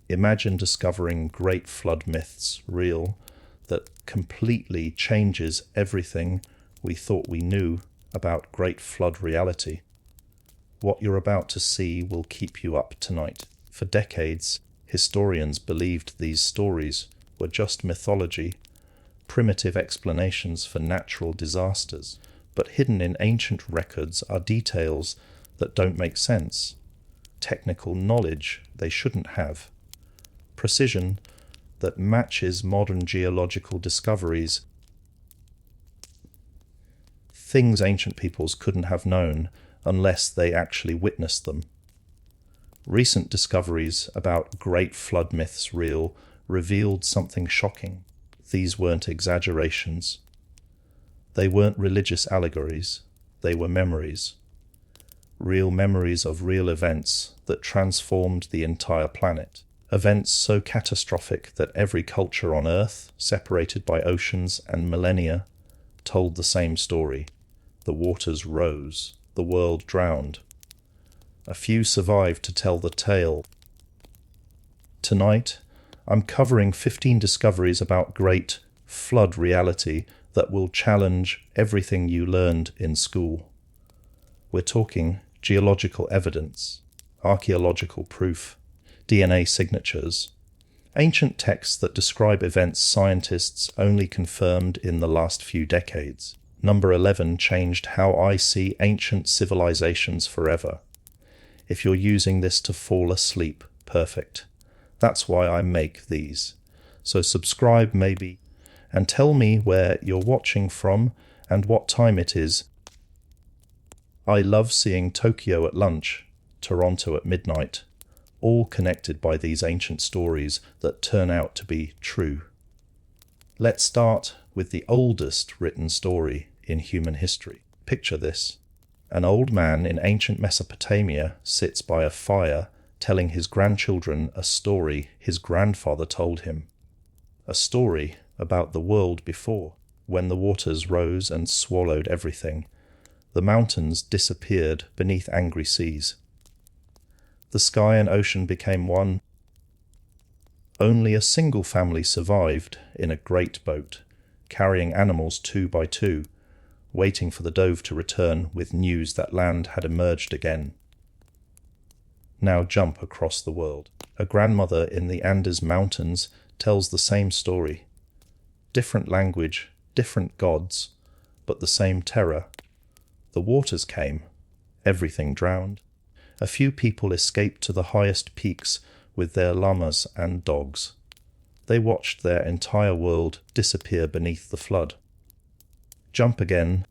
Imagine discovering great flood myths real that completely changes everything we thought we knew about great flood reality. What you're about to see will keep you up tonight. For decades, historians believed these stories were just mythology, primitive explanations for natural disasters, but hidden in ancient records are details that don't make sense, technical knowledge they shouldn't have, precision that matches modern geological discoveries, things ancient peoples couldn't have known unless they actually witnessed them. Recent discoveries about great flood myths real revealed something shocking. These weren't exaggerations. They weren't religious allegories. They were memories. Real memories of real events that transformed the entire planet. Events so catastrophic that every culture on Earth, separated by oceans and millennia, told the same story. The waters rose. The world drowned. A few survived to tell the tale. Tonight, I'm covering 15 discoveries about great flood reality that will challenge everything you learned in school. We're talking geological evidence, archaeological proof, DNA signatures, ancient texts that describe events scientists only confirmed in the last few decades. Number 11 changed how I see ancient civilizations forever. If you're using this to fall asleep, perfect. That's why I make these. So subscribe maybe, and tell me where you're watching from and what time it is. I love seeing Tokyo at lunch, Toronto at midnight, all connected by these ancient stories that turn out to be true. Let's start with the oldest written story in human history. Picture this. An old man in ancient Mesopotamia sits by a fire telling his grandchildren a story his grandfather told him. A story about the world before, when the waters rose and swallowed everything. The mountains disappeared beneath angry seas. The sky and ocean became one. Only a single family survived in a great boat, carrying animals 2 by 2, waiting for the dove to return with news that land had emerged again. Now jump across the world. A grandmother in the Andes Mountains tells the same story. Different language, different gods, but the same terror. The waters came. Everything drowned. A few people escaped to the highest peaks with their llamas and dogs. They watched their entire world disappear beneath the flood. Jump again.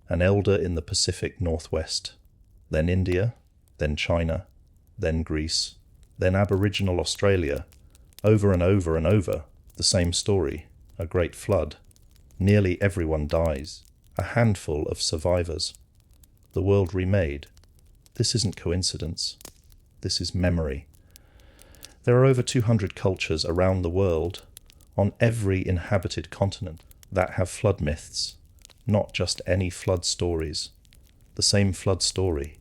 An elder in the Pacific Northwest, then India, then China, then Greece, then Aboriginal Australia. Over and over and over, the same story, a great flood. Nearly everyone dies. A handful of survivors. The world remade. This isn't coincidence. This is memory. There are over 200 cultures around the world, on every inhabited continent, that have flood myths. Not just any flood stories. The same flood story.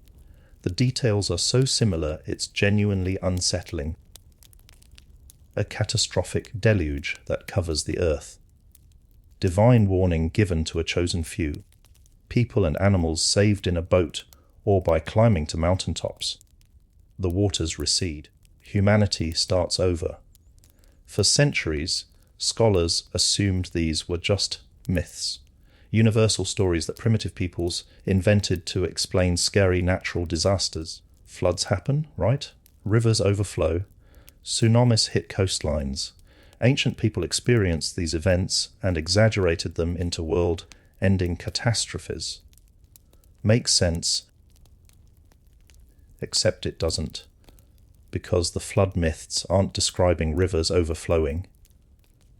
The details are so similar it's genuinely unsettling. A catastrophic deluge that covers the earth. Divine warning given to a chosen few. People and animals saved in a boat or by climbing to mountaintops. The waters recede. Humanity starts over. For centuries, scholars assumed these were just myths. Universal stories that primitive peoples invented to explain scary natural disasters. Floods happen, right? Rivers overflow. Tsunamis hit coastlines. Ancient people experienced these events and exaggerated them into world-ending catastrophes. Makes sense, except it doesn't, because the flood myths aren't describing rivers overflowing.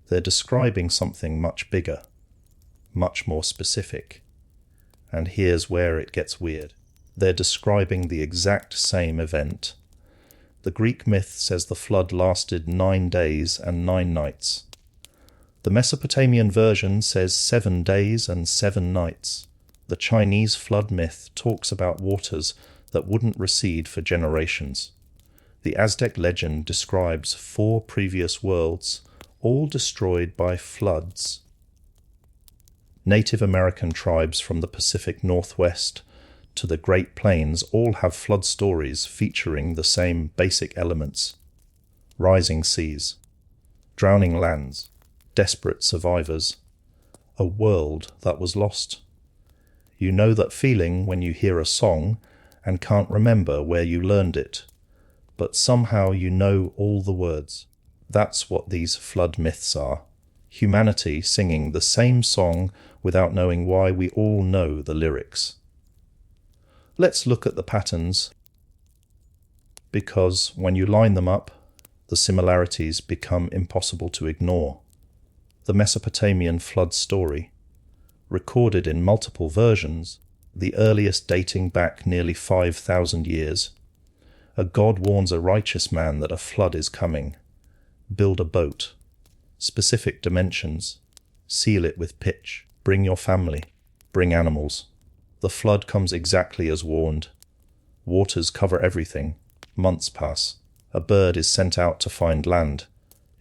They're describing something much bigger, much more specific. And here's where it gets weird. They're describing the exact same event. The Greek myth says the flood lasted 9 days and 9 nights. The Mesopotamian version says 7 days and 7 nights. The Chinese flood myth talks about waters that wouldn't recede for generations. The Aztec legend describes 4 previous worlds, all destroyed by floods. Native American tribes from the Pacific Northwest to the Great Plains all have flood stories featuring the same basic elements: rising seas, drowning lands, desperate survivors, a world that was lost. You know that feeling when you hear a song and can't remember where you learned it, but somehow you know all the words. That's what these flood myths are. Humanity singing the same song without knowing why we all know the lyrics. Let's look at the patterns, because when you line them up, the similarities become impossible to ignore. The Mesopotamian flood story, recorded in multiple versions, the earliest dating back nearly 5,000 years. A god warns a righteous man that a flood is coming. Build a boat. Specific dimensions. Seal it with pitch. Bring your family. Bring animals. The flood comes exactly as warned. Waters cover everything. Months pass. A bird is sent out to find land.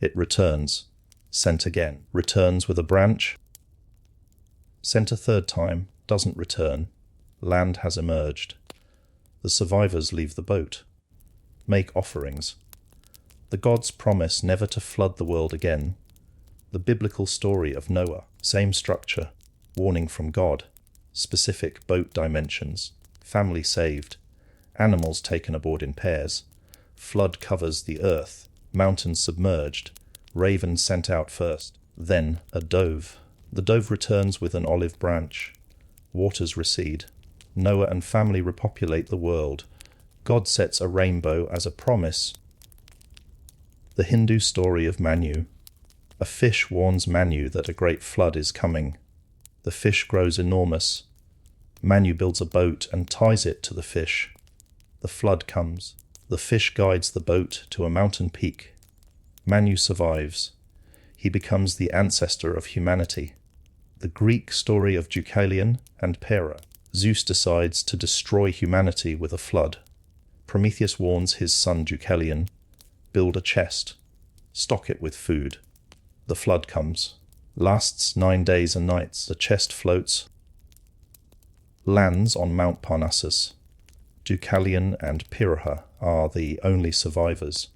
It returns. Sent again. Returns with a branch. Sent a third time. Doesn't return. Land has emerged. The survivors leave the boat. Make offerings. The gods promise never to flood the world again. The biblical story of Noah. Same structure. Warning from God. Specific boat dimensions. Family saved. Animals taken aboard in pairs. Flood covers the earth. Mountains submerged. Raven sent out first. Then a dove. The dove returns with an olive branch. Waters recede. Noah and family repopulate the world. God sets a rainbow as a promise. The Hindu story of Manu. A fish warns Manu that a great flood is coming. The fish grows enormous. Manu builds a boat and ties it to the fish. The flood comes. The fish guides the boat to a mountain peak. Manu survives. He becomes the ancestor of humanity. The Greek story of Deucalion and Pyrrha. Zeus decides to destroy humanity with a flood. Prometheus warns his son Deucalion, build a chest, stock it with food. The flood comes. Lasts 9 days and nights. The chest floats. Lands on Mount Parnassus. Deucalion and Pyrrha are the only survivors.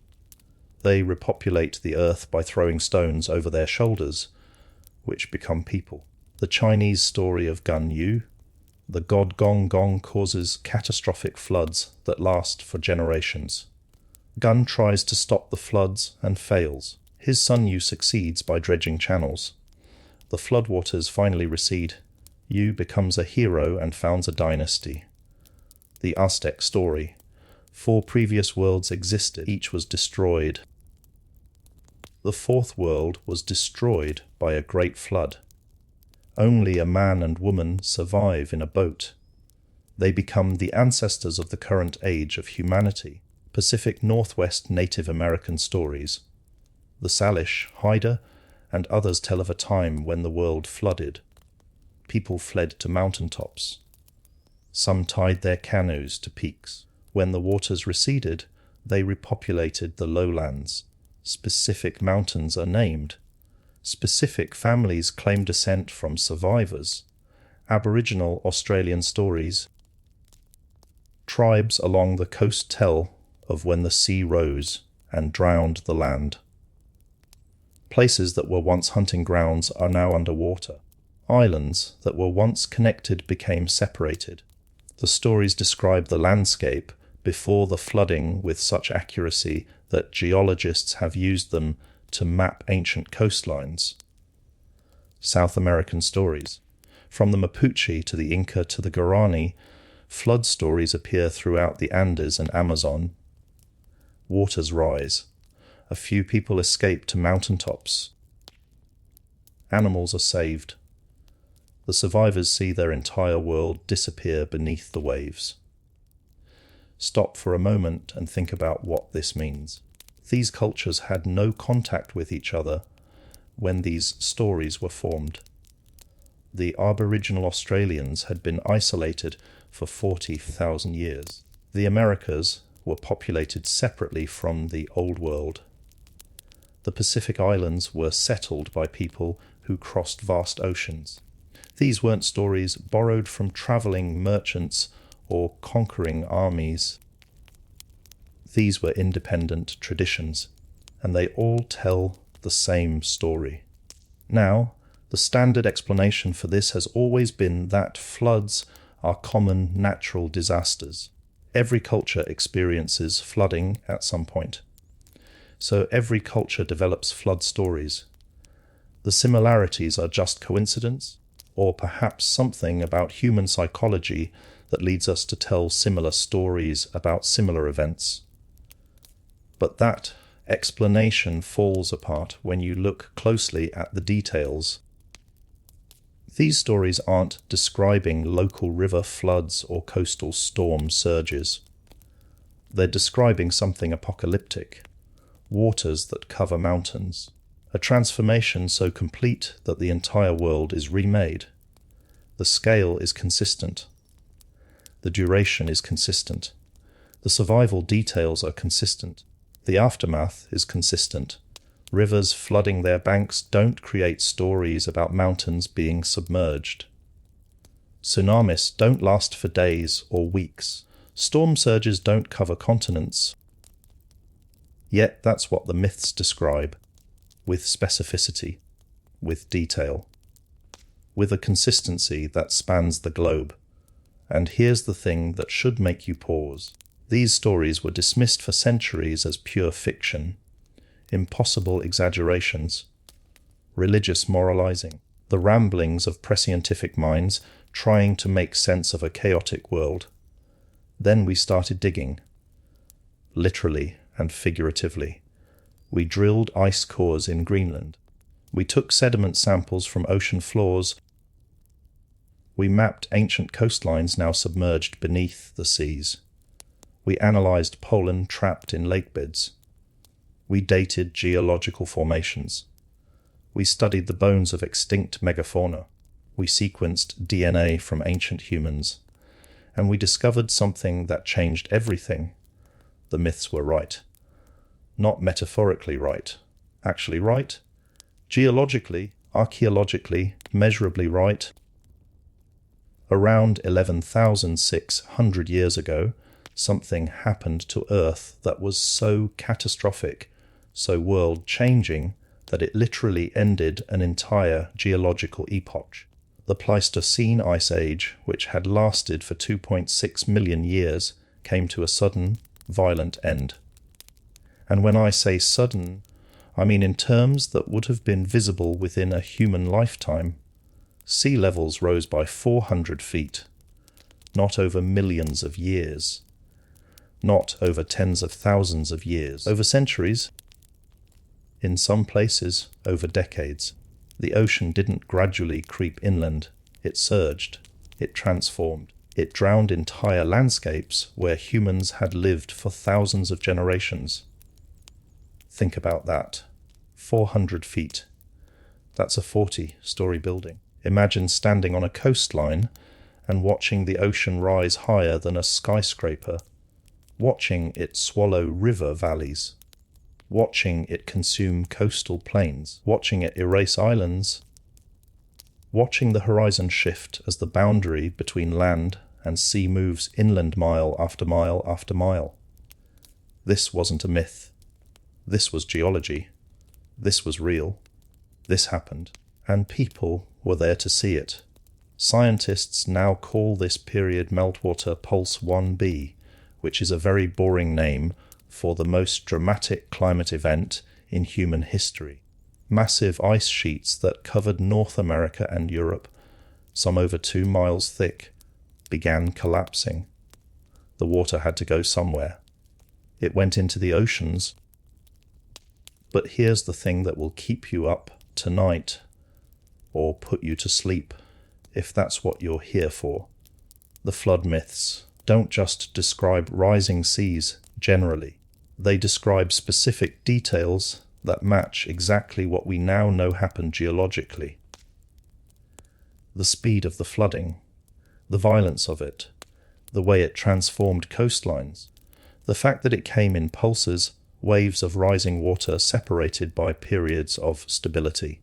They repopulate the earth by throwing stones over their shoulders, which become people. The Chinese story of Gun Yu. The god Gong Gong causes catastrophic floods that last for generations. Gun tries to stop the floods and fails. His son Yu succeeds by dredging channels. The floodwaters finally recede. Yu becomes a hero and founds a dynasty. The Aztec story. 4 previous worlds existed. Each was destroyed. The 4th world was destroyed by a great flood. Only a man and woman survive in a boat. They become the ancestors of the current age of humanity. Pacific Northwest Native American stories. The Salish, Haida, and others tell of a time when the world flooded. People fled to mountaintops. Some tied their canoes to peaks. When the waters receded, they repopulated the lowlands. Specific mountains are named. Specific families claim descent from survivors. Aboriginal Australian stories. Tribes along the coast tell of when the sea rose and drowned the land. Places that were once hunting grounds are now underwater. Islands that were once connected became separated. The stories describe the landscape before the flooding with such accuracy that geologists have used them to map ancient coastlines. South American stories. From the Mapuche to the Inca to the Guarani, flood stories appear throughout the Andes and Amazon. Waters rise. A few people escape to mountaintops. Animals are saved. The survivors see their entire world disappear beneath the waves. Stop for a moment and think about what this means. These cultures had no contact with each other when these stories were formed. The Aboriginal Australians had been isolated for 40,000 years. The Americas were populated separately from the Old World. The Pacific Islands were settled by people who crossed vast oceans. These weren't stories borrowed from travelling merchants or conquering armies. These were independent traditions, and they all tell the same story. Now, the standard explanation for this has always been that floods are common natural disasters. Every culture experiences flooding at some point. So every culture develops flood stories. The similarities are just coincidence, or perhaps something about human psychology that leads us to tell similar stories about similar events. But that explanation falls apart when you look closely at the details. These stories aren't describing local river floods or coastal storm surges. They're describing something apocalyptic, waters that cover mountains, a transformation so complete that the entire world is remade. The scale is consistent. The duration is consistent. The survival details are consistent. The aftermath is consistent. Rivers flooding their banks don't create stories about mountains being submerged. Tsunamis don't last for days or weeks. Storm surges don't cover continents. Yet that's what the myths describe, with specificity, with detail, with a consistency that spans the globe. And here's the thing that should make you pause. These stories were dismissed for centuries as pure fiction, impossible exaggerations, religious moralizing, the ramblings of prescientific minds trying to make sense of a chaotic world. Then we started digging, literally and figuratively. We drilled ice cores in Greenland. We took sediment samples from ocean floors. We mapped ancient coastlines now submerged beneath the seas. We analyzed pollen trapped in lake beds. We dated geological formations. We studied the bones of extinct megafauna. We sequenced DNA from ancient humans. And we discovered something that changed everything. The myths were right. Not metaphorically right. Actually right. Geologically, archaeologically, measurably right. Around 11,600 years ago, something happened to Earth that was so catastrophic, so world-changing, that it literally ended an entire geological epoch. The Pleistocene Ice Age, which had lasted for 2.6 million years, came to a sudden, violent end. And when I say sudden, I mean in terms that would have been visible within a human lifetime. Sea levels rose by 400 feet, not over millions of years, not over tens of thousands of years, over centuries, in some places over decades. The ocean didn't gradually creep inland, it surged, it transformed, it drowned entire landscapes where humans had lived for thousands of generations. Think about that. 400 feet. That's a 40-story building. Imagine standing on a coastline and watching the ocean rise higher than a skyscraper, watching it swallow river valleys, watching it consume coastal plains, watching it erase islands, watching the horizon shift as the boundary between land and sea moves inland mile after mile after mile. This wasn't a myth. This was geology. This was real. This happened. And people were there to see it. Scientists now call this period Meltwater Pulse 1b, which is a very boring name for the most dramatic climate event in human history. Massive ice sheets that covered North America and Europe, some over 2 miles thick, began collapsing. The water had to go somewhere. It went into the oceans. But here's the thing that will keep you up tonight, or put you to sleep, if that's what you're here for. The flood myths don't just describe rising seas generally. They describe specific details that match exactly what we now know happened geologically. The speed of the flooding, the violence of it, the way it transformed coastlines, The fact that it came in pulses, waves of rising water separated by periods of stability.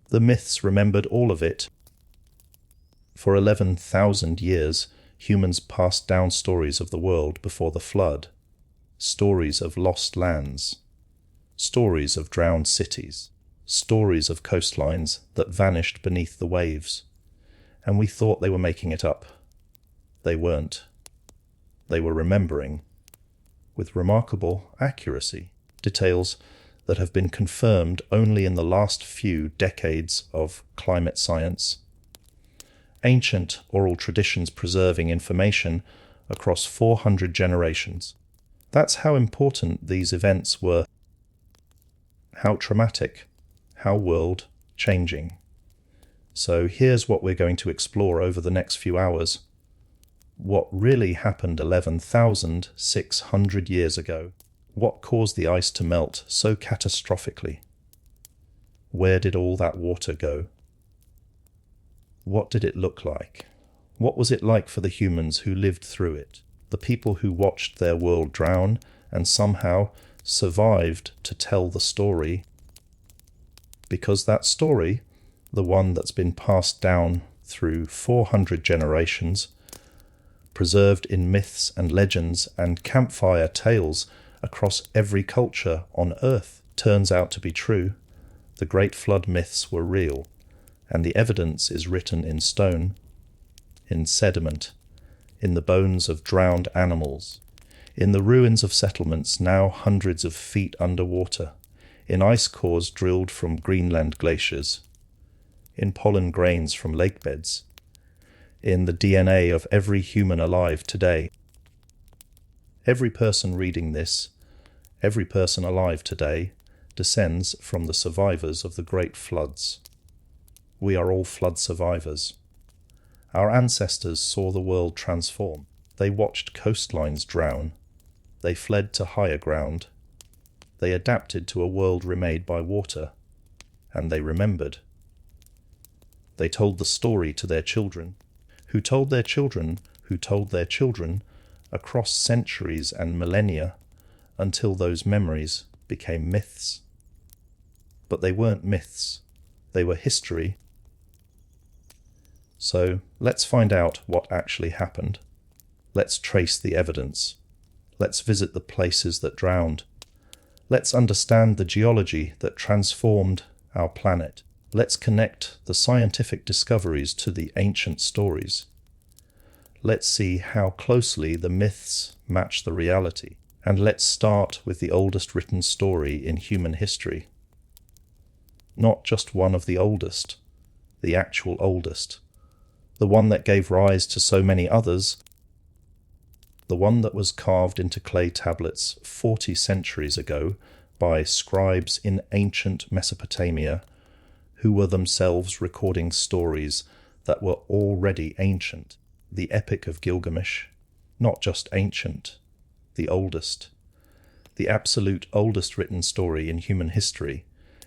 The myths remembered all of it. For 11,000 years, humans passed down stories of the world before the flood, stories of lost lands, stories of drowned cities, stories of coastlines that vanished beneath the waves, and we thought they were making it up. They weren't. They were remembering, with remarkable accuracy, details that have been confirmed only in the last few decades of climate science. Ancient oral traditions preserving information across 400 generations. That's how important these events were, how traumatic, how world-changing. So here's what we're going to explore over the next few hours. What really happened 11,600 years ago? What caused the ice to melt so catastrophically? Where did all that water go? What did it look like? What was it like for the humans who lived through it? The people who watched their world drown and somehow survived to tell the story? Because that story, the one that's been passed down through 400 generations, preserved in myths and legends and campfire tales across every culture on Earth, turns out to be true. The Great Flood myths were real, and the evidence is written in stone, in sediment, in the bones of drowned animals, in the ruins of settlements now hundreds of feet underwater, in ice cores drilled from Greenland glaciers, in pollen grains from lake beds, in the DNA of every human alive today. Every person reading this, every person alive today, descends from the survivors of the great floods. We are all flood survivors. Our ancestors saw the world transform. They watched coastlines drown. They fled to higher ground. They adapted to a world remade by water. And they remembered. They told the story to their children, who told their children, who told their children, across centuries and millennia, until those memories became myths. But they weren't myths. They were history. So let's find out what actually happened. Let's trace the evidence. Let's visit the places that drowned. Let's understand the geology that transformed our planet. Let's connect the scientific discoveries to the ancient stories. Let's see how closely the myths match the reality. And let's start with the oldest written story in human history. Not just one of the oldest, the actual oldest. The one that gave rise to so many others, the one that was carved into clay tablets 40 centuries ago by scribes in ancient Mesopotamia, who were themselves recording stories that were already ancient. The Epic of Gilgamesh, not just ancient, the oldest, the absolute oldest written story in human history.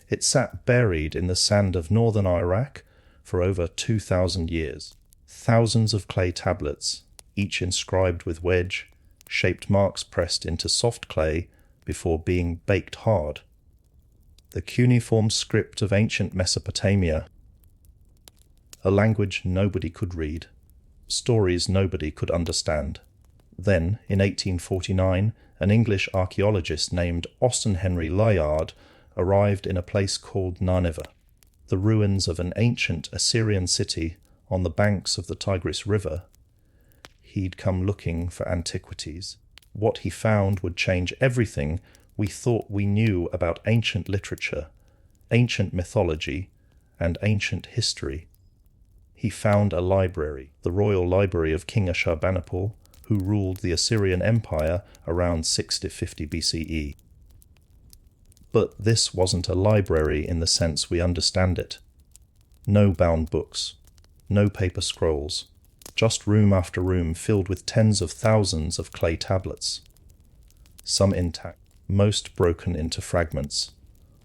It sat buried in the sand of northern Iraq for over 2,000 years. Thousands of clay tablets, each inscribed with wedge-shaped marks pressed into soft clay before being baked hard. The cuneiform script of ancient Mesopotamia, a language nobody could read, stories nobody could understand. Then, in 1849, an English archaeologist named Austin Henry Layard arrived in a place called Nineveh, the ruins of an ancient Assyrian city on the banks of the Tigris River. He'd come looking for antiquities. What he found would change everything we thought we knew about ancient literature, ancient mythology, and ancient history. He found a library, the royal library of King Ashurbanipal, who ruled the Assyrian Empire around 650 BCE. But this wasn't a library in the sense we understand it. No bound books, no paper scrolls, just room after room filled with tens of thousands of clay tablets. Some intact, most broken into fragments,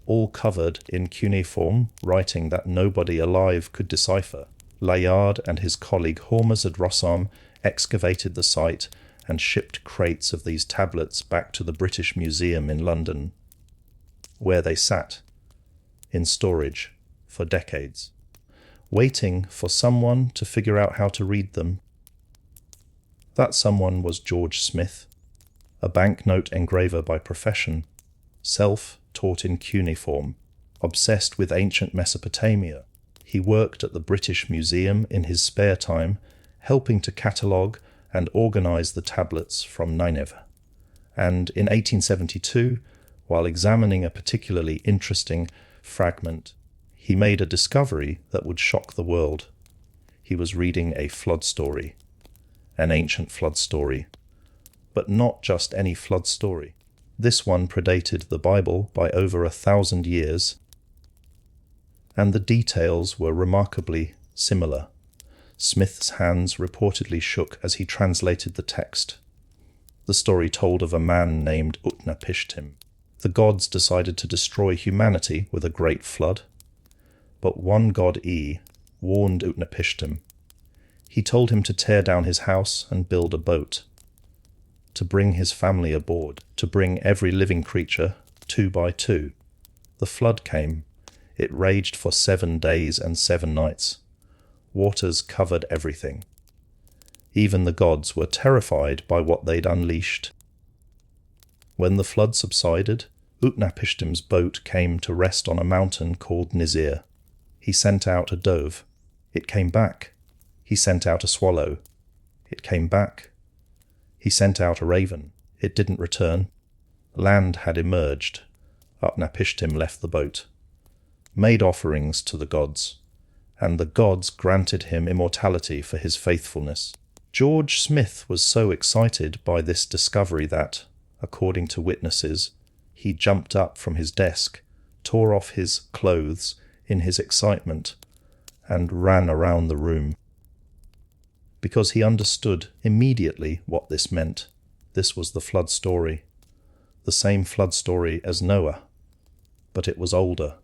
all covered in cuneiform writing that nobody alive could decipher. Layard and his colleague Hormuzd Rossam excavated the site and shipped crates of these tablets back to the British Museum in London, where they sat in storage for decades, waiting for someone to figure out how to read them. That someone was George Smith, a banknote engraver by profession, self-taught in cuneiform, obsessed with ancient Mesopotamia. He worked at the British Museum in his spare time, helping to catalogue and organise the tablets from Nineveh. And in 1872, while examining a particularly interesting fragment, he made a discovery that would shock the world. He was reading a flood story, an ancient flood story, but not just any flood story. This one predated the Bible by over 1,000 years, and the details were remarkably similar. Smith's hands reportedly shook as he translated the text. The story told of a man named Utnapishtim. The gods decided to destroy humanity with a great flood, but one god E warned Utnapishtim. He told him to tear down his house and build a boat, to bring his family aboard, to bring every living creature 2 by 2. The flood came. It raged for 7 days and 7 nights. Waters covered everything. Even the gods were terrified by what they'd unleashed. When the flood subsided, Utnapishtim's boat came to rest on a mountain called Nizir. He sent out a dove. It came back. He sent out a swallow. It came back. He sent out a raven. It didn't return. Land had emerged. Utnapishtim left the boat, made offerings to the gods, and the gods granted him immortality for his faithfulness. George Smith was so excited by this discovery that, according to witnesses, he jumped up from his desk, tore off his clothes in his excitement, and ran around the room. Because he understood immediately what this meant. This was the flood story, the same flood story as Noah, but it was older,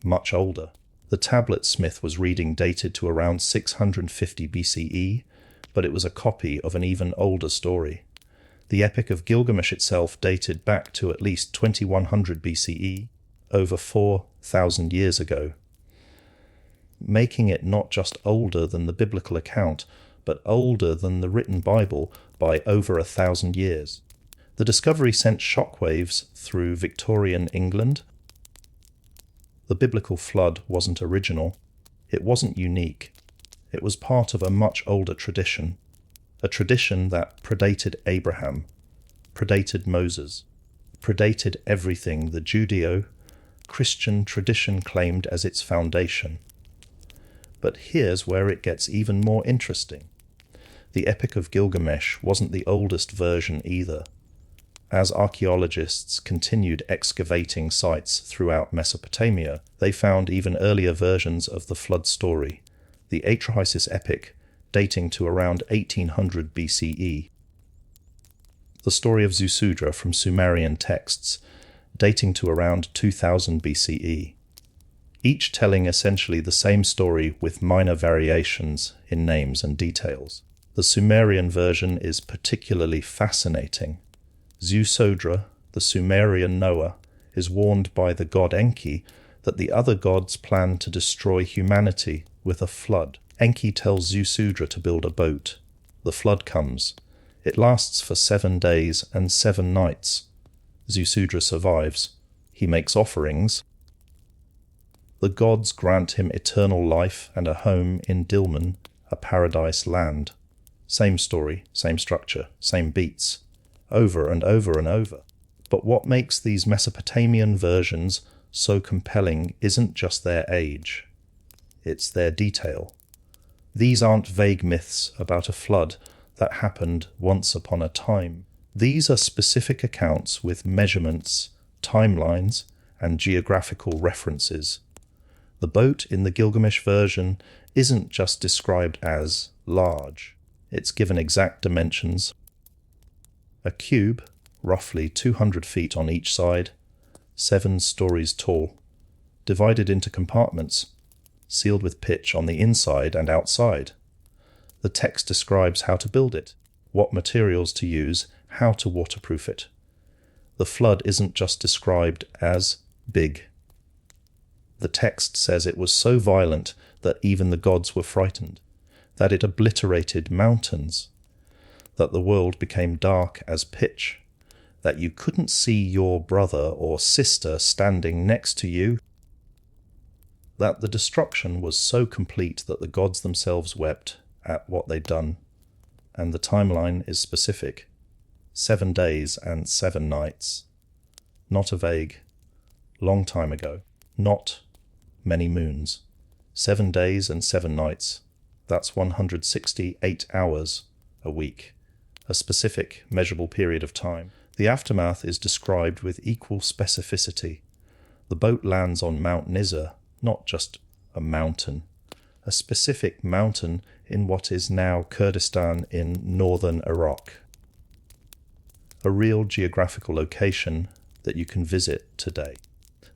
much older. The tablet Smith was reading dated to around 650 BCE, but it was a copy of an even older story. The Epic of Gilgamesh itself dated back to at least 2100 BCE, over 4,000 years ago, making it not just older than the biblical account, but older than the written Bible by over 1,000 years. The discovery sent shockwaves through Victorian England. The biblical flood wasn't original. It wasn't unique. It was part of a much older tradition, a tradition that predated Abraham, predated Moses, predated everything the Judeo-Christian tradition claimed as its foundation. But here's where it gets even more interesting. The Epic of Gilgamesh wasn't the oldest version either. As archaeologists continued excavating sites throughout Mesopotamia, they found even earlier versions of the flood story, the Atrahasis Epic, dating to around 1800 BCE. The story of Zusudra from Sumerian texts, dating to around 2000 BCE. Each telling essentially the same story with minor variations in names and details. The Sumerian version is particularly fascinating. Zusudra, the Sumerian Noah, is warned by the god Enki that the other gods plan to destroy humanity with a flood. Enki tells Zusudra to build a boat. The flood comes. It lasts for 7 days and 7 nights. Zusudra survives. He makes offerings. The gods grant him eternal life and a home in Dilmun, a paradise land. Same story, same structure, same beats, over and over and over. But what makes these Mesopotamian versions so compelling isn't just their age. It's their detail. These aren't vague myths about a flood that happened once upon a time. These are specific accounts with measurements, timelines, and geographical references. The boat in the Gilgamesh version isn't just described as large. It's given exact dimensions. A cube, roughly 200 feet on each side, 7 stories tall, divided into compartments, sealed with pitch on the inside and outside. The text describes how to build it. what materials to use, how to waterproof it. The flood isn't just described as big. The text says it was so violent that even the gods were frightened, that it obliterated mountains, that the world became dark as pitch, that you couldn't see your brother or sister standing next to you, that the destruction was so complete that the gods themselves wept at what they'd done. And the timeline is specific. 7 days and 7 nights. Not a vague, long time ago. Not many moons. 7 days and 7 nights. That's 168 hours a week. A specific, measurable period of time. The aftermath is described with equal specificity. The boat lands on Mount Nizar, not just a mountain. A specific mountain in what is now Kurdistan in northern Iraq. A real geographical location that you can visit today.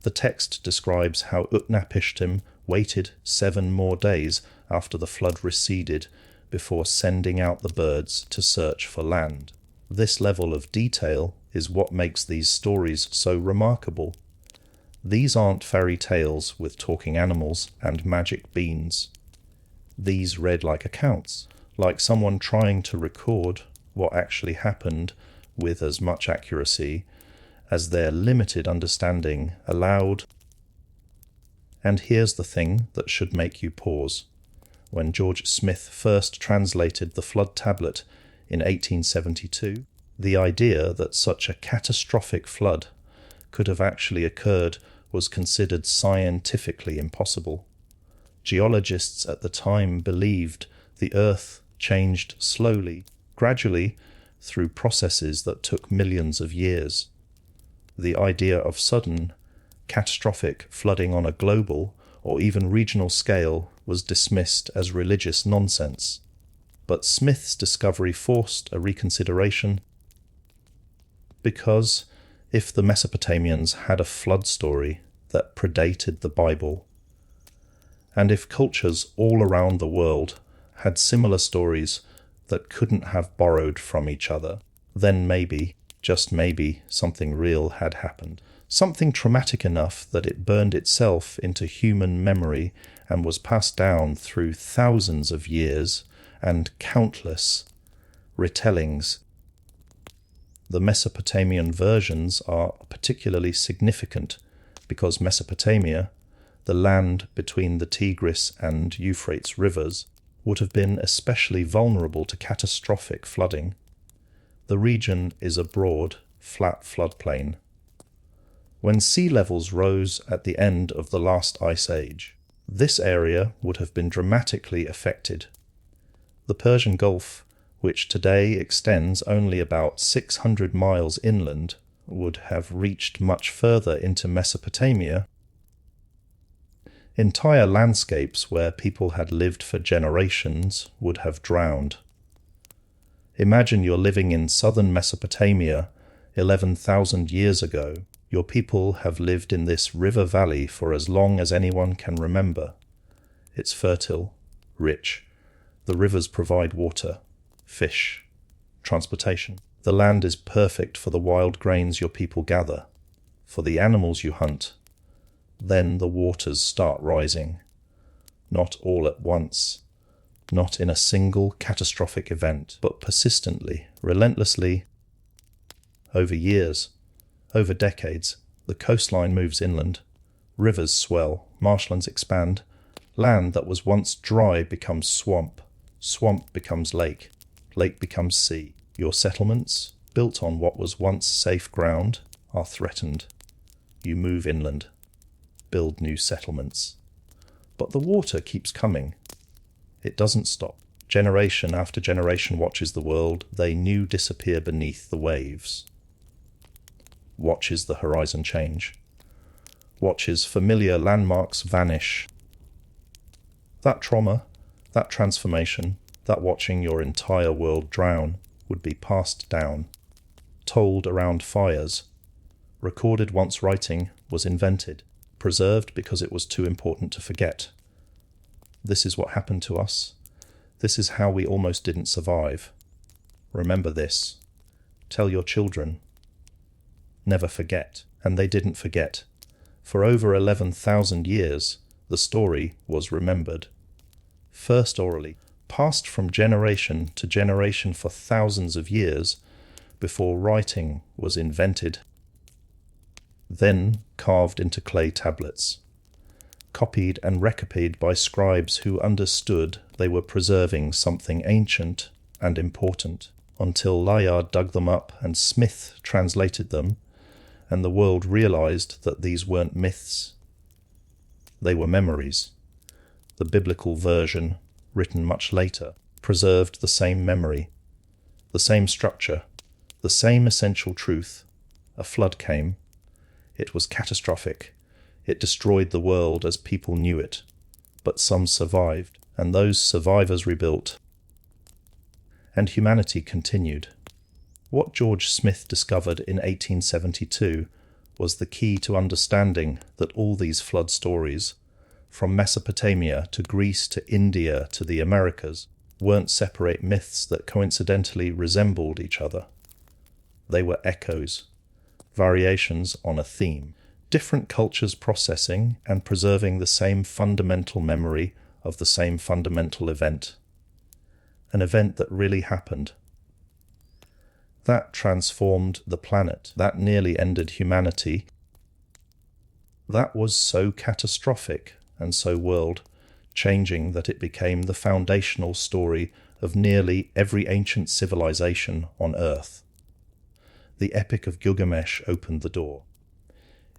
The text describes how Utnapishtim waited 7 more days after the flood receded before sending out the birds to search for land. This level of detail is what makes these stories so remarkable. These aren't fairy tales with talking animals and magic beans. These read like accounts, like someone trying to record what actually happened with as much accuracy as their limited understanding allowed. And here's the thing that should make you pause. When George Smith first translated the Flood Tablet in 1872, the idea that such a catastrophic flood could have actually occurred was considered scientifically impossible. Geologists at the time believed the Earth changed slowly, gradually, through processes that took millions of years. The idea of sudden, catastrophic flooding on a global or even regional scale was dismissed as religious nonsense. But Smith's discovery forced a reconsideration, because if the Mesopotamians had a flood story that predated the Bible, and if cultures all around the world had similar stories that couldn't have borrowed from each other, then maybe, just maybe, something real had happened. Something traumatic enough that it burned itself into human memory and was passed down through thousands of years and countless retellings. The Mesopotamian versions are particularly significant because Mesopotamia, the land between the Tigris and Euphrates rivers, would have been especially vulnerable to catastrophic flooding. The region is a broad, flat floodplain. When sea levels rose at the end of the last ice age, this area would have been dramatically affected. The Persian Gulf, which today extends only about 600 miles inland, would have reached much further into Mesopotamia. Entire landscapes where people had lived for generations would have drowned. Imagine you're living in southern Mesopotamia 11,000 years ago. Your people have lived in this river valley for as long as anyone can remember. It's fertile, rich. The rivers provide water, fish, transportation. The land is perfect for the wild grains your people gather, for the animals you hunt. Then the waters start rising. Not all at once, not in a single catastrophic event, but persistently, relentlessly, over years, over decades. The coastline moves inland, rivers swell, marshlands expand, land that was once dry becomes swamp, swamp becomes lake, lake becomes sea. Your settlements, built on what was once safe ground, are threatened. You move inland, build new settlements. But the water keeps coming. It doesn't stop. Generation after generation watches the world they knew disappear beneath the waves. Watches the horizon change. Watches familiar landmarks vanish. That trauma, that transformation, that watching your entire world drown would be passed down, told around fires, recorded once writing was invented, preserved because it was too important to forget. This is what happened to us. This is how we almost didn't survive. Remember this. Tell your children. Never forget. And they didn't forget. For over 11,000 years, the story was remembered. First orally, passed from generation to generation for thousands of years before writing was invented. Then carved into clay tablets, copied and recopied by scribes who understood they were preserving something ancient and important, until Layard dug them up and Smith translated them, and the world realized that these weren't myths. They were memories. The biblical version, written much later, preserved the same memory, the same structure, the same essential truth. A flood came. It was catastrophic. It destroyed the world as people knew it. But some survived, and those survivors rebuilt. And humanity continued. What George Smith discovered in 1872 was the key to understanding that all these flood stories, from Mesopotamia to Greece to India to the Americas, weren't separate myths that coincidentally resembled each other. They were echoes, variations on a theme, different cultures processing and preserving the same fundamental memory of the same fundamental event. An event that really happened. That transformed the planet. That nearly ended humanity. That was so catastrophic and so world-changing that it became the foundational story of nearly every ancient civilization on Earth. The Epic of Gilgamesh opened the door.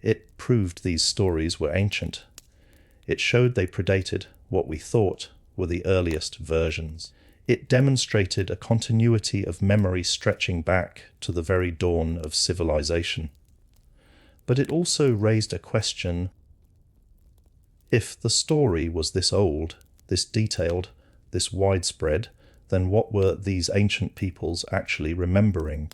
It proved these stories were ancient. It showed they predated what we thought were the earliest versions. It demonstrated a continuity of memory stretching back to the very dawn of civilization. But it also raised a question. If the story was this old, this detailed, this widespread, then what were these ancient peoples actually remembering?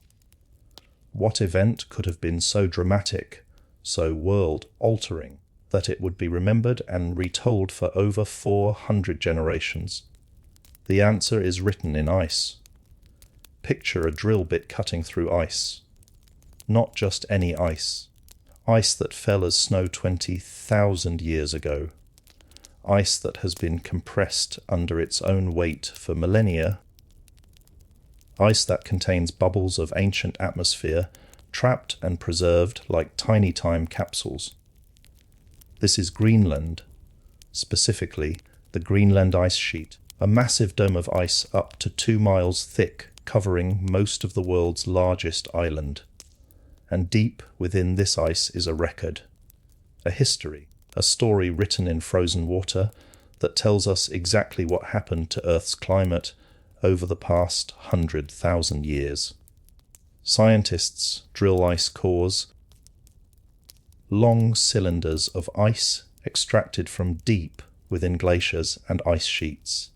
What event could have been so dramatic, so world-altering, that it would be remembered and retold for over 400 generations? The answer is written in ice. Picture a drill bit cutting through ice. Not just any ice. Ice that fell as snow 20,000 years ago. Ice that has been compressed under its own weight for millennia. Ice that contains bubbles of ancient atmosphere, trapped and preserved like tiny time capsules. This is Greenland, specifically the Greenland ice sheet. A massive dome of ice up to 2 miles thick, covering most of the world's largest island. And deep within this ice is a record, a history, a story written in frozen water that tells us exactly what happened to Earth's climate over the past 100,000 years. Scientists drill ice cores, long cylinders of ice extracted from deep within glaciers and ice sheets.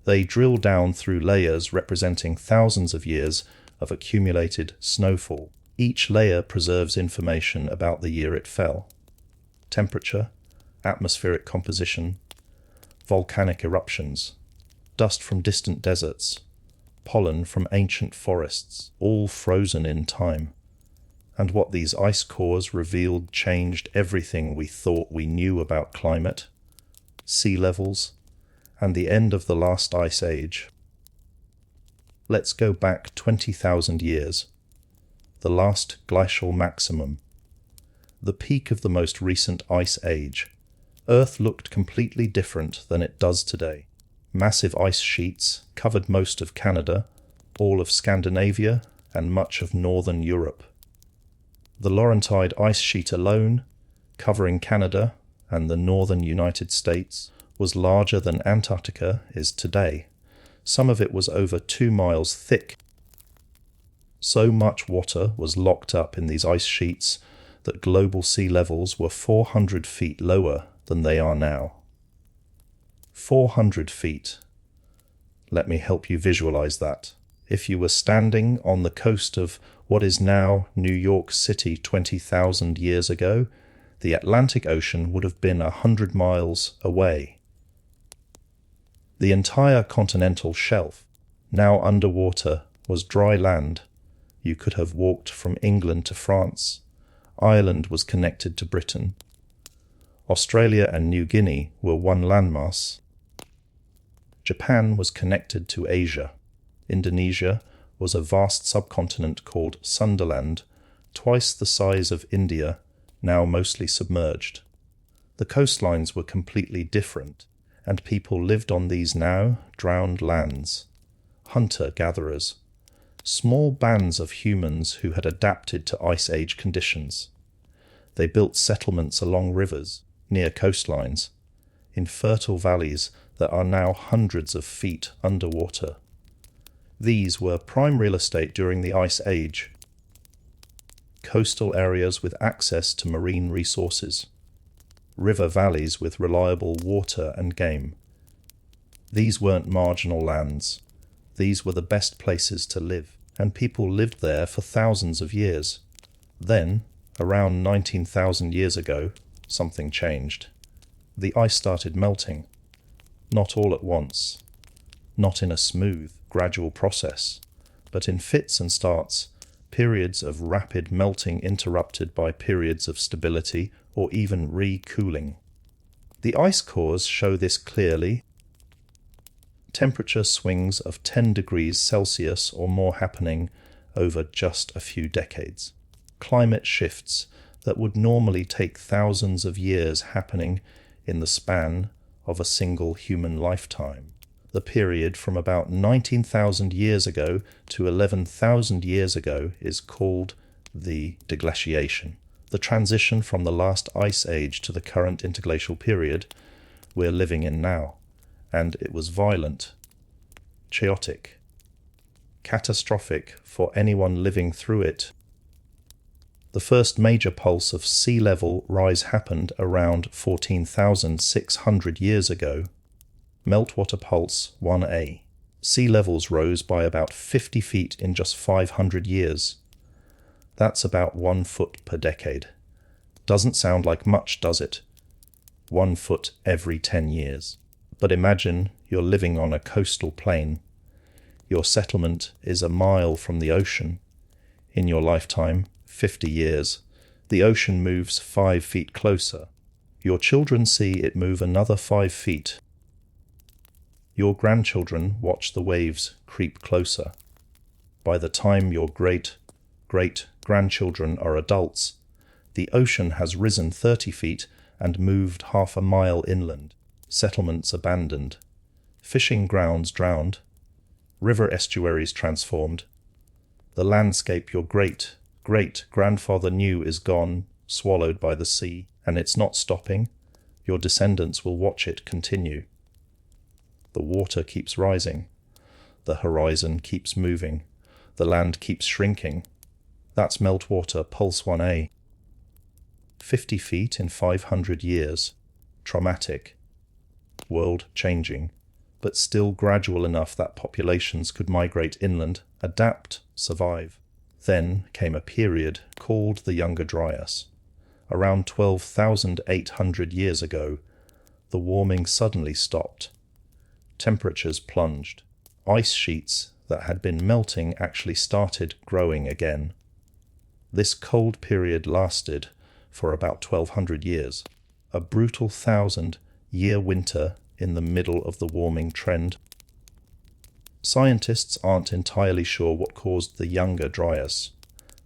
They drill down through layers representing thousands of years of accumulated snowfall. Each layer preserves information about the year it fell. Temperature, atmospheric composition, volcanic eruptions, dust from distant deserts, pollen from ancient forests, all frozen in time. And what these ice cores revealed changed everything we thought we knew about climate, sea levels, and the end of the last ice age. Let's go back 20,000 years. The last glacial maximum. The peak of the most recent ice age. Earth looked completely different than it does today. Massive ice sheets covered most of Canada, all of Scandinavia, and much of northern Europe. The Laurentide ice sheet alone, covering Canada and the northern United States, was larger than Antarctica is today. Some of it was over 2 miles thick. So much water was locked up in these ice sheets that global sea levels were 400 feet lower than they are now. 400 feet. Let me help you visualize that. If you were standing on the coast of what is now New York City 20,000 years ago, the Atlantic Ocean would have been 100 miles away. The entire continental shelf, now underwater, was dry land. You could have walked from England to France. Ireland was connected to Britain. Australia and New Guinea were one landmass. Japan was connected to Asia. Indonesia was a vast subcontinent called Sundaland, twice the size of India, now mostly submerged. The coastlines were completely different, and people lived on these now drowned lands. Hunter-gatherers. Small bands of humans who had adapted to Ice Age conditions. They built settlements along rivers, near coastlines, in fertile valleys that are now hundreds of feet underwater. These were prime real estate during the Ice Age. Coastal areas with access to marine resources. River valleys with reliable water and game. These weren't marginal lands. These were the best places to live, and people lived there for thousands of years. Then, around 19,000 years ago, something changed. The ice started melting. Not all at once. Not in a smooth, gradual process, but in fits and starts, periods of rapid melting interrupted by periods of stability or even re-cooling. The ice cores show this clearly. Temperature swings of 10 degrees Celsius or more happening over just a few decades. Climate shifts that would normally take thousands of years happening in the span of a single human lifetime. The period from about 19,000 years ago to 11,000 years ago is called the deglaciation. The transition from the last ice age to the current interglacial period we're living in now. And it was violent, chaotic, catastrophic for anyone living through it. The first major pulse of sea level rise happened around 14,600 years ago. Meltwater Pulse 1A. Sea levels rose by about 50 feet in just 500 years. That's about 1 foot per decade. Doesn't sound like much, does it? 1 foot every 10 years. But imagine you're living on a coastal plain. Your settlement is a mile from the ocean. In your lifetime, 50 years, the ocean moves 5 feet closer. Your children see it move another 5 feet. Your grandchildren watch the waves creep closer. By the time your great-grandchildren are adults, the ocean has risen 30 feet and moved half a mile inland. Settlements abandoned. Fishing grounds drowned. River estuaries transformed. The landscape your great-grandfather knew is gone, swallowed by the sea, and it's not stopping. Your descendants will watch it continue. The water keeps rising. The horizon keeps moving. The land keeps shrinking. That's Meltwater Pulse 1A. 50 feet in 500 years. Traumatic. World-changing, but still gradual enough that populations could migrate inland, adapt, survive. Then came a period called the Younger Dryas. Around 12,800 years ago, the warming suddenly stopped. Temperatures plunged. Ice sheets that had been melting actually started growing again. This cold period lasted for about 1,200 years, a brutal 1,000-year winter in the middle of the warming trend. Scientists aren't entirely sure what caused the Younger Dryas.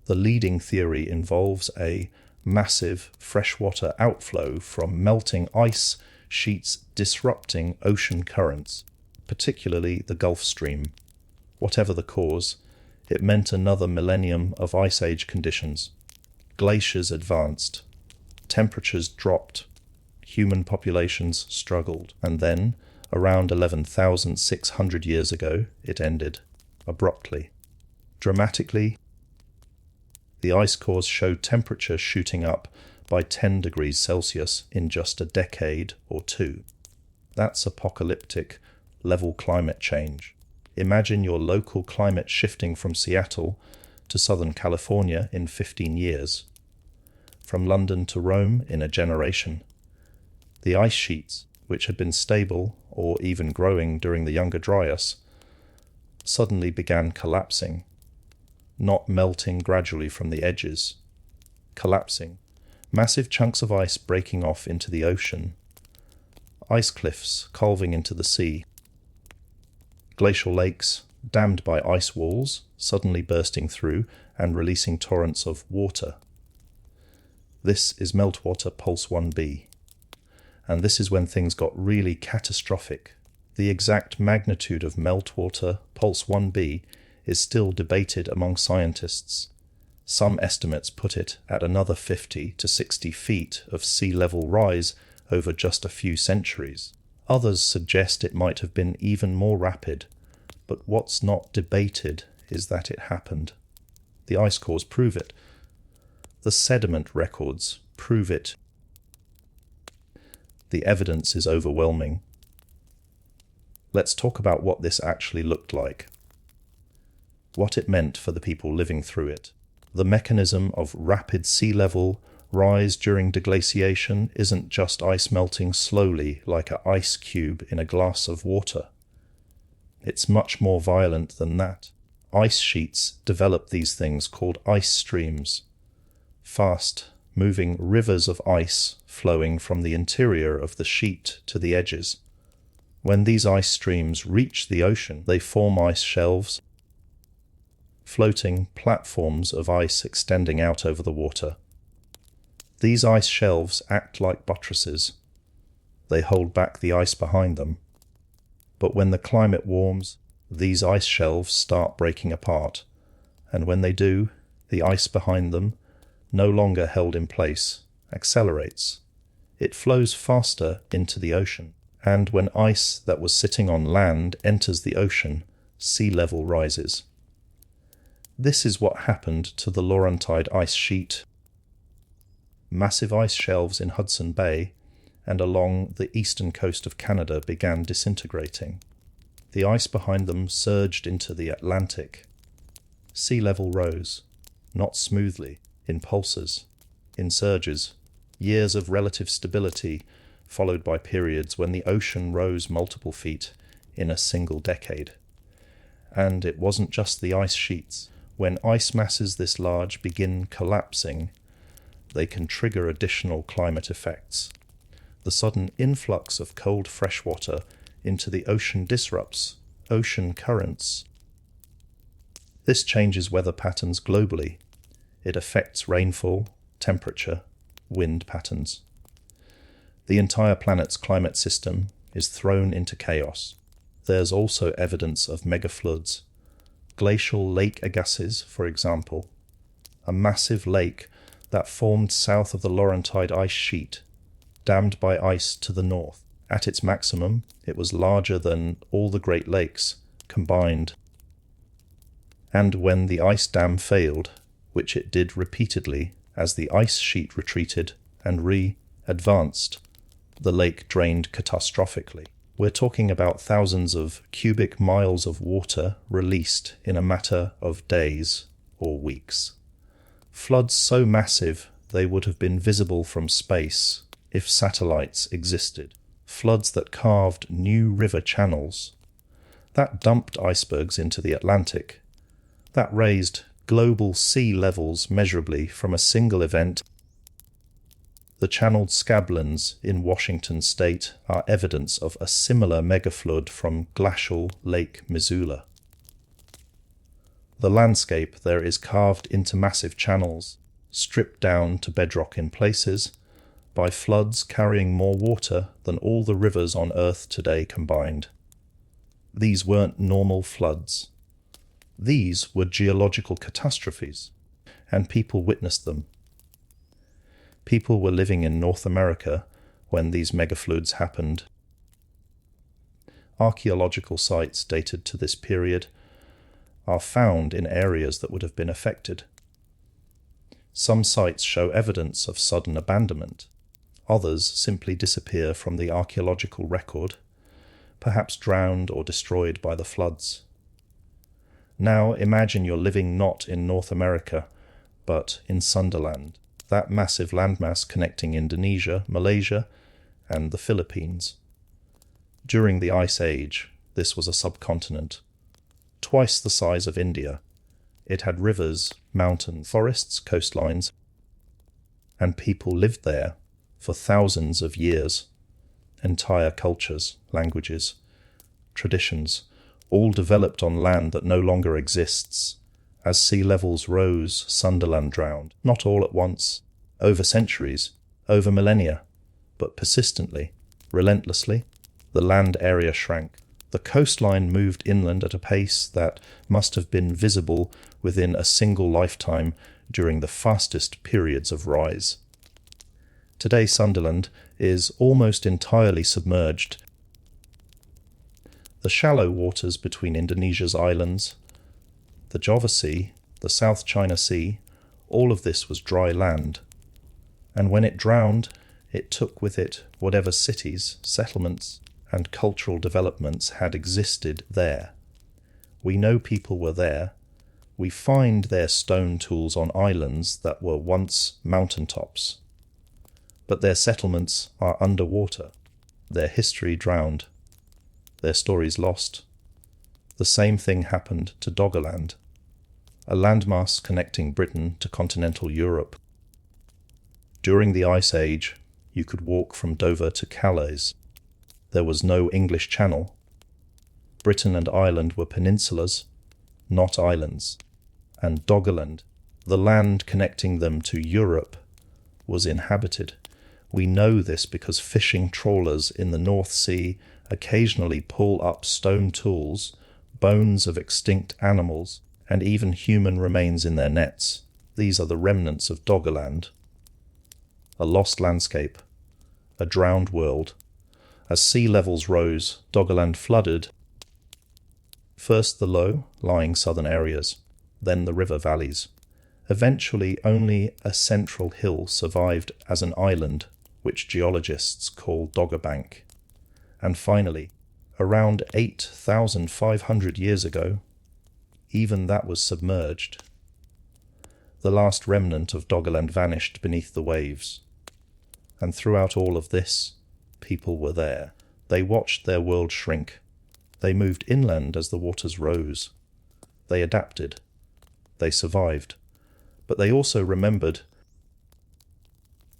The leading theory involves a massive freshwater outflow from melting ice sheets disrupting ocean currents, particularly the Gulf Stream. Whatever the cause, it meant another millennium of Ice Age conditions. Glaciers advanced. Temperatures dropped. Human populations struggled. And then, around 11,600 years ago, it ended, abruptly. Dramatically, the ice cores showed temperature shooting up by 10 degrees Celsius in just a decade or two. That's apocalyptic level climate change. Imagine your local climate shifting from Seattle to Southern California in 15 years. From London to Rome in a generation. The ice sheets, which had been stable or even growing during the Younger Dryas, suddenly began collapsing, not melting gradually from the edges, collapsing, massive chunks of ice breaking off into the ocean, ice cliffs calving into the sea, glacial lakes dammed by ice walls suddenly bursting through and releasing torrents of water. This is Meltwater Pulse 1b, and this is when things got really catastrophic. The exact magnitude of Meltwater Pulse 1b is still debated among scientists. Some estimates put it at another 50 to 60 feet of sea level rise over just a few centuries. Others suggest it might have been even more rapid, but what's not debated is that it happened. The ice cores prove it. The sediment records prove it. The evidence is overwhelming. Let's talk about what this actually looked like, what it meant for the people living through it. The mechanism of rapid sea level rise during deglaciation isn't just ice melting slowly like an ice cube in a glass of water. It's much more violent than that. Ice sheets develop these things called ice streams, fast moving rivers of ice flowing from the interior of the sheet to the edges. When these ice streams reach the ocean, they form ice shelves, floating platforms of ice extending out over the water. These ice shelves act like buttresses. They hold back the ice behind them. But when the climate warms, these ice shelves start breaking apart, and when they do, the ice behind them, no longer held in place, accelerates. It flows faster into the ocean, and when ice that was sitting on land enters the ocean, sea level rises. This is what happened to the Laurentide ice sheet. Massive ice shelves in Hudson Bay and along the eastern coast of Canada began disintegrating. The ice behind them surged into the Atlantic. Sea level rose, not smoothly, in pulses, in surges, years of relative stability followed by periods when the ocean rose multiple feet in a single decade. And it wasn't just the ice sheets. When ice masses this large begin collapsing, they can trigger additional climate effects. The sudden influx of cold freshwater into the ocean disrupts ocean currents. This changes weather patterns globally. It affects rainfall, temperature, wind patterns. The entire planet's climate system is thrown into chaos. There's also evidence of megafloods. Glacial lake Agassiz, for example, a massive lake that formed south of the Laurentide ice sheet, dammed by ice to the north. At its maximum, it was larger than all the Great Lakes combined. And when the ice dam failed, which it did repeatedly as the ice sheet retreated and re-advanced, the lake drained catastrophically. We're talking about thousands of cubic miles of water released in a matter of days or weeks. Floods so massive they would have been visible from space if satellites existed. Floods that carved new river channels, that dumped icebergs into the Atlantic, that raised global sea levels measurably from a single event. The channeled scablands in Washington state are evidence of a similar megaflood from glacial Lake Missoula. The landscape there is carved into massive channels, stripped down to bedrock in places, by floods carrying more water than all the rivers on Earth today combined. These weren't normal floods. These were geological catastrophes, and people witnessed them. People were living in North America when these megafloods happened. Archaeological sites dated to this period are found in areas that would have been affected. Some sites show evidence of sudden abandonment. Others simply disappear from the archaeological record, perhaps drowned or destroyed by the floods. Now imagine you're living not in North America, but in Sundaland, that massive landmass connecting Indonesia, Malaysia, and the Philippines. During the Ice Age, this was a subcontinent. twice the size of India. It had rivers, mountains, forests, coastlines, and people lived there for thousands of years. Entire cultures, languages, traditions, all developed on land that no longer exists. As sea levels rose, Sundaland drowned, not all at once, over centuries, over millennia, but persistently, relentlessly. The land area shrank. The coastline moved inland at a pace that must have been visible within a single lifetime during the fastest periods of rise. Today, Sundaland is almost entirely submerged. The shallow waters between Indonesia's islands, the Java Sea, the South China Sea, all of this was dry land. And when it drowned, it took with it whatever cities, settlements, and cultural developments had existed there. We know people were there. We find their stone tools on islands that were once mountaintops. But their settlements are underwater, their history drowned, their stories lost. The same thing happened to Doggerland, a landmass connecting Britain to continental Europe. During the Ice Age, you could walk from Dover to Calais. There was no English Channel. Britain and Ireland were peninsulas, not islands. And Doggerland, the land connecting them to Europe, was inhabited. We know this because fishing trawlers in the North Sea occasionally pull up stone tools, bones of extinct animals, and even human remains in their nets. These are the remnants of Doggerland. A lost landscape, a drowned world. As sea levels rose, Doggerland flooded. First the low-lying southern areas, then the river valleys. Eventually only a central hill survived as an island, which geologists call Doggerbank. And finally, around 8,500 years ago, even that was submerged. The last remnant of Doggerland vanished beneath the waves. And throughout all of this, people were there. They watched their world shrink. They moved inland as the waters rose. They adapted. They survived. But they also remembered.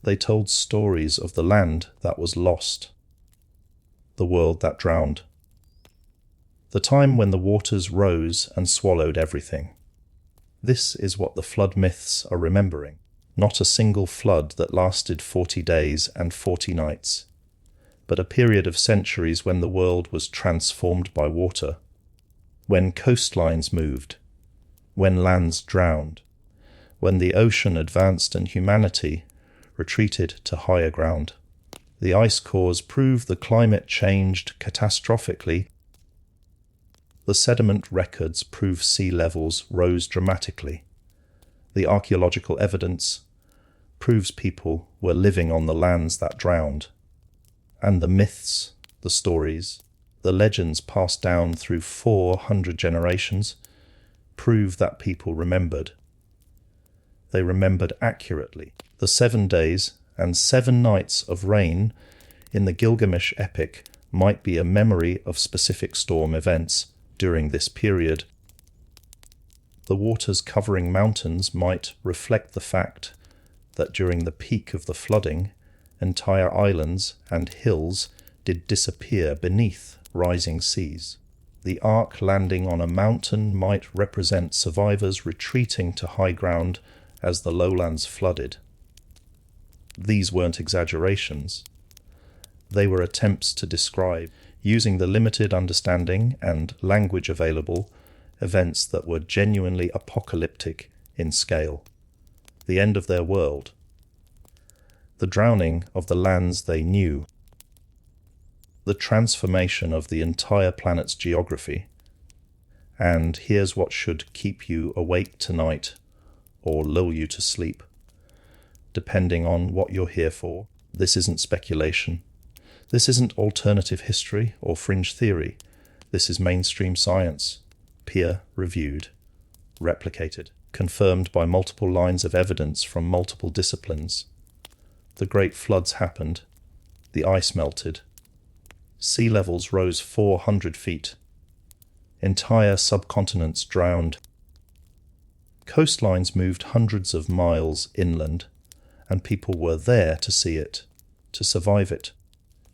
They told stories of the land that was lost, the world that drowned, the time when the waters rose and swallowed everything. This is what the flood myths are remembering, not a single flood that lasted 40 days and 40 nights, but a period of centuries when the world was transformed by water, when coastlines moved, when lands drowned, when the ocean advanced and humanity retreated to higher ground. The ice cores prove the climate changed catastrophically. The sediment records prove sea levels rose dramatically. The archaeological evidence proves people were living on the lands that drowned. And the myths, the stories, the legends passed down through 400 generations prove that people remembered. They remembered accurately the 7 days and 7 nights of rain in the Gilgamesh epic might be a memory of specific storm events during this period. The waters covering mountains might reflect the fact that during the peak of the flooding, entire islands and hills did disappear beneath rising seas. The ark landing on a mountain might represent survivors retreating to high ground as the lowlands flooded. These weren't exaggerations. They were attempts to describe, using the limited understanding and language available, events that were genuinely apocalyptic in scale. The end of their world. The drowning of the lands they knew. The transformation of the entire planet's geography. And here's what should keep you awake tonight, or lull you to sleep, depending on what you're here for. This isn't speculation. This isn't alternative history or fringe theory. This is mainstream science, peer-reviewed, replicated, confirmed by multiple lines of evidence from multiple disciplines. The great floods happened. The ice melted. Sea levels rose 400 feet. Entire subcontinents drowned. Coastlines moved hundreds of miles inland, and people were there to see it, to survive it,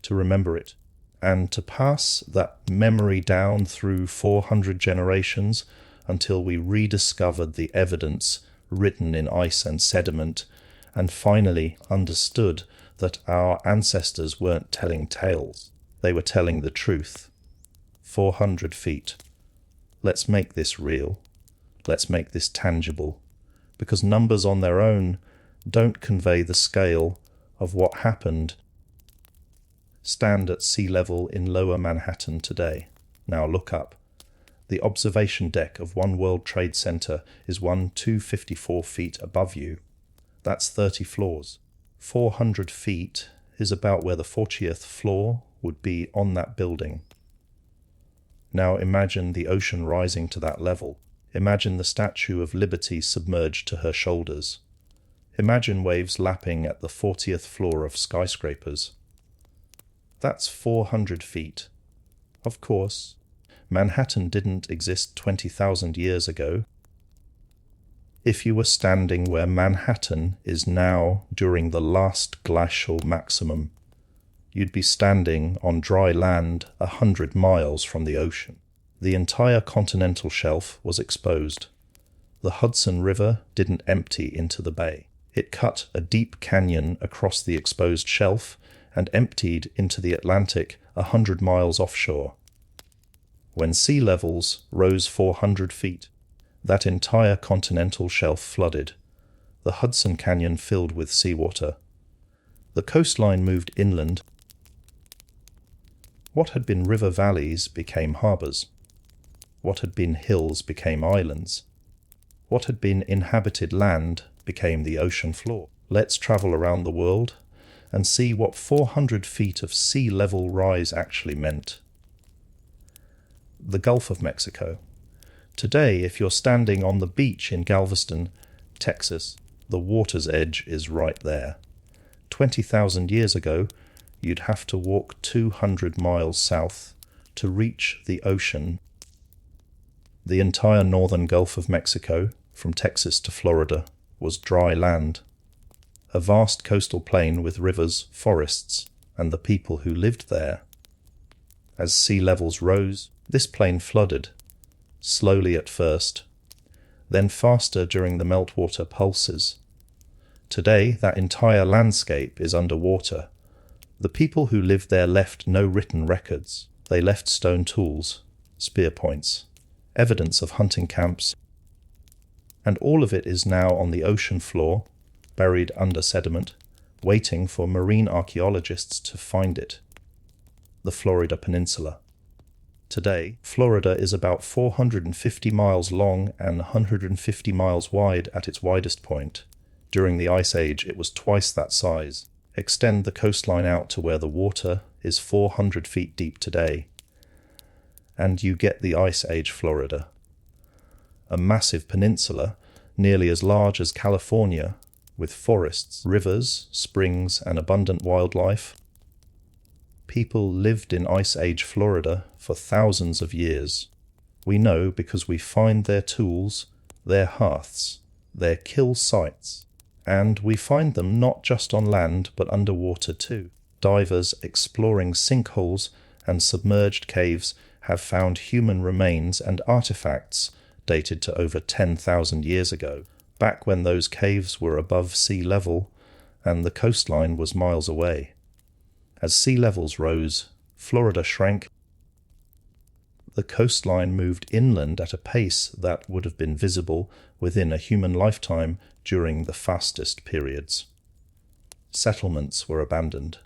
to remember it, and to pass that memory down through 400 generations until we rediscovered the evidence written in ice and sediment, and finally understood that our ancestors weren't telling tales, they were telling the truth. 400 feet. Let's make this real. Let's make this tangible, because numbers on their own don't convey the scale of what happened. Stand at sea level in Lower Manhattan today. Now look up. The observation deck of One World Trade Center is 254 feet above you. That's 30 floors. 400 feet is about where the 40th floor would be on that building. Now imagine the ocean rising to that level. Imagine the Statue of Liberty submerged to her shoulders. Imagine waves lapping at the 40th floor of skyscrapers. That's 400 feet. Of course, Manhattan didn't exist 20,000 years ago. If you were standing where Manhattan is now during the last glacial maximum, you'd be standing on dry land 100 miles from the ocean. The entire continental shelf was exposed. The Hudson River didn't empty into the bay. It cut a deep canyon across the exposed shelf and emptied into the Atlantic 100 miles offshore. When sea levels rose 400 feet, that entire continental shelf flooded. The Hudson Canyon filled with seawater. The coastline moved inland. What had been river valleys became harbors. What had been hills became islands. What had been inhabited land became the ocean floor. Let's travel around the world and see what 400 feet of sea level rise actually meant. The Gulf of Mexico. Today, if you're standing on the beach in Galveston, Texas, the water's edge is right there. 20,000 years ago, you'd have to walk 200 miles south to reach the ocean. The entire northern Gulf of Mexico, from Texas to Florida, was dry land. A vast coastal plain with rivers, forests, and the people who lived there. As sea levels rose, this plain flooded, slowly at first, then faster during the meltwater pulses. Today, that entire landscape is underwater. The people who lived there left no written records. They left stone tools, spear points, evidence of hunting camps, and all of it is now on the ocean floor, buried under sediment, waiting for marine archaeologists to find it. The Florida Peninsula. Today, Florida is about 450 miles long and 150 miles wide at its widest point. During the Ice Age, it was twice that size. Extend the coastline out to where the water is 400 feet deep today, and you get the Ice Age Florida. A massive peninsula, nearly as large as California, with forests, rivers, springs, and abundant wildlife. People lived in Ice Age Florida for thousands of years. We know because we find their tools, their hearths, their kill sites, and we find them not just on land but underwater too. Divers exploring sinkholes and submerged caves have found human remains and artifacts dated to over 10,000 years ago, back when those caves were above sea level and the coastline was miles away. As sea levels rose, Florida shrank. The coastline moved inland at a pace that would have been visible within a human lifetime during the fastest periods. Settlements were abandoned.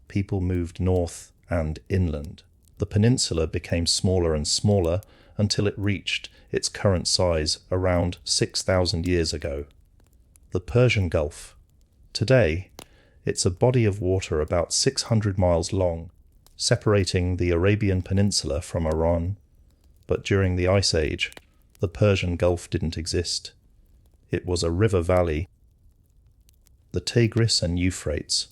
People moved north and inland. The peninsula became smaller and smaller until it reached its current size around 6,000 years ago. The Persian Gulf. Today, it's a body of water about 600 miles long, separating the Arabian Peninsula from Iran. But during the Ice Age, the Persian Gulf didn't exist. It was a river valley. The Tigris and Euphrates,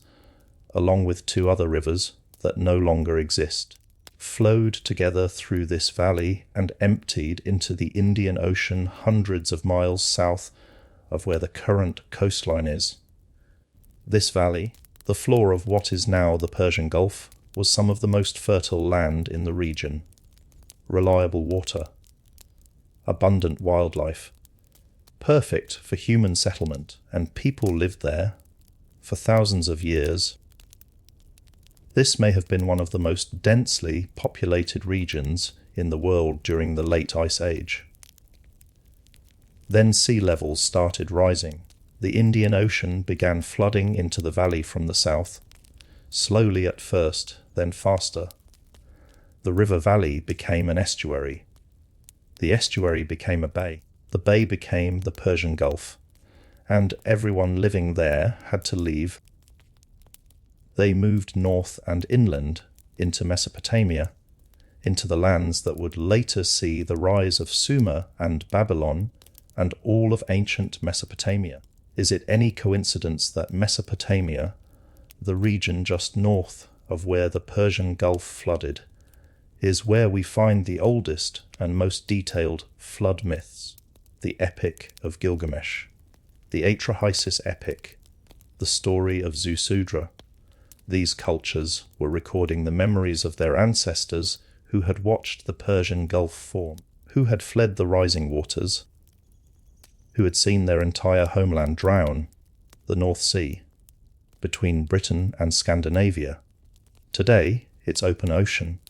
along with two other rivers that no longer exist. flowed together through this valley and emptied into the Indian Ocean hundreds of miles south of where the current coastline is. This valley, the floor of what is now the Persian Gulf, was some of the most fertile land in the region. Reliable water, abundant wildlife, perfect for human settlement, and people lived there for thousands of years. This may have been one of the most densely populated regions in the world during the late Ice Age. Then sea levels started rising. The Indian Ocean began flooding into the valley from the south, slowly at first, then faster. The river valley became an estuary. The estuary became a bay. The bay became the Persian Gulf, and everyone living there had to leave. They moved north and inland into Mesopotamia, into the lands that would later see the rise of Sumer and Babylon and all of ancient Mesopotamia. Is it any coincidence that Mesopotamia, the region just north of where the Persian Gulf flooded, is where we find the oldest and most detailed flood myths, the Epic of Gilgamesh, the Atrahasis Epic, the story of Zusudra? These cultures were recording the memories of their ancestors who had watched the Persian Gulf form, who had fled the rising waters, who had seen their entire homeland drown, the North Sea, between Britain and Scandinavia. Today, it's open ocean.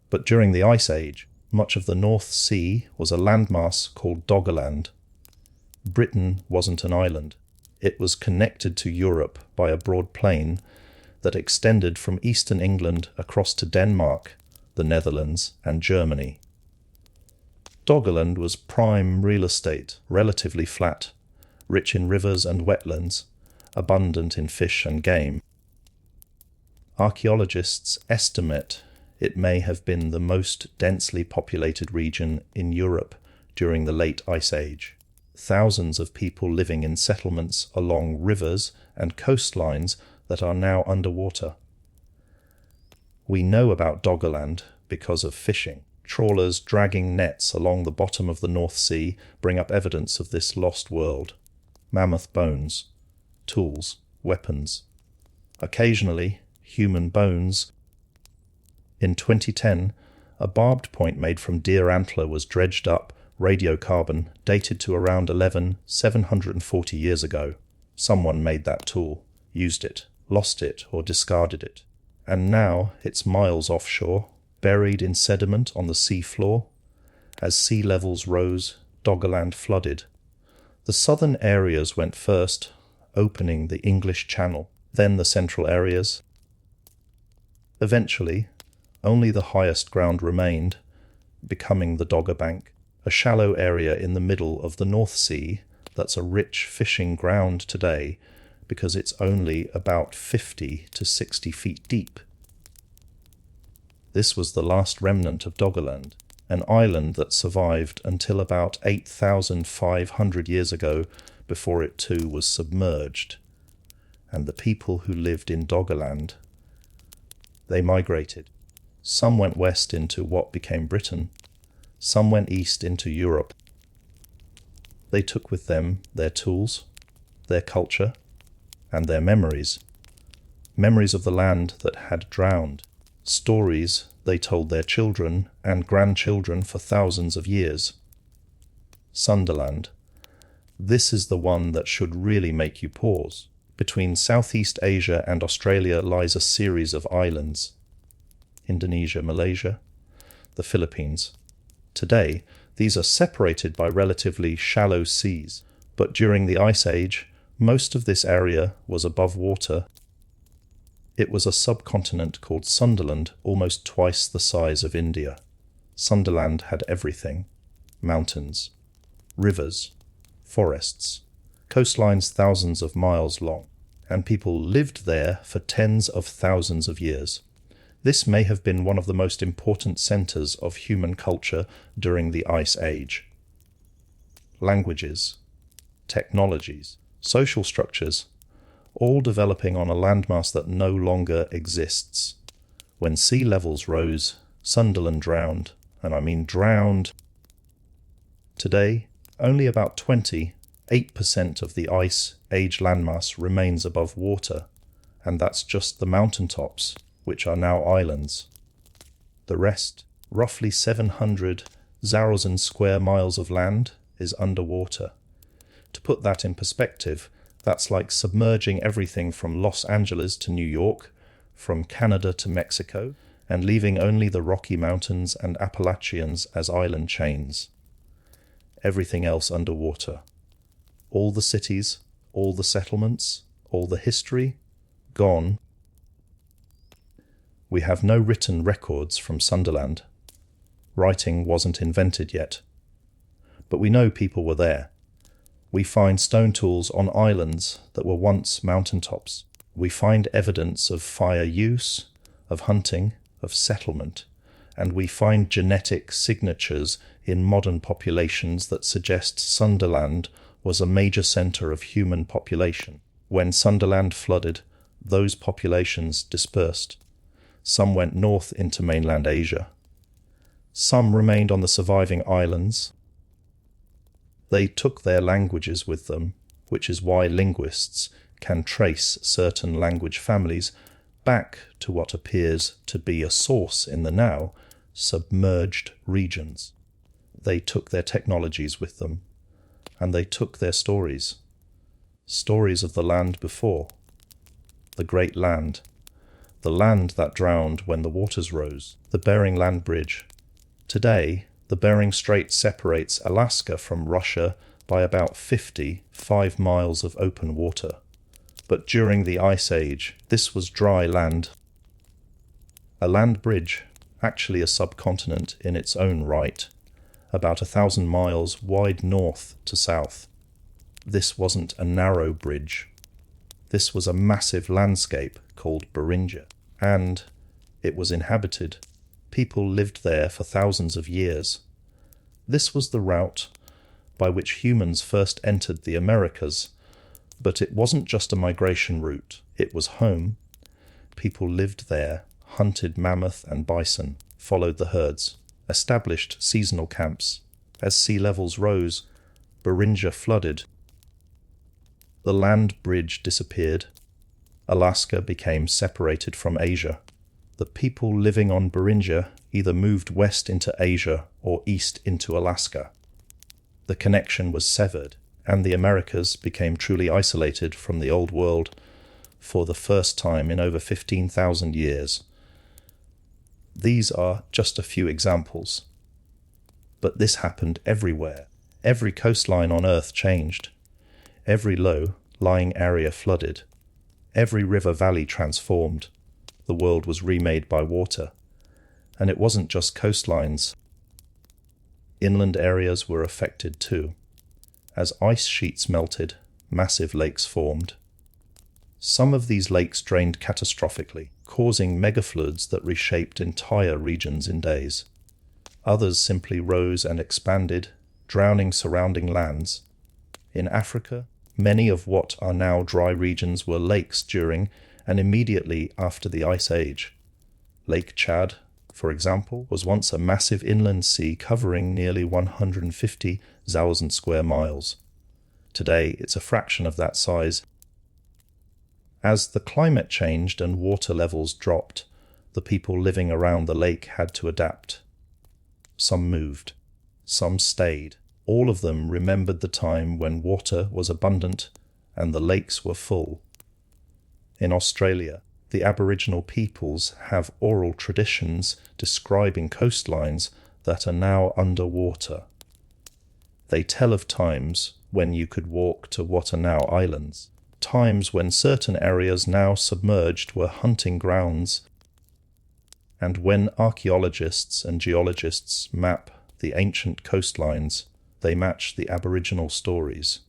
But during the Ice Age, much of the North Sea was a landmass called Doggerland. Britain wasn't an island. It was connected to Europe by a broad plain that extended from eastern England across to Denmark, the Netherlands, and Germany. Doggerland was prime real estate, relatively flat, rich in rivers and wetlands, abundant in fish and game. Archaeologists estimate it may have been the most densely populated region in Europe during the late Ice Age. Thousands of people living in settlements along rivers and coastlines that are now underwater. We know about Doggerland because of fishing. Trawlers dragging nets along the bottom of the North Sea bring up evidence of this lost world. Mammoth bones, tools, weapons. Occasionally, human bones. In 2010, a barbed point made from deer antler was dredged up, radiocarbon, dated to around 740 years ago. Someone made that tool, used it, lost it, or discarded it. And now it's miles offshore, buried in sediment on the sea floor. As sea levels rose, Doggerland flooded. The southern areas went first, opening the English Channel, then the central areas. Eventually, only the highest ground remained, becoming the Dogger Bank, a shallow area in the middle of the North Sea that's a rich fishing ground today because it's only about 50 to 60 feet deep. This was the last remnant of Doggerland, an island that survived until about 8,500 years ago before it too was submerged. And the people who lived in Doggerland, they migrated. Some went west into what became Britain. Some went east into Europe. They took with them their tools, their culture, and their memories. Memories of the land that had drowned. Stories they told their children and grandchildren for thousands of years. Sundaland. This is the one that should really make you pause. Between Southeast Asia and Australia lies a series of islands. Indonesia, Malaysia, the Philippines. Today, these are separated by relatively shallow seas, but during the Ice Age, most of this area was above water. It was a subcontinent called Sundaland, almost twice the size of India. Sundaland had everything: mountains, rivers, forests, coastlines thousands of miles long, and people lived there for tens of thousands of years. This may have been one of the most important centers of human culture during the Ice Age. Languages, technologies, social structures, all developing on a landmass that no longer exists. When sea levels rose, Sundaland drowned, and I mean drowned. Today, only about 8% of the ice-age landmass remains above water, and that's just the mountaintops, which are now islands. The rest, roughly 700,000 square miles of land, is underwater. To put that in perspective, that's like submerging everything from Los Angeles to New York, from Canada to Mexico, and leaving only the Rocky Mountains and Appalachians as island chains. Everything else underwater. All the cities, all the settlements, all the history, gone. We have no written records from Sundaland. Writing wasn't invented yet. But we know people were there. We find stone tools on islands that were once mountaintops. We find evidence of fire use, of hunting, of settlement, and we find genetic signatures in modern populations that suggest Sundaland was a major centre of human population. When Sundaland flooded, those populations dispersed. Some went north into mainland Asia. Some remained on the surviving islands. They took their languages with them, which is why linguists can trace certain language families back to what appears to be a source in the now submerged regions. They took their technologies with them, and they took their stories. Stories of the land before. The great land. The land that drowned when the waters rose. The Bering Land Bridge. Today, the Bering Strait separates Alaska from Russia by about 5 miles of open water. But during the Ice Age, this was dry land. A land bridge, actually a subcontinent in its own right, about 1,000 miles wide north to south. This wasn't a narrow bridge. This was a massive landscape called Beringia, and it was inhabited. People lived there for thousands of years. This was the route by which humans first entered the Americas, but it wasn't just a migration route, it was home. People lived there, hunted mammoth and bison, followed the herds, established seasonal camps. As sea levels rose, Beringia flooded. The land bridge disappeared. Alaska became separated from Asia. The people living on Beringia either moved west into Asia or east into Alaska. The connection was severed, and the Americas became truly isolated from the Old World for the first time in over 15,000 years. These are just a few examples. But this happened everywhere. Every coastline on Earth changed. Every low-lying area flooded. Every river valley transformed. The world was remade by water. And it wasn't just coastlines. Inland areas were affected too. As ice sheets melted, massive lakes formed. Some of these lakes drained catastrophically, causing megafloods that reshaped entire regions in days. Others simply rose and expanded, drowning surrounding lands. In Africa, many of what are now dry regions were lakes during and immediately after the Ice Age. Lake Chad, for example, was once a massive inland sea covering nearly 150,000 square miles. Today, it's a fraction of that size. As the climate changed and water levels dropped, the people living around the lake had to adapt. Some moved. Some stayed. All of them remembered the time when water was abundant and the lakes were full. In Australia, the Aboriginal peoples have oral traditions describing coastlines that are now underwater. They tell of times when you could walk to what are now islands, times when certain areas now submerged were hunting grounds, and when archaeologists and geologists map the ancient coastlines, they match the Aboriginal stories.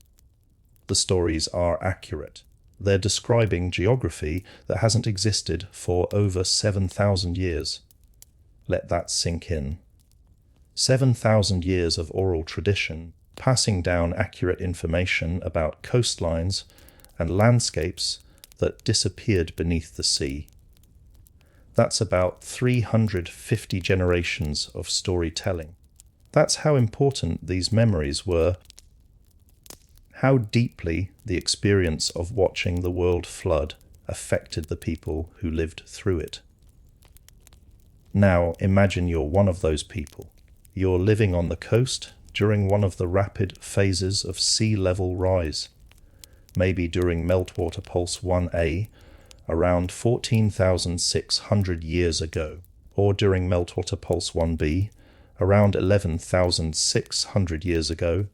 The stories are accurate. They're describing geography that hasn't existed for over 7,000 years. Let that sink in. 7,000 years of oral tradition, passing down accurate information about coastlines and landscapes that disappeared beneath the sea. That's about 350 generations of storytelling. That's how important these memories were, how deeply the experience of watching the world flood affected the people who lived through it. Now imagine you're one of those people. You're living on the coast during one of the rapid phases of sea level rise, maybe during Meltwater Pulse 1A, around 14,600 years ago, or during Meltwater Pulse 1B, around 11,600 years ago.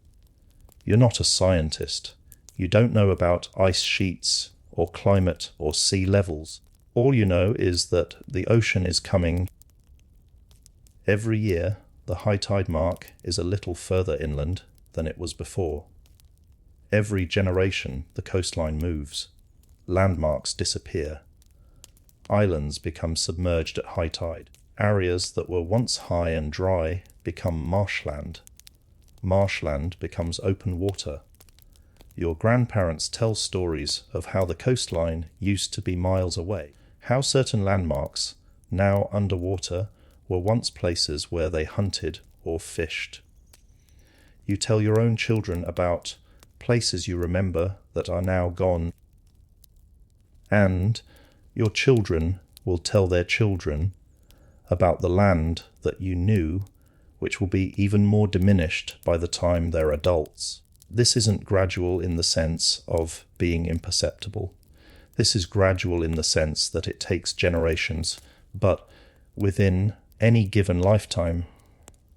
You're not a scientist. You don't know about ice sheets or climate or sea levels. All you know is that the ocean is coming. Every year, the high tide mark is a little further inland than it was before. Every generation, the coastline moves. Landmarks disappear. Islands become submerged at high tide. Areas that were once high and dry become marshland. Marshland becomes open water. Your grandparents tell stories of how the coastline used to be miles away, how certain landmarks, now underwater, were once places where they hunted or fished. You tell your own children about places you remember that are now gone, and your children will tell their children about the land that you knew, which will be even more diminished by the time they're adults. This isn't gradual in the sense of being imperceptible. This is gradual in the sense that it takes generations, but within any given lifetime,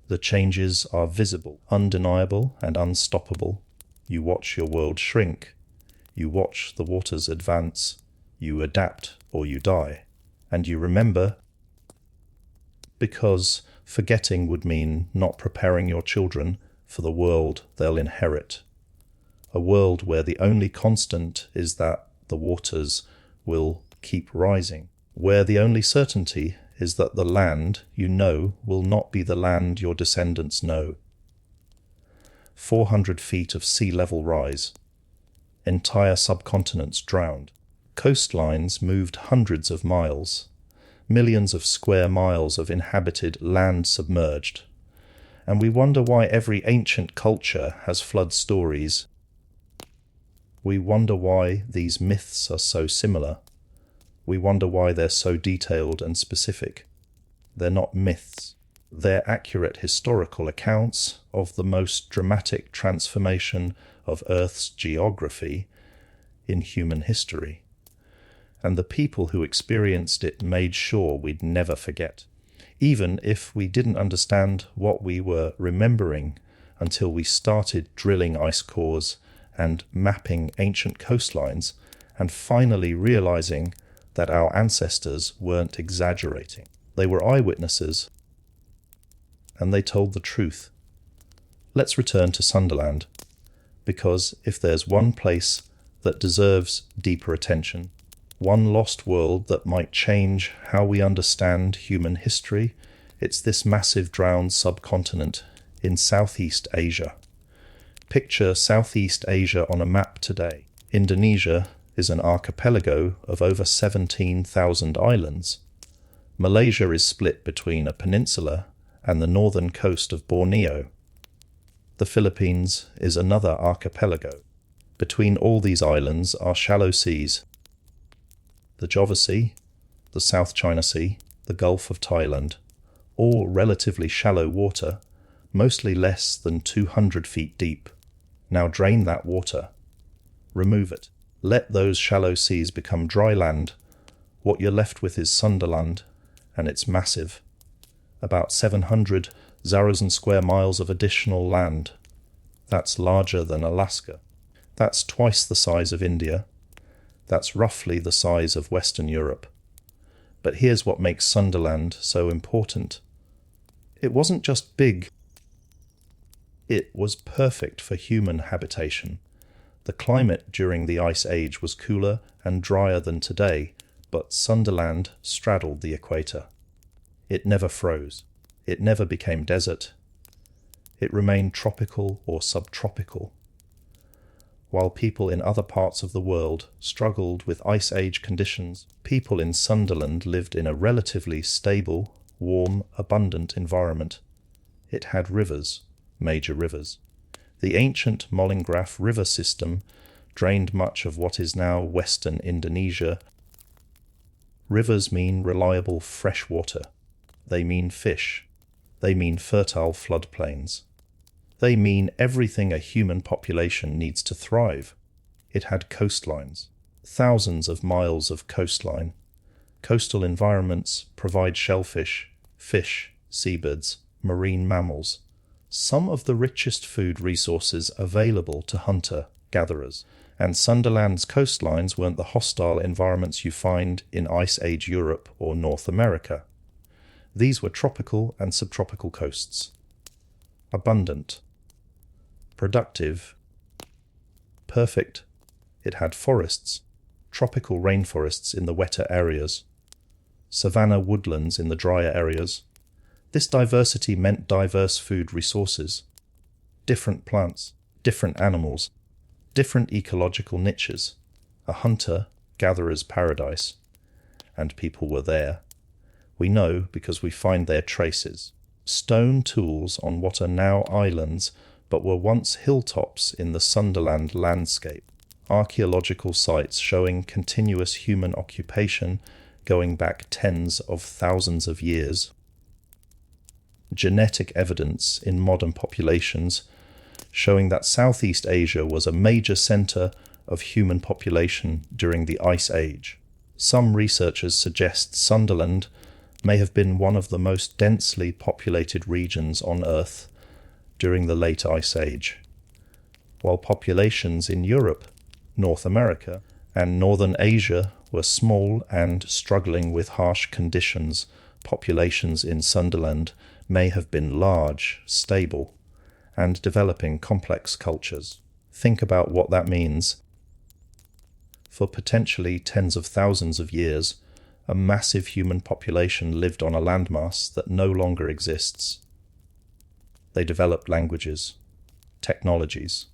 the changes are visible, undeniable, and unstoppable. You watch your world shrink. You watch the waters advance. You adapt or you die. And you remember, because forgetting would mean not preparing your children for the world they'll inherit. A world where the only constant is that the waters will keep rising. Where the only certainty is that the land you know will not be the land your descendants know. 400 feet of sea level rise. Entire subcontinents drowned. Coastlines moved hundreds of miles. Millions of square miles of inhabited land submerged. And we wonder why every ancient culture has flood stories. We wonder why these myths are so similar. We wonder why they're so detailed and specific. They're not myths. They're accurate historical accounts of the most dramatic transformation of Earth's geography in human history. And the people who experienced it made sure we'd never forget, even if we didn't understand what we were remembering until we started drilling ice cores and mapping ancient coastlines and finally realizing that our ancestors weren't exaggerating. They were eyewitnesses, and they told the truth. Let's return to Sundaland, because if there's one place that deserves deeper attention, one lost world that might change how we understand human history, it's this massive drowned subcontinent in Southeast Asia. Picture Southeast Asia on a map today. Indonesia is an archipelago of over 17,000 islands. Malaysia is split between a peninsula and the northern coast of Borneo. The Philippines is another archipelago. Between all these islands are shallow seas. The Java Sea, the South China Sea, the Gulf of Thailand, all relatively shallow water, mostly less than 200 feet deep. Now drain that water. Remove it. Let those shallow seas become dry land. What you're left with is Sundaland, and it's massive. About 700,000 square miles of additional land. That's larger than Alaska. That's twice the size of India. That's roughly the size of Western Europe. But here's what makes Sundaland so important. It wasn't just big. It was perfect for human habitation. The climate during the Ice Age was cooler and drier than today, but Sundaland straddled the equator. It never froze. It never became desert. It remained tropical or subtropical. While people in other parts of the world struggled with Ice Age conditions, people in Sundaland lived in a relatively stable, warm, abundant environment. It had rivers, major rivers. The ancient Mollengrath river system drained much of what is now western Indonesia. Rivers mean reliable fresh water. They mean fish. They mean fertile floodplains. They mean everything a human population needs to thrive. It had coastlines, thousands of miles of coastline. Coastal environments provide shellfish, fish, seabirds, marine mammals, some of the richest food resources available to hunter-gatherers. And Sundaland's coastlines weren't the hostile environments you find in Ice Age Europe or North America. These were tropical and subtropical coasts. Abundant. Productive. Perfect. It had forests, tropical rainforests in the wetter areas, savanna woodlands in the drier areas. This diversity meant diverse food resources, different plants, different animals, different ecological niches, a hunter-gatherer's paradise, and people were there. We know because we find their traces, stone tools on what are now islands but were once hilltops in the Sundaland landscape, archaeological sites showing continuous human occupation going back tens of thousands of years, genetic evidence in modern populations showing that Southeast Asia was a major center of human population during the Ice Age. Some researchers suggest Sundaland may have been one of the most densely populated regions on Earth during the late Ice Age, while populations in Europe, North America, and Northern Asia were small and struggling with harsh conditions. Populations in Sundaland may have been large, stable, and developing complex cultures. Think about what that means. For potentially tens of thousands of years, a massive human population lived on a landmass that no longer exists. They developed languages, technologies,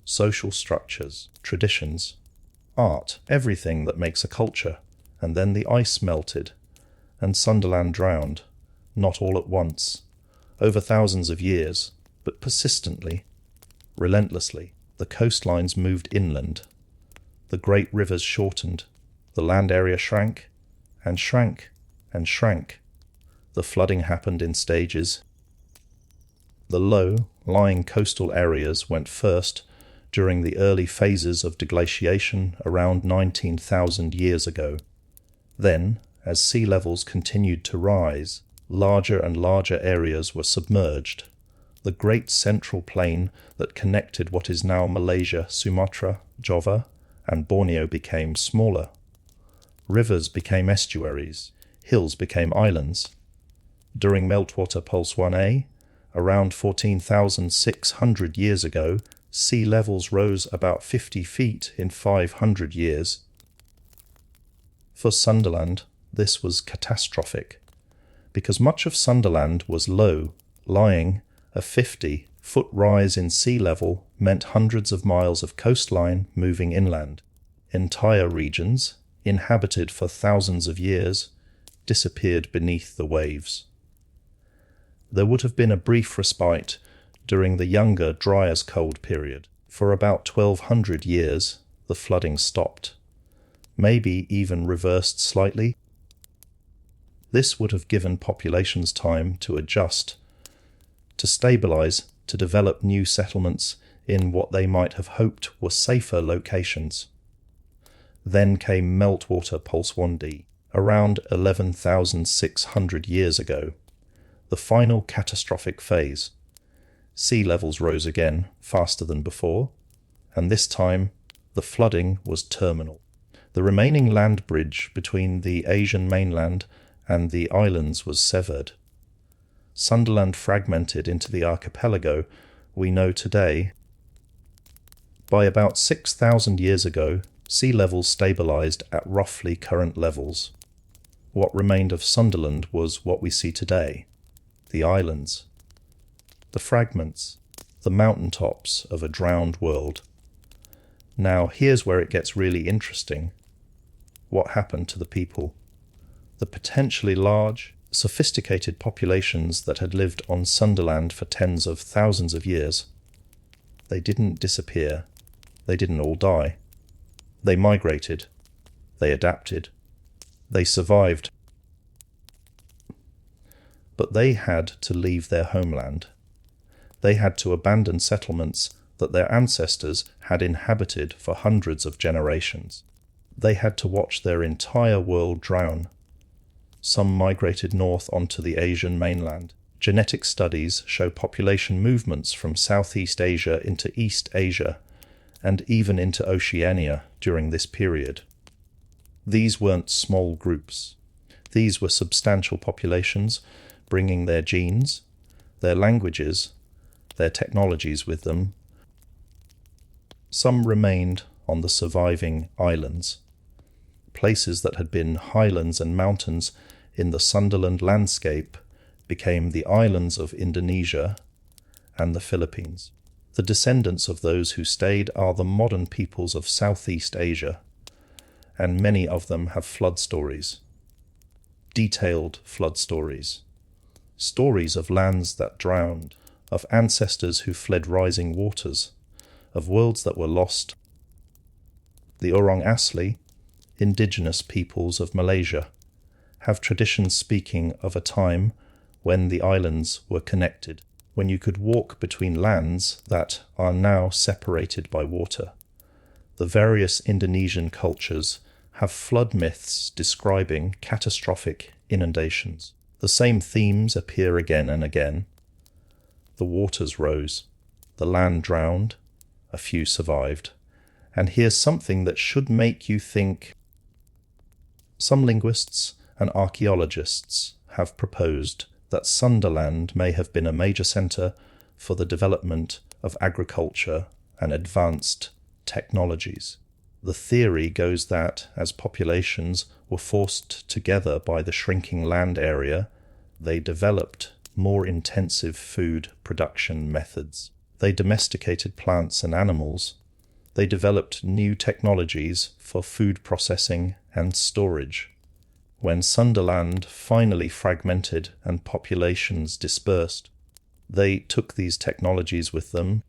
social structures, traditions, art, everything that makes a culture, and then the ice melted, and Sundaland drowned, not all at once, over thousands of years, but persistently, relentlessly. The coastlines moved inland, the great rivers shortened, the land area shrank, and shrank, and shrank. The flooding happened in stages. The low-lying coastal areas went first during the early phases of deglaciation around 19,000 years ago. Then, as sea levels continued to rise, larger and larger areas were submerged. The great central plain that connected what is now Malaysia, Sumatra, Java, and Borneo became smaller. Rivers became estuaries, hills became islands. During Meltwater Pulse 1A, around 14,600 years ago, sea levels rose about 50 feet in 500 years. For Sundaland, this was catastrophic, because much of Sundaland was low, lying. A 50-foot rise in sea level meant hundreds of miles of coastline moving inland. Entire regions, inhabited for thousands of years, disappeared beneath the waves. There would have been a brief respite during the younger dry-as-cold period. For about 1,200 years, the flooding stopped, maybe even reversed slightly. This would have given populations time to adjust, to stabilize, to develop new settlements in what they might have hoped were safer locations. Then came Meltwater Pulse 1D, around 11,600 years ago, the final catastrophic phase. Sea levels rose again, faster than before, and this time the flooding was terminal. The remaining land bridge between the Asian mainland and the islands was severed. Sundaland fragmented into the archipelago we know today. By about 6,000 years ago, sea levels stabilized at roughly current levels. What remained of Sundaland was what we see today: the islands, the fragments, the mountaintops of a drowned world. Now, here's where it gets really interesting. What happened to the people? The potentially large, sophisticated populations that had lived on Sundaland for tens of thousands of years. They didn't disappear. They didn't all die. They migrated. They adapted. They survived. But they had to leave their homeland. They had to abandon settlements that their ancestors had inhabited for hundreds of generations. They had to watch their entire world drown. Some migrated north onto the Asian mainland. Genetic studies show population movements from Southeast Asia into East Asia and even into Oceania during this period. These weren't small groups. These were substantial populations bringing their genes, their languages, their technologies with them. Some remained on the surviving islands, places that had been highlands and mountains in the Sundaland landscape became the islands of Indonesia and the Philippines. The descendants of those who stayed are the modern peoples of Southeast Asia, and many of them have flood stories. Detailed flood stories. Stories of lands that drowned, of ancestors who fled rising waters, of worlds that were lost. The Orang Asli, indigenous peoples of Malaysia, have traditions speaking of a time when the islands were connected, when you could walk between lands that are now separated by water. The various Indonesian cultures have flood myths describing catastrophic inundations. The same themes appear again and again. The waters rose, the land drowned, a few survived. And here's something that should make you think. Some linguists and archaeologists have proposed that Sundaland may have been a major centre for the development of agriculture and advanced technologies. The theory goes that, as populations were forced together by the shrinking land area, they developed more intensive food production methods. They domesticated plants and animals. They developed new technologies for food processing and storage. When Sundaland finally fragmented and populations dispersed, they took these technologies with them.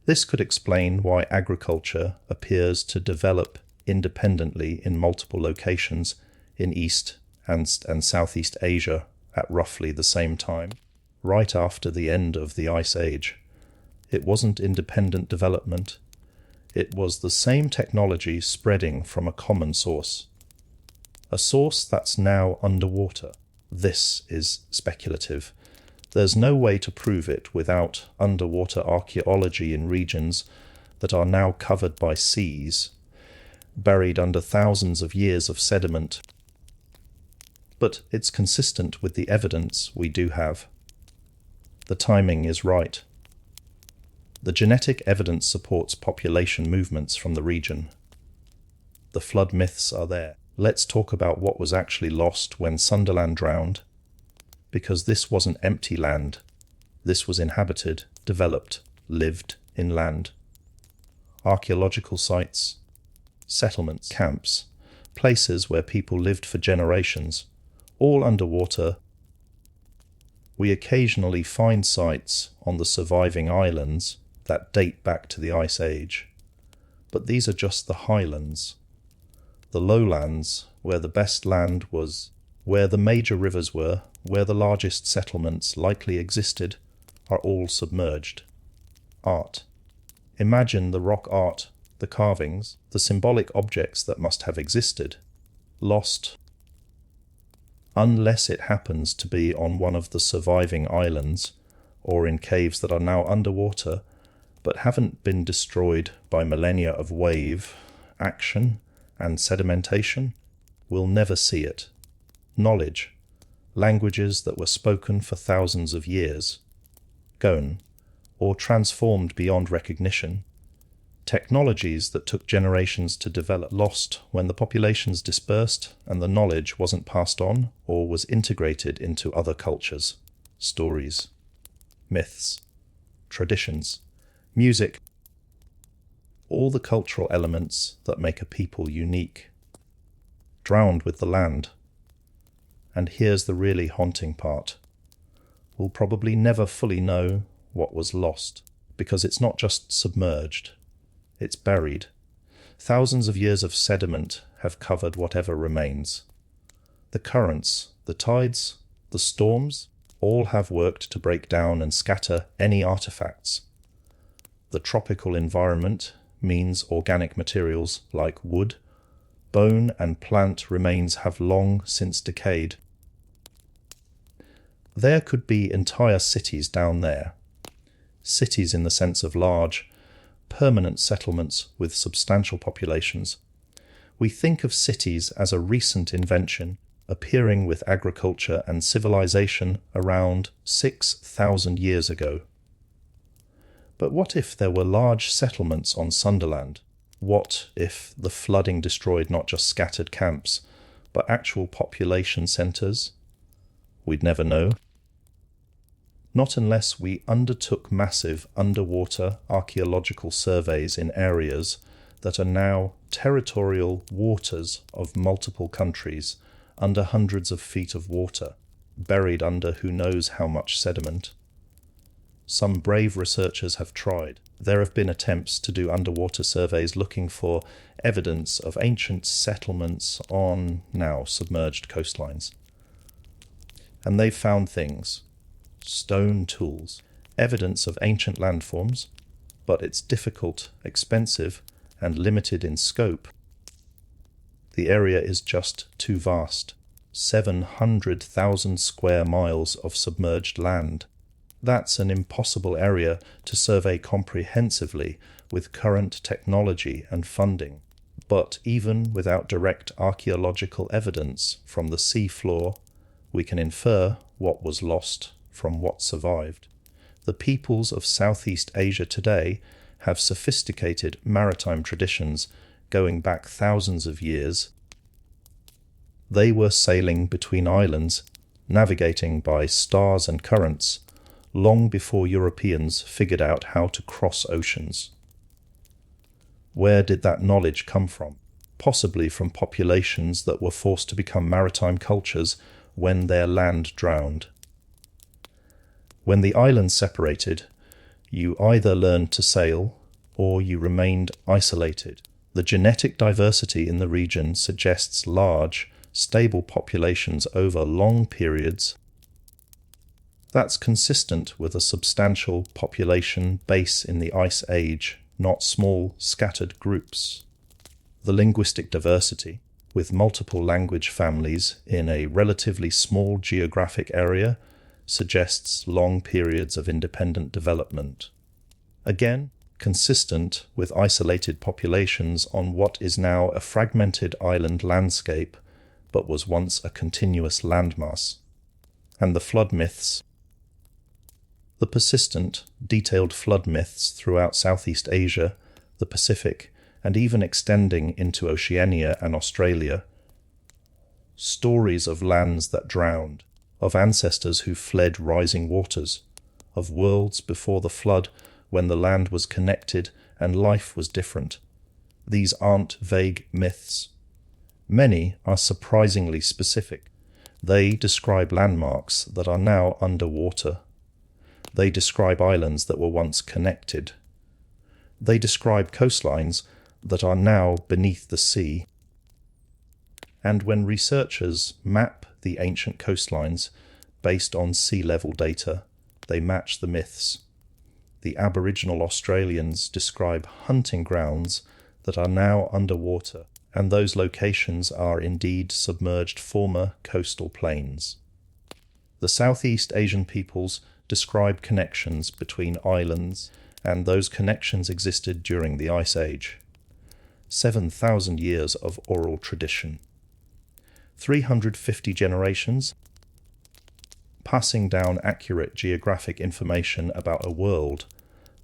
This could explain why agriculture appears to develop independently in multiple locations in East and Southeast Asia at roughly the same time, right after the end of the Ice Age. It wasn't independent development. It was the same technology spreading from a common source. A source that's now underwater. This is speculative. There's no way to prove it without underwater archaeology in regions that are now covered by seas, buried under thousands of years of sediment. But it's consistent with the evidence we do have. The timing is right. The genetic evidence supports population movements from the region. The flood myths are there. Let's talk about what was actually lost when Sundaland drowned, because this wasn't empty land. This was inhabited, developed, lived in land. Archaeological sites, settlements, camps, places where people lived for generations, all underwater. We occasionally find sites on the surviving islands that date back to the Ice Age, but these are just the highlands. The lowlands, where the best land was, where the major rivers were, where the largest settlements likely existed, are all submerged. Art. Imagine the rock art, the carvings, the symbolic objects that must have existed, lost, unless it happens to be on one of the surviving islands, or in caves that are now underwater, but haven't been destroyed by millennia of wave, action, and sedimentation. We'll never see it. Knowledge, languages that were spoken for thousands of years, gone, or transformed beyond recognition, technologies that took generations to develop, lost when the populations dispersed and the knowledge wasn't passed on or was integrated into other cultures, stories, myths, traditions, music, all the cultural elements that make a people unique, drowned with the land. And here's the really haunting part. We'll probably never fully know what was lost, because it's not just submerged, it's buried. Thousands of years of sediment have covered whatever remains. The currents, the tides, the storms, all have worked to break down and scatter any artifacts. The tropical environment means organic materials like wood, bone and plant remains have long since decayed. There could be entire cities down there. Cities in the sense of large, permanent settlements with substantial populations. We think of cities as a recent invention, appearing with agriculture and civilization around 6,000 years ago. But what if there were large settlements on Sundaland? What if the flooding destroyed not just scattered camps, but actual population centres? We'd never know. Not unless we undertook massive underwater archaeological surveys in areas that are now territorial waters of multiple countries, under hundreds of feet of water, buried under who knows how much sediment. Some brave researchers have tried. There have been attempts to do underwater surveys looking for evidence of ancient settlements on now submerged coastlines. And they've found things. Stone tools, evidence of ancient landforms, but it's difficult, expensive, and limited in scope. The area is just too vast. 700,000 square miles of submerged land. That's an impossible area to survey comprehensively with current technology and funding. But even without direct archaeological evidence from the sea floor, we can infer what was lost from what survived. The peoples of Southeast Asia today have sophisticated maritime traditions going back thousands of years. They were sailing between islands, navigating by stars and currents, long before Europeans figured out how to cross oceans. Where did that knowledge come from? Possibly from populations that were forced to become maritime cultures when their land drowned. When the islands separated, you either learned to sail or you remained isolated. The genetic diversity in the region suggests large, stable populations over long periods. That's consistent with a substantial population base in the Ice Age, not small, scattered groups. The linguistic diversity, with multiple language families in a relatively small geographic area, suggests long periods of independent development. Again, consistent with isolated populations on what is now a fragmented island landscape, but was once a continuous landmass. And the flood myths. The persistent, detailed flood myths throughout Southeast Asia, the Pacific, and even extending into Oceania and Australia. Stories of lands that drowned, of ancestors who fled rising waters, of worlds before the flood when the land was connected and life was different. These aren't vague myths. Many are surprisingly specific. They describe landmarks that are now underwater. They describe islands that were once connected. They describe coastlines that are now beneath the sea. And when researchers map the ancient coastlines based on sea level data, they match the myths. The Aboriginal Australians describe hunting grounds that are now underwater, and those locations are indeed submerged former coastal plains. The Southeast Asian peoples describe connections between islands, and those connections existed during the Ice Age. 7,000 years of oral tradition. 350 generations, passing down accurate geographic information about a world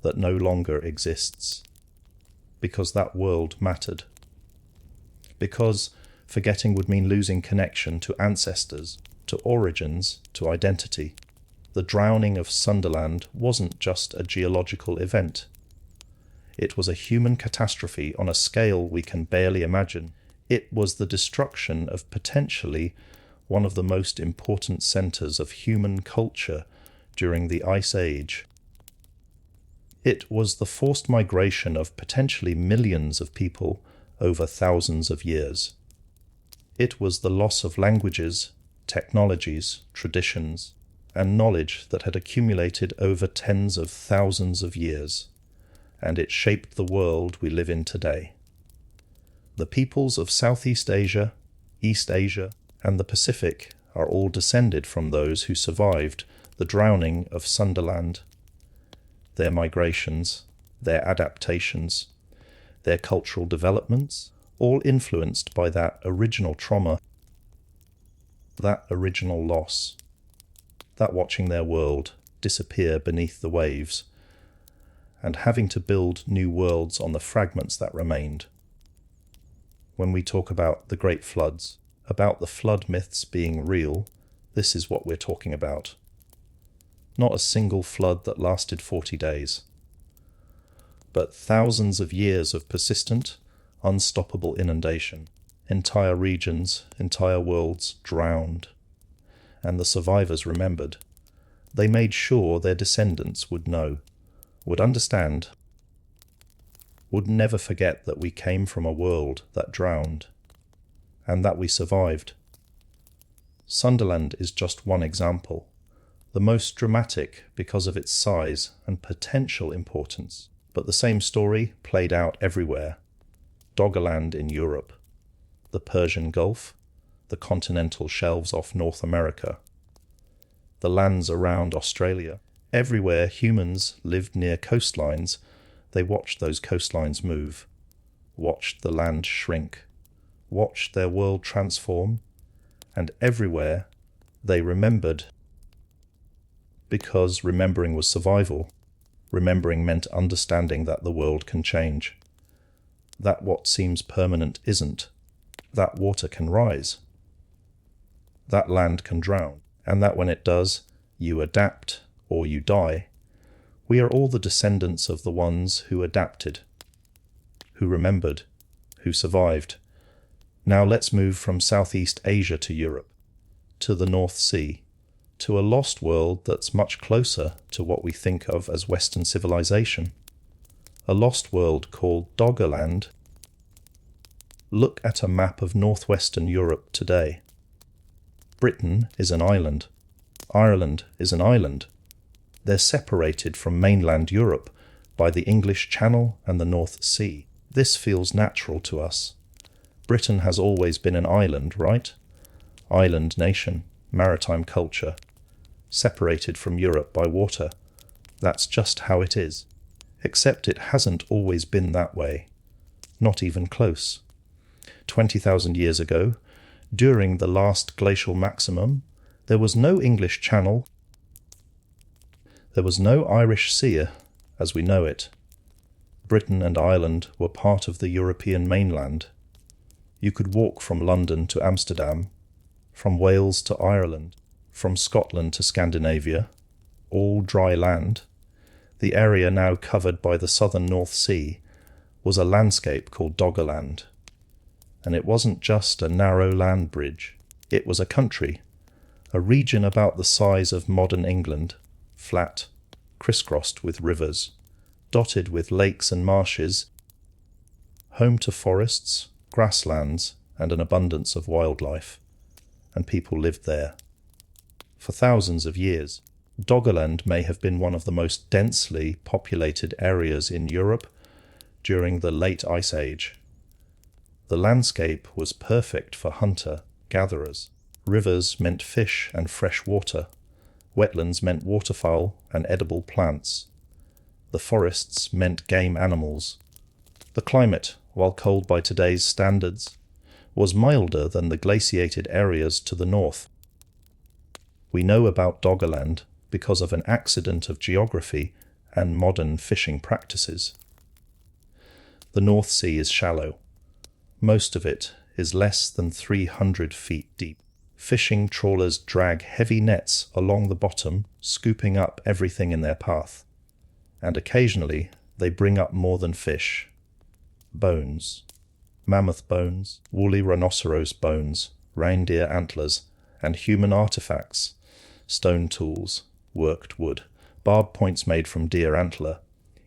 that no longer exists. Because that world mattered. Because forgetting would mean losing connection to ancestors, to origins, to identity. The drowning of Sundaland wasn't just a geological event. It was a human catastrophe on a scale we can barely imagine. It was the destruction of potentially one of the most important centers of human culture during the Ice Age. It was the forced migration of potentially millions of people over thousands of years. It was the loss of languages, technologies, traditions, and knowledge that had accumulated over tens of thousands of years, and it shaped the world we live in today. The peoples of Southeast Asia, East Asia, and the Pacific are all descended from those who survived the drowning of Sundaland. Their migrations, their adaptations, their cultural developments, all influenced by that original trauma, that original loss, that watching their world disappear beneath the waves, and having to build new worlds on the fragments that remained. When we talk about the great floods, about the flood myths being real, this is what we're talking about. Not a single flood that lasted 40 days, but thousands of years of persistent, unstoppable inundation. Entire regions, entire worlds drowned. And the survivors remembered. They made sure their descendants would know, would understand, would never forget that we came from a world that drowned, and that we survived. Sundaland is just one example, the most dramatic because of its size and potential importance, but the same story played out everywhere. Doggerland in Europe, the Persian Gulf, the continental shelves off North America, the lands around Australia. Everywhere humans lived near coastlines, they watched those coastlines move, watched the land shrink, watched their world transform, and everywhere they remembered. Because remembering was survival. Remembering meant understanding that the world can change, that what seems permanent isn't, that water can rise, that land can drown, and that when it does, you adapt or you die. We are all the descendants of the ones who adapted, who remembered, who survived. Now let's move from Southeast Asia to Europe, to the North Sea, to a lost world that's much closer to what we think of as Western civilization. A lost world called Doggerland. Look at a map of northwestern Europe today. Britain is an island. Ireland is an island. They're separated from mainland Europe by the English Channel and the North Sea. This feels natural to us. Britain has always been an island, right? Island nation, maritime culture, separated from Europe by water. That's just how it is. Except it hasn't always been that way. Not even close. 20,000 years ago, during the last glacial maximum, there was no English Channel. There was no Irish Sea as we know it. Britain and Ireland were part of the European mainland. You could walk from London to Amsterdam, from Wales to Ireland, from Scotland to Scandinavia, all dry land. The area now covered by the southern North Sea was a landscape called Doggerland. And it wasn't just a narrow land bridge. It was a country, a region about the size of modern England, flat, crisscrossed with rivers, dotted with lakes and marshes, home to forests, grasslands, and an abundance of wildlife. And people lived there. For thousands of years, Doggerland may have been one of the most densely populated areas in Europe during the late Ice Age. The landscape was perfect for hunter-gatherers. Rivers meant fish and fresh water. Wetlands meant waterfowl and edible plants. The forests meant game animals. The climate, while cold by today's standards, was milder than the glaciated areas to the north. We know about Doggerland because of an accident of geography and modern fishing practices. The North Sea is shallow. Most of it is less than 300 feet deep. Fishing trawlers drag heavy nets along the bottom, scooping up everything in their path. And occasionally, They bring up more than fish. Bones. Mammoth bones, woolly rhinoceros bones, reindeer antlers, and human artifacts, stone tools, worked wood, barb points made from deer antler,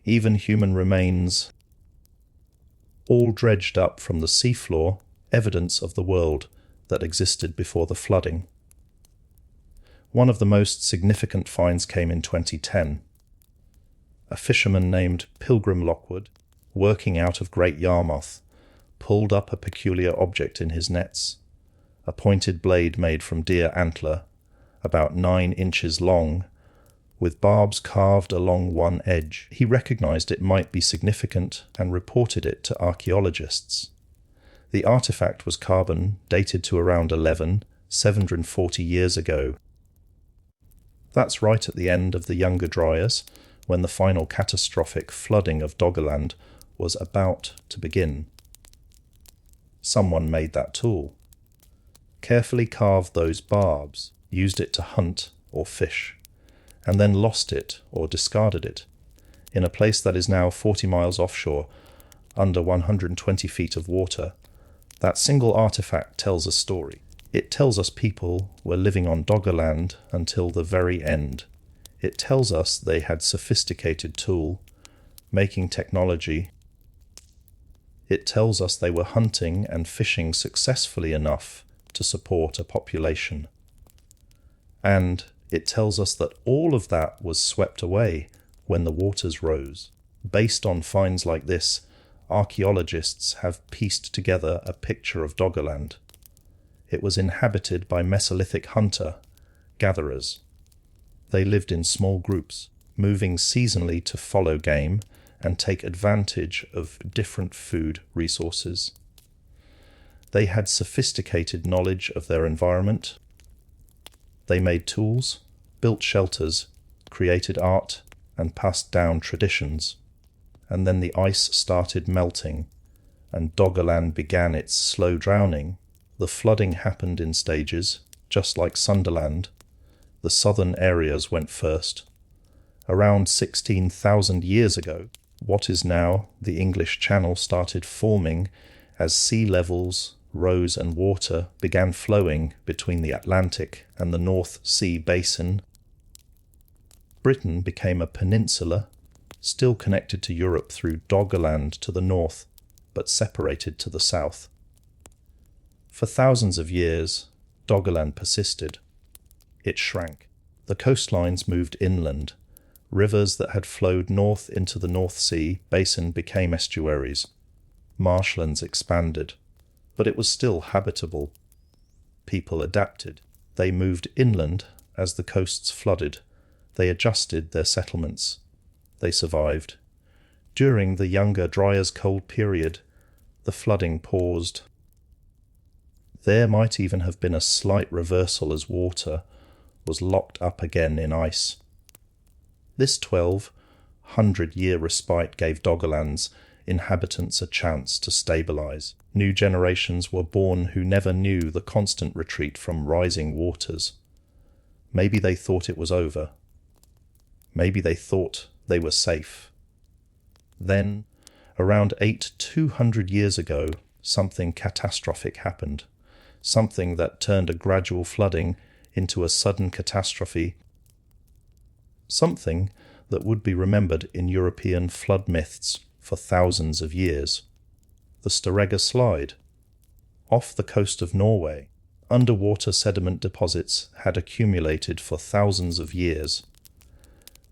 even human remains, all dredged up from the seafloor, evidence of the world that existed before the flooding. One of the most significant finds came in 2010. A fisherman named Pilgrim Lockwood, working out of Great Yarmouth, pulled up a peculiar object in his nets, a pointed blade made from deer antler, about 9 inches long, with barbs carved along one edge. He recognized it might be significant and reported it to archaeologists. The artifact was carbon dated to around 740 years ago. That's right at the end of the Younger Dryas, when the final catastrophic flooding of Doggerland was about to begin. Someone made that tool, carefully carved those barbs, used it to hunt or fish, and then lost it or discarded it in a place that is now 40 miles offshore, under 120 feet of water. That single artifact tells a story. It tells us people were living on Doggerland until the very end. It tells us they had sophisticated tool, making technology. It tells us they were hunting and fishing successfully enough to support a population. And it tells us that all of that was swept away when the waters rose. Based on finds like this, archaeologists have pieced together a picture of Doggerland. It was inhabited by Mesolithic hunter-gatherers. They lived in small groups, moving seasonally to follow game and take advantage of different food resources. They had sophisticated knowledge of their environment. They made tools, built shelters, created art, and passed down traditions. And then the ice started melting, and Doggerland began its slow drowning. The flooding happened in stages, just like Sundaland. The southern areas went first. Around 16,000 years ago, what is now the English Channel started forming as sea levels rose and water began flowing between the Atlantic and the North Sea basin. Britain became a peninsula, still connected to Europe through Doggerland to the north, but separated to the south. For thousands of years, Doggerland persisted. It shrank. The coastlines moved inland. Rivers that had flowed north into the North Sea basin became estuaries. Marshlands expanded, but it was still habitable. People adapted. They moved inland as the coasts flooded. They adjusted their settlements. They survived. During the Younger Dryas cold period, the flooding paused. There might even have been a slight reversal as water was locked up again in ice. This 1,200-year respite gave Doggerland's inhabitants a chance to stabilize. New generations were born who never knew the constant retreat from rising waters. Maybe they thought it was over. Maybe they thought they were safe. Then, around 200 years ago, something catastrophic happened. Something that turned a gradual flooding into a sudden catastrophe. Something that would be remembered in European flood myths for thousands of years. The Storegga Slide. Off the coast of Norway, underwater sediment deposits had accumulated for thousands of years.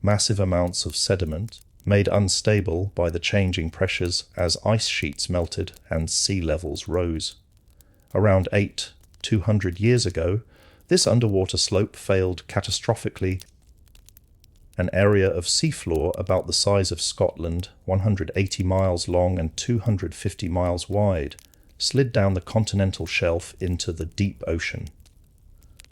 Massive amounts of sediment, made unstable by the changing pressures as ice sheets melted and sea levels rose. Around 200 years ago, this underwater slope failed catastrophically. An area of seafloor about the size of Scotland, 180 miles long and 250 miles wide, slid down the continental shelf into the deep ocean.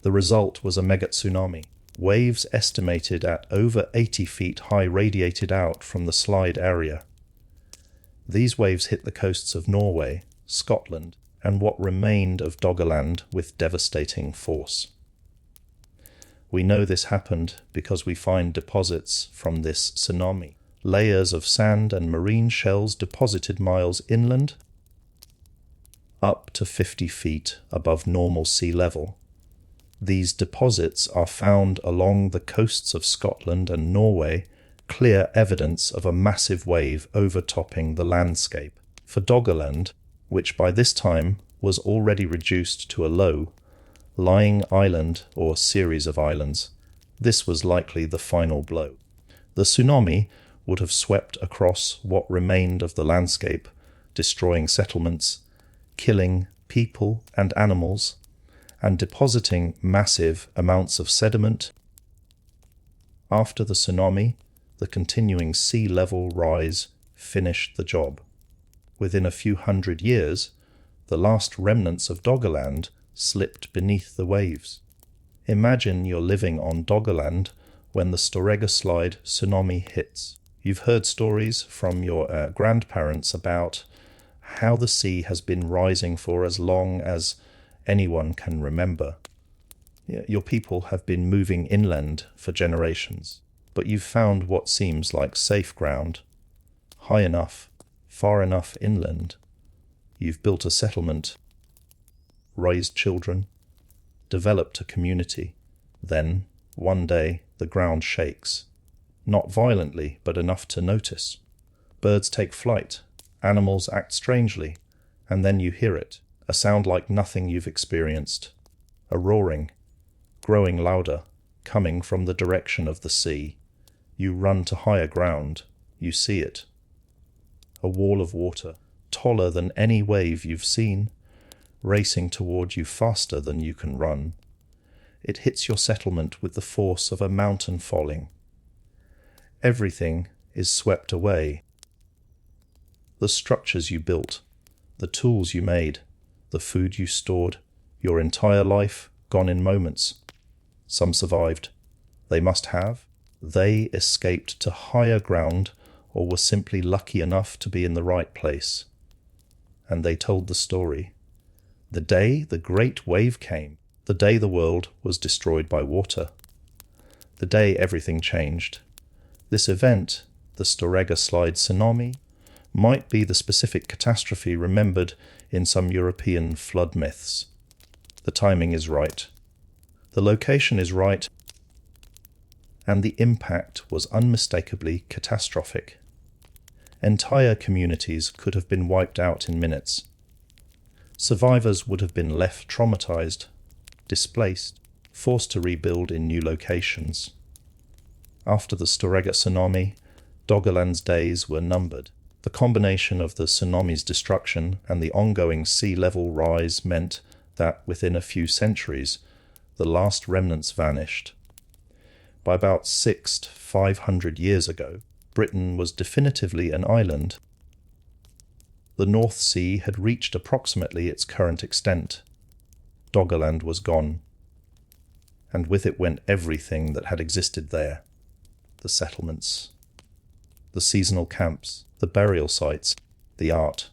The result was a megatsunami. Waves estimated at over 80 feet high radiated out from the slide area. These waves hit the coasts of Norway, Scotland, and what remained of Doggerland with devastating force. We know this happened because we find deposits from this tsunami, layers of sand and marine shells deposited miles inland, up to 50 feet above normal sea level. These deposits are found along the coasts of Scotland and Norway, clear evidence of a massive wave overtopping the landscape. For Doggerland, which by this time was already reduced to a low, lying island or series of islands, this was likely the final blow. The tsunami would have swept across what remained of the landscape, destroying settlements, killing people and animals, and depositing massive amounts of sediment. After the tsunami, the continuing sea level rise finished the job. Within a few hundred years, the last remnants of Doggerland slipped beneath the waves. Imagine you're living on Doggerland when the Storegga Slide tsunami hits. You've heard stories from your grandparents about how the sea has been rising for as long as anyone can remember. Your people have been moving inland for generations, but you've found what seems like safe ground, high enough, far enough inland. You've built a settlement, raised children, developed a community. Then, one day, the ground shakes. Not violently, but enough to notice. Birds take flight, animals act strangely, and then you hear it, a sound like nothing you've experienced. A roaring, growing louder, coming from the direction of the sea. You run to higher ground, you see it. A wall of water, taller than any wave you've seen, racing toward you faster than you can run. It hits your settlement with the force of a mountain falling. Everything is swept away. The structures you built, the tools you made, the food you stored, your entire life gone in moments. Some survived. They must have. They escaped to higher ground or were simply lucky enough to be in the right place. And they told the story. The day the great wave came, the day the world was destroyed by water, the day everything changed. This event, the Storegga Slide tsunami, might be the specific catastrophe remembered in some European flood myths. The timing is right. The location is right, and the impact was unmistakably catastrophic. Entire communities could have been wiped out in minutes. Survivors would have been left traumatized, displaced, forced to rebuild in new locations. After the Storegga tsunami, Doggerland's days were numbered. The combination of the tsunami's destruction and the ongoing sea level rise meant that within a few centuries, the last remnants vanished. By about 600 to 500 years ago, Britain was definitively an island. The North Sea had reached approximately its current extent. Doggerland was gone, and with it went everything that had existed there. The settlements, the seasonal camps, the burial sites, the art,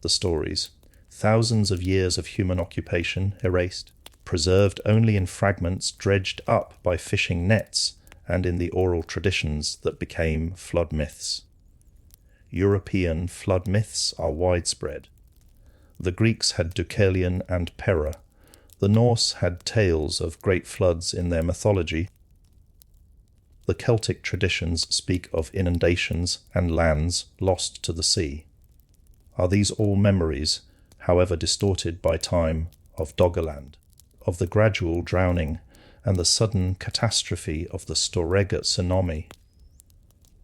the stories. Thousands of years of human occupation erased, preserved only in fragments dredged up by fishing nets and in the oral traditions that became flood myths. European flood myths are widespread. The Greeks had Deucalion and Pera. The Norse had tales of great floods in their mythology. The Celtic traditions speak of inundations and lands lost to the sea. Are these all memories, however distorted by time, of Doggerland, of the gradual drowning and the sudden catastrophe of the Storegga tsunami?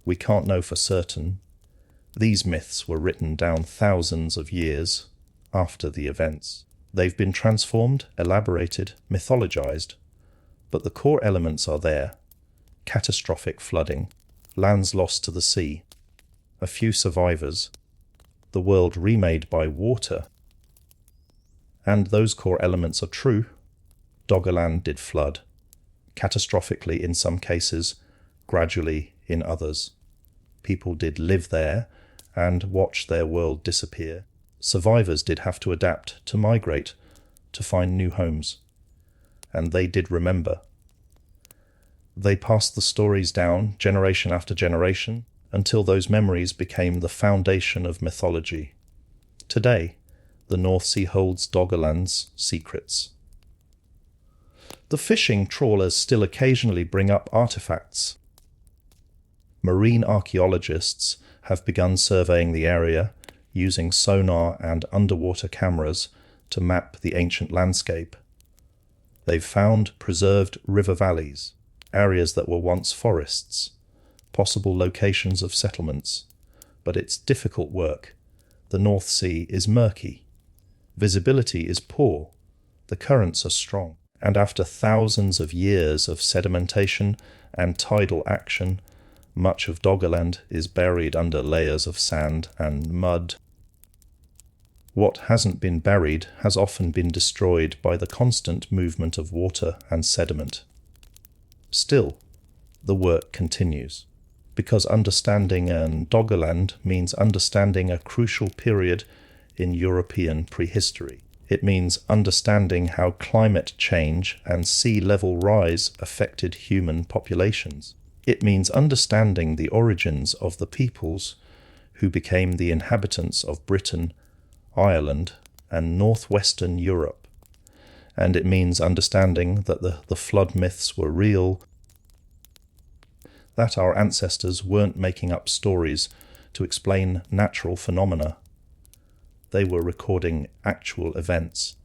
We can't know for certain. These myths were written down thousands of years after the events. They've been transformed, elaborated, mythologized, but the core elements are there. Catastrophic flooding, lands lost to the sea, a few survivors, the world remade by water. And those core elements are true. Doggerland did flood, catastrophically in some cases, gradually in others. People did live there and watch their world disappear. Survivors did have to adapt, to migrate, to find new homes. And they did remember. They passed the stories down generation after generation, until those memories became the foundation of mythology. Today, the North Sea holds Doggerland's secrets. The fishing trawlers still occasionally bring up artifacts. Marine archaeologists have begun surveying the area using sonar and underwater cameras to map the ancient landscape. They've found preserved river valleys, areas that were once forests, possible locations of settlements. But it's difficult work. The North Sea is murky. Visibility is poor. The currents are strong. And after thousands of years of sedimentation and tidal action, much of Doggerland is buried under layers of sand and mud. What hasn't been buried has often been destroyed by the constant movement of water and sediment. Still, the work continues, because understanding Doggerland means understanding a crucial period in European prehistory. It means understanding how climate change and sea level rise affected human populations. It means understanding the origins of the peoples who became the inhabitants of Britain, Ireland, and northwestern Europe. And it means understanding that the flood myths were real, that our ancestors weren't making up stories to explain natural phenomena. They were recording actual events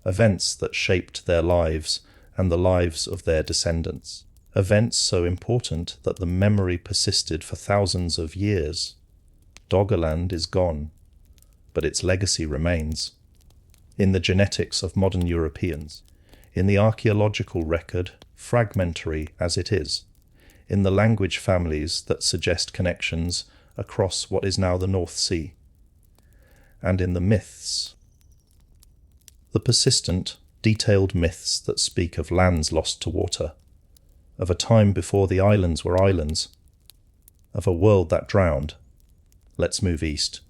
that shaped their lives and the lives of their descendants. Events so important that the memory persisted for thousands of years. Doggerland is gone, but its legacy remains. In the genetics of modern Europeans, in the archaeological record, fragmentary as it is, in the language families that suggest connections across what is now the North Sea, and in the myths. The persistent, detailed myths that speak of lands lost to water, of a time before the islands were islands, of a world that drowned. Let's move east,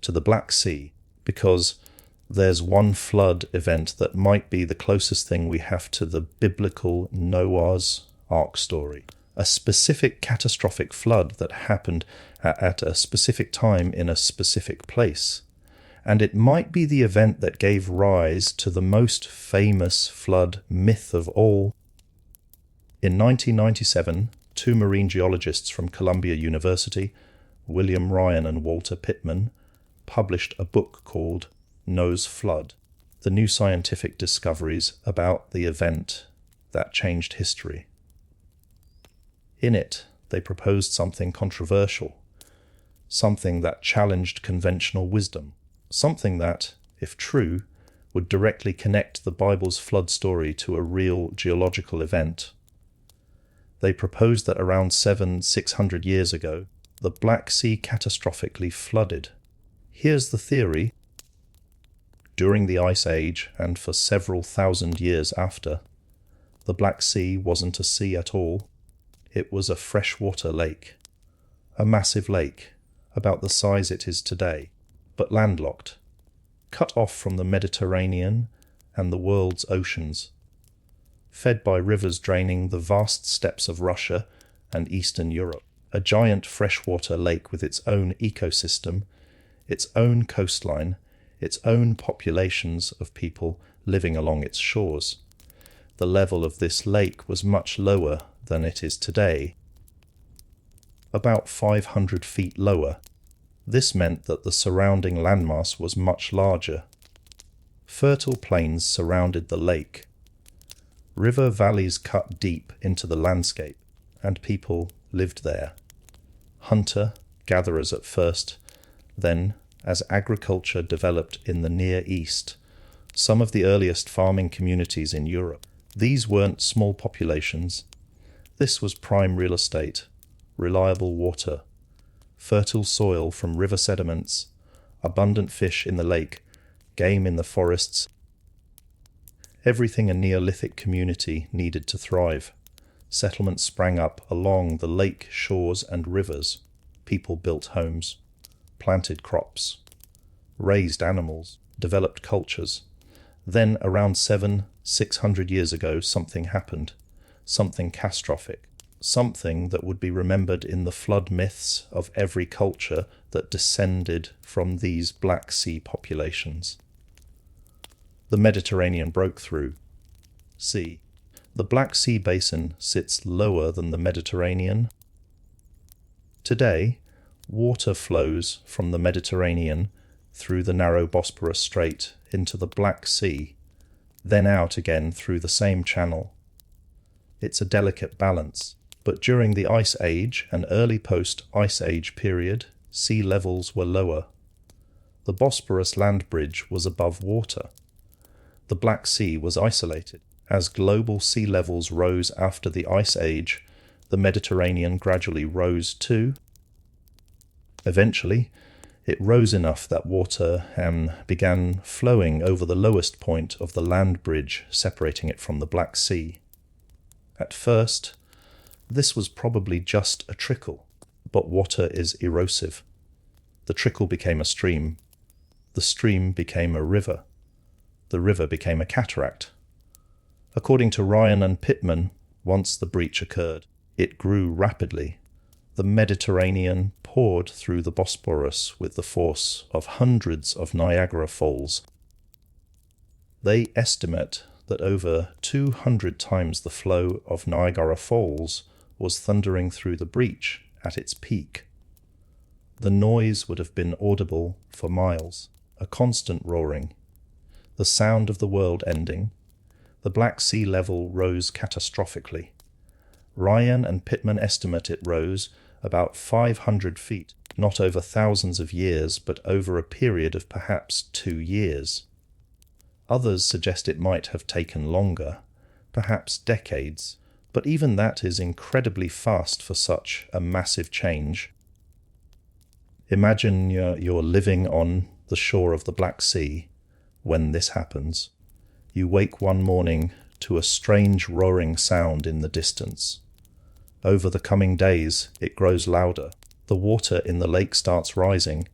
to the Black Sea, because there's one flood event that might be the closest thing we have to the biblical Noah's Ark story. A specific catastrophic flood that happened at a specific time in a specific place. And it might be the event that gave rise to the most famous flood myth of all. In 1997, two marine geologists from Columbia University, William Ryan and Walter Pittman, published a book called Noah's Flood, the new scientific discoveries about the event that changed history. In it, they proposed something controversial, something that challenged conventional wisdom, something that, if true, would directly connect the Bible's flood story to a real geological event. They proposed that around 600 years ago, the Black Sea catastrophically flooded. Here's the theory. During the Ice Age, and for several thousand years after, the Black Sea wasn't a sea at all. It was a freshwater lake, a massive lake, about the size it is today, but landlocked, cut off from the Mediterranean and the world's oceans, fed by rivers draining the vast steppes of Russia and Eastern Europe, a giant freshwater lake with its own ecosystem, its own coastline, its own populations of people living along its shores. The level of this lake was much lower than it is today, about 500 feet lower. This meant that the surrounding landmass was much larger. Fertile plains surrounded the lake. River valleys cut deep into the landscape, and people lived there. Hunter-gatherers at first, then, as agriculture developed in the Near East, some of the earliest farming communities in Europe. These weren't small populations. This was prime real estate, reliable water, fertile soil from river sediments, abundant fish in the lake, game in the forests. Everything a Neolithic community needed to thrive. Settlements sprang up along the lake shores and rivers. People built homes, planted crops, raised animals, developed cultures. Then, around 600 years ago, something happened, something catastrophic. something that would be remembered in the flood myths of every culture that descended from these Black Sea populations. The Mediterranean broke through. C. The Black Sea basin sits lower than the Mediterranean. Today, water flows from the Mediterranean through the narrow Bosporus Strait into the Black Sea, then out again through the same channel. It's a delicate balance, but during the Ice Age and early post-Ice Age period, sea levels were lower. The Bosporus land bridge was above water. The Black Sea was isolated. As global sea levels rose after the Ice Age, the Mediterranean gradually rose too. Eventually, it rose enough that water began flowing over the lowest point of the land bridge separating it from the Black Sea. At first, this was probably just a trickle, but water is erosive. The trickle became a stream. The stream became a river. The river became a cataract. According to Ryan and Pittman, once the breach occurred, it grew rapidly. The Mediterranean poured through the Bosporus with the force of hundreds of Niagara Falls. They estimate that over 200 times the flow of Niagara Falls was thundering through the breach at its peak. The noise would have been audible for miles, a constant roaring. The sound of the world ending. The Black Sea level rose catastrophically. Ryan and Pittman estimate it rose about 500 feet, not over thousands of years, but over a period of perhaps 2 years. Others suggest it might have taken longer, perhaps decades, but even that is incredibly fast for such a massive change. Imagine you're living on the shore of the Black Sea when this happens. You wake one morning to a strange roaring sound in the distance. Over the coming days, it grows louder. The water in the lake starts rising,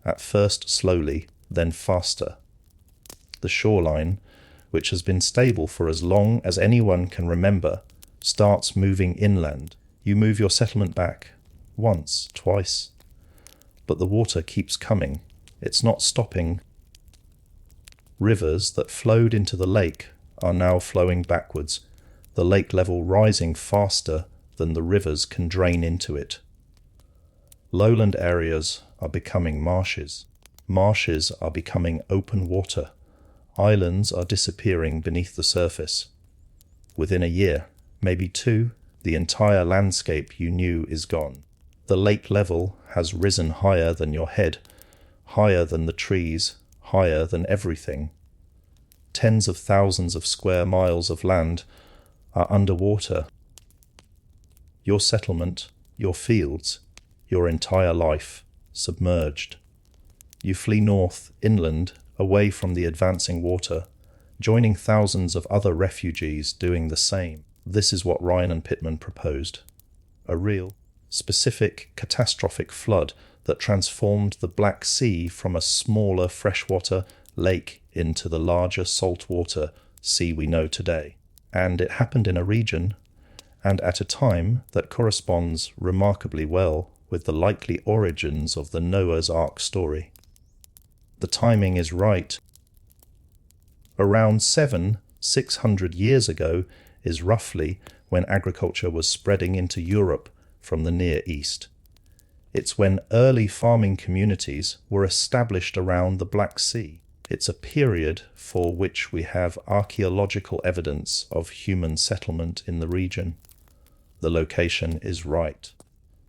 at first slowly, then faster. The shoreline, which has been stable for as long as anyone can remember, starts moving inland. You move your settlement back, once, twice. But the water keeps coming. It's not stopping. Rivers that flowed into the lake are now flowing backwards, the lake level rising faster than the rivers can drain into it. Lowland areas are becoming marshes. Marshes are becoming open water. Islands are disappearing beneath the surface. Within a year, maybe 2, the entire landscape you knew is gone. The lake level has risen higher than your head, higher than the trees, higher than everything. Tens of thousands of square miles of land are underwater. Your settlement, your fields, your entire life, submerged. You flee north, inland, away from the advancing water, joining thousands of other refugees doing the same. This is what Ryan and Pittman proposed. A real, specific, catastrophic flood that transformed the Black Sea from a smaller freshwater lake into the larger saltwater sea we know today. And it happened in a region and at a time that corresponds remarkably well with the likely origins of the Noah's Ark story. The timing is right. Around 600 years ago is roughly when agriculture was spreading into Europe from the Near East. It's when early farming communities were established around the Black Sea. It's a period for which we have archaeological evidence of human settlement in the region. The location is right.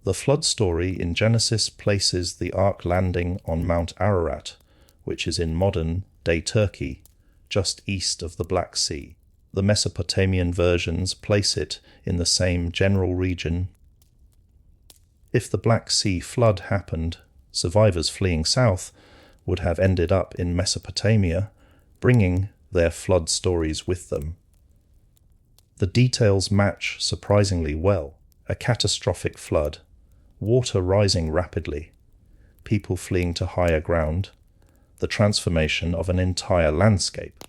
The flood story in Genesis places the ark landing on Mount Ararat, which is in modern-day Turkey, just east of the Black Sea. The Mesopotamian versions place it in the same general region. If the Black Sea flood happened, survivors fleeing south would have ended up in Mesopotamia, bringing their flood stories with them. The details match surprisingly well. A catastrophic flood, water rising rapidly, people fleeing to higher ground, the transformation of an entire landscape.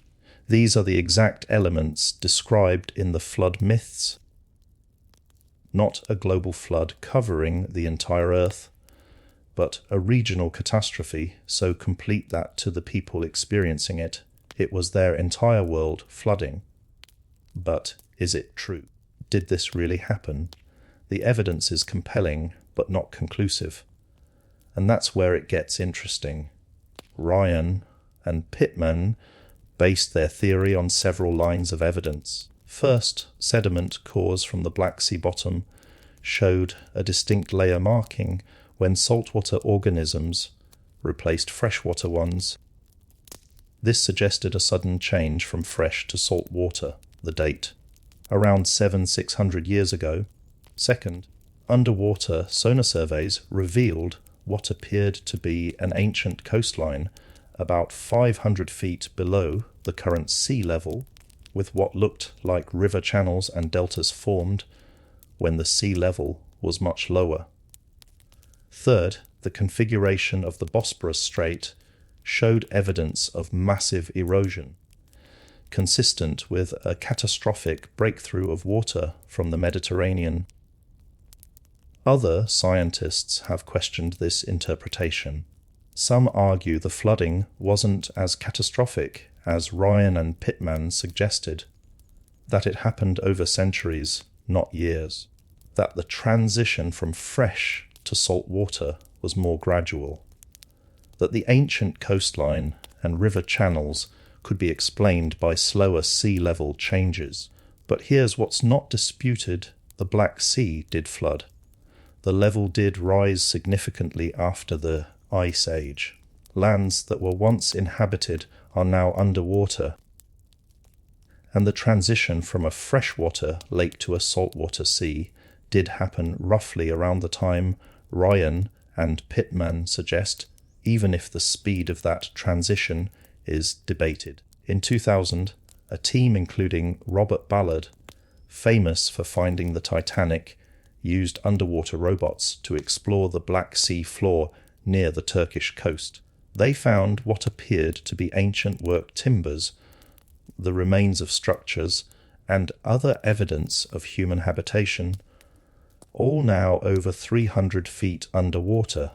These are the exact elements described in the flood myths. not a global flood covering the entire Earth, but a regional catastrophe so complete that to the people experiencing it, it was their entire world flooding. But is it true? Did this really happen? The evidence is compelling, but not conclusive. And that's where it gets interesting. Ryan and Pittman based their theory on several lines of evidence. First, sediment cores from the Black Sea bottom showed a distinct layer marking when saltwater organisms replaced freshwater ones. This suggested a sudden change from fresh to salt water, the date, around 600 years ago. Second, underwater sonar surveys revealed what appeared to be an ancient coastline about 500 feet below the current sea level, with what looked like river channels and deltas formed when the sea level was much lower. Third, the configuration of the Bosporus Strait showed evidence of massive erosion, consistent with a catastrophic breakthrough of water from the Mediterranean. Other scientists have questioned this interpretation. Some argue the flooding wasn't as catastrophic as Ryan and Pittman suggested, that it happened over centuries, not years, that the transition from fresh to salt water was more gradual, that the ancient coastline and river channels could be explained by slower sea level changes. But here's what's not disputed: the Black Sea did flood. The level did rise significantly after the Ice Age. Lands that were once inhabited are now underwater, and the transition from a freshwater lake to a saltwater sea did happen roughly around the time Ryan and Pittman suggest, even if the speed of that transition is debated. In 2000, a team including Robert Ballard, famous for finding the Titanic, used underwater robots to explore the Black Sea floor near the Turkish coast. They found what appeared to be ancient work timbers, the remains of structures, and other evidence of human habitation, all now over 300 feet underwater.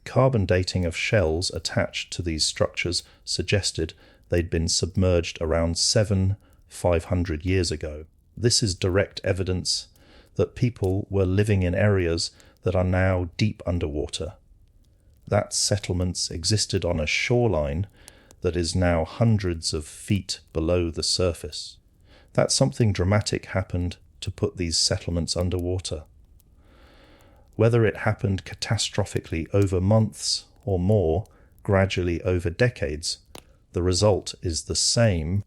Carbon dating of shells attached to these structures suggested they'd been submerged around 500 years ago. This is direct evidence that people were living in areas that are now deep underwater, that settlements existed on a shoreline that is now hundreds of feet below the surface, that something dramatic happened to put these settlements underwater. Whether it happened catastrophically over months or more, gradually over decades, the result is the same.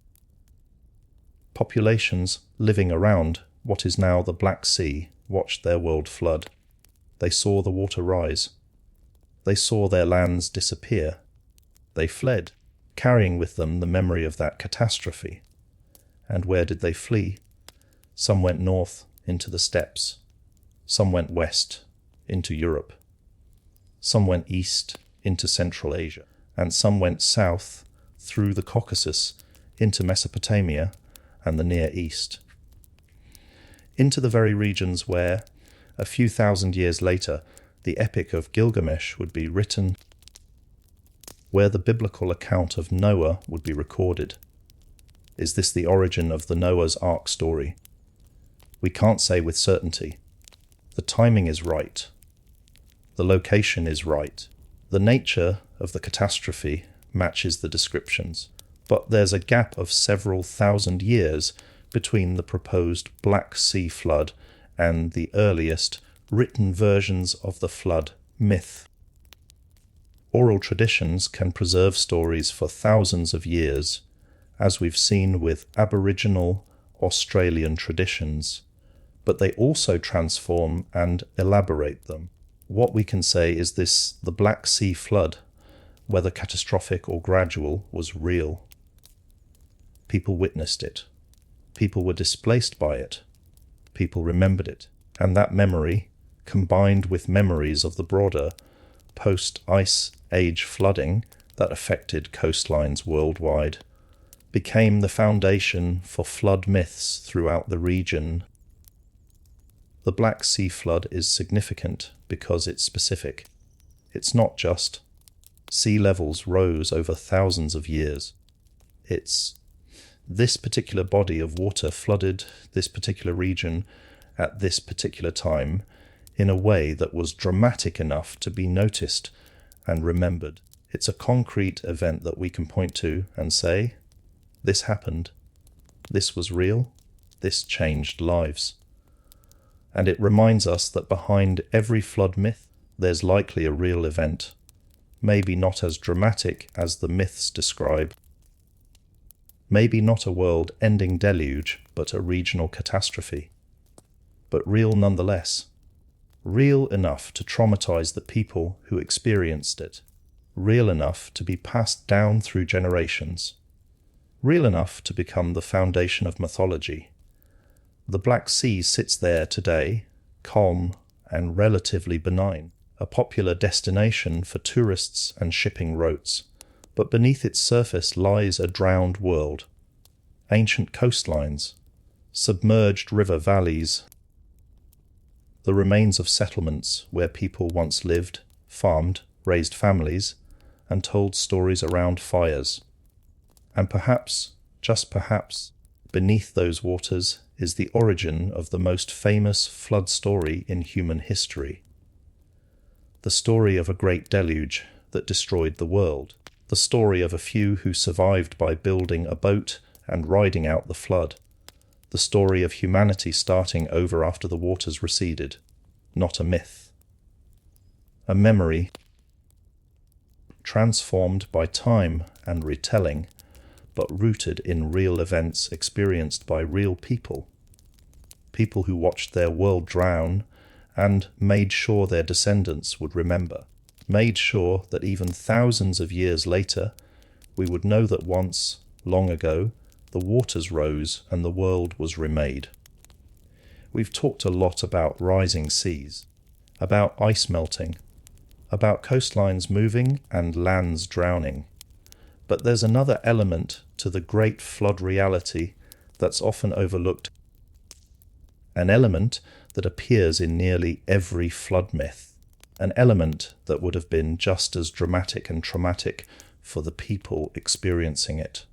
Populations living around what is now the Black Sea watched their world flood. They saw the water rise. They saw their lands disappear. They fled, carrying with them the memory of that catastrophe. And where did they flee? Some went north into the steppes. Some went west into Europe. Some went east into Central Asia. And some went south through the Caucasus into Mesopotamia and the Near East, into the very regions where, a few thousand years later, the Epic of Gilgamesh would be written, where the biblical account of Noah would be recorded. Is this the origin of the Noah's Ark story? We can't say with certainty. The timing is right. The location is right. The nature of the catastrophe matches the descriptions, but there's a gap of several thousand years between the proposed Black Sea flood and the earliest written versions of the flood myth. Oral traditions can preserve stories for thousands of years, as we've seen with Aboriginal Australian traditions, but they also transform and elaborate them. What we can say is this: the Black Sea flood, whether catastrophic or gradual, was real. People witnessed it. People were displaced by it. People remembered it. And that memory, combined with memories of the broader post-ice age flooding that affected coastlines worldwide, became the foundation for flood myths throughout the region. The Black Sea flood is significant because it's specific. It's not just sea levels rose over thousands of years. It's this particular body of water flooded this particular region at this particular time in a way that was dramatic enough to be noticed and remembered. It's a concrete event that we can point to and say, this happened, this was real, this changed lives. And it reminds us that behind every flood myth, there's likely a real event, maybe not as dramatic as the myths describe, maybe not a world-ending deluge, but a regional catastrophe, but real nonetheless, real enough to traumatize the people who experienced it, real enough to be passed down through generations, real enough to become the foundation of mythology. The Black Sea sits there today, calm and relatively benign, a popular destination for tourists and shipping routes, but beneath its surface lies a drowned world. Ancient coastlines, submerged river valleys, the remains of settlements where people once lived, farmed, raised families, and told stories around fires. And perhaps, just perhaps, beneath those waters is the origin of the most famous flood story in human history. The story of a great deluge that destroyed the world. The story of a few who survived by building a boat and riding out the flood. The story of humanity starting over after the waters receded. Not a myth. A memory transformed by time and retelling, but rooted in real events experienced by real people. People who watched their world drown and made sure their descendants would remember. Made sure that even thousands of years later, we would know that once, long ago, the waters rose and the world was remade. We've talked a lot about rising seas, about ice melting, about coastlines moving and lands drowning. But there's another element to the great flood reality that's often overlooked, an element that appears in nearly every flood myth, an element that would have been just as dramatic and traumatic for the people experiencing it.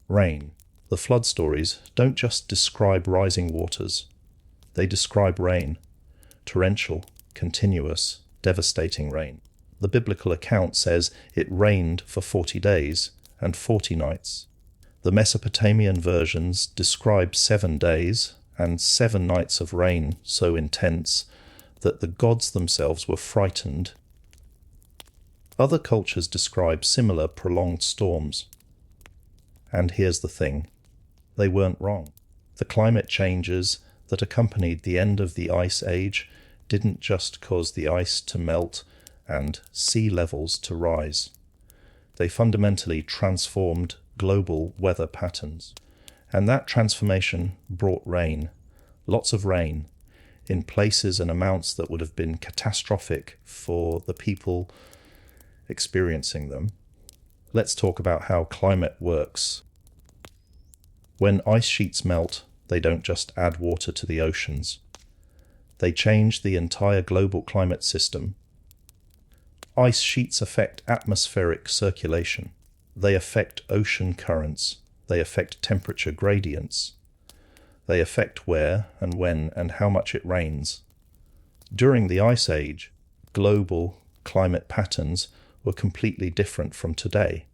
Rain. The flood stories don't just describe rising waters, they describe rain, torrential, continuous, devastating rain. The biblical account says it rained for 40 days and 40 nights. The Mesopotamian versions describe 7 days and 7 nights of rain so intense that the gods themselves were frightened. Other cultures describe similar prolonged storms. And here's the thing, they weren't wrong. The climate changes that accompanied the end of the Ice Age didn't just cause the ice to melt and sea levels to rise. They fundamentally transformed global weather patterns. And that transformation brought rain, lots of rain, in places and amounts that would have been catastrophic for the people experiencing them. Let's talk about how climate works. When ice sheets melt, they don't just add water to the oceans. They change the entire global climate system. Ice sheets affect atmospheric circulation. They affect ocean currents. They affect temperature gradients. They affect where and when and how much it rains. During the Ice Age, global climate patterns were completely different from today.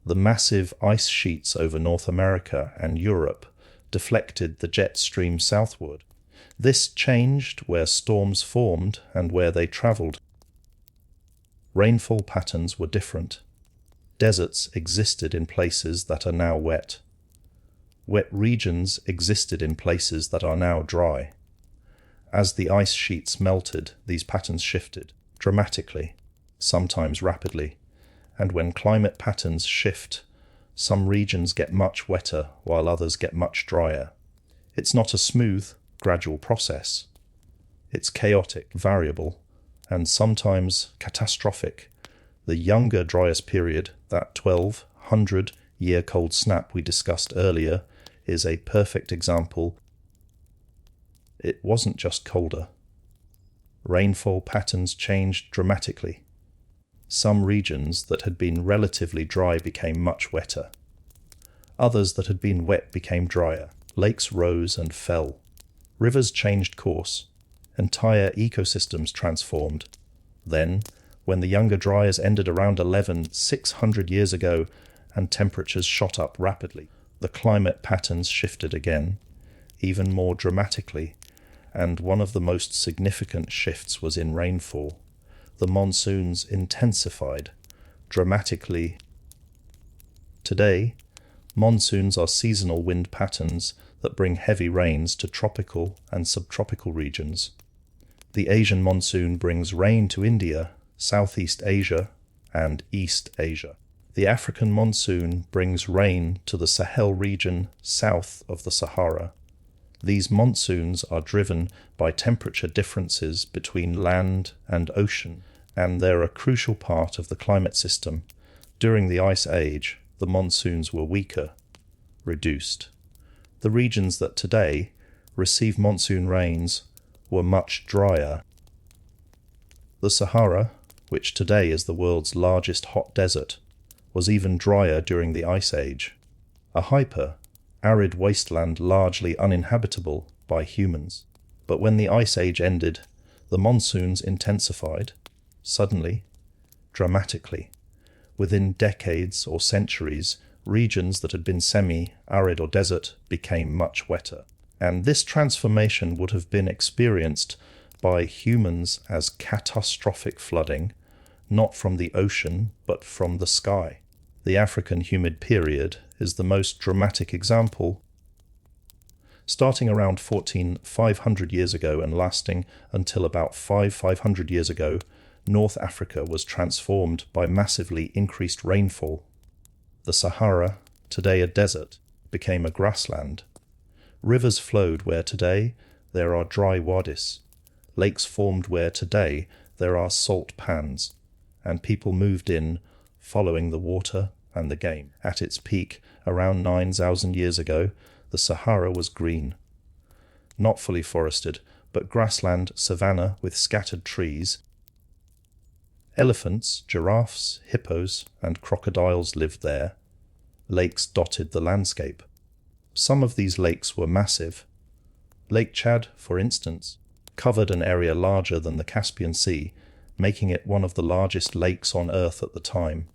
The massive ice sheets over North America and Europe deflected the jet stream southward. This changed where storms formed and where they travelled. Rainfall patterns were different. Deserts existed in places that are now wet. Wet regions existed in places that are now dry. As the ice sheets melted, these patterns shifted, dramatically, sometimes rapidly, and when climate patterns shift, some regions get much wetter while others get much drier. It's not a smooth, gradual process. It's chaotic, variable, and sometimes catastrophic. The younger Dryas period, that 1200-year cold snap we discussed earlier, is a perfect example. it wasn't just colder. Rainfall patterns changed dramatically. Some regions that had been relatively dry became much wetter. Others that had been wet became drier. Lakes rose and fell. Rivers changed course. Entire ecosystems transformed. Then, when the Younger Dryas ended around 600 years ago and temperatures shot up rapidly, the climate patterns shifted again, even more dramatically, and one of the most significant shifts was in rainfall. The monsoons intensified dramatically. Today, monsoons are seasonal wind patterns that bring heavy rains to tropical and subtropical regions. The Asian monsoon brings rain to India, Southeast Asia, and East Asia. The African monsoon brings rain to the Sahel region south of the Sahara. These monsoons are driven by temperature differences between land and ocean, and they're a crucial part of the climate system. During the Ice Age, the monsoons were weaker, reduced. The regions that today receive monsoon rains were much drier. The Sahara, which today is the world's largest hot desert, was even drier during the Ice Age, a arid wasteland largely uninhabitable by humans. But when the Ice Age ended, the monsoons intensified, suddenly, dramatically. Within decades or centuries, regions that had been semi-arid or desert became much wetter. And this transformation would have been experienced by humans as catastrophic flooding, not from the ocean, but from the sky. The African humid period is the most dramatic example. Starting around 500 years ago and lasting until about 500 years ago, North Africa was transformed by massively increased rainfall. The Sahara, today a desert, became a grassland. Rivers flowed where today there are dry wadis. Lakes formed where today there are salt pans. And people moved in, following the water and the game. At its peak, around 9,000 years ago, the Sahara was green. Not fully forested, but grassland savanna with scattered trees. Elephants, giraffes, hippos, and crocodiles lived there. Lakes dotted the landscape. Some of these lakes were massive. Lake Chad, for instance, covered an area larger than the Caspian Sea, making it one of the largest lakes on Earth at the time.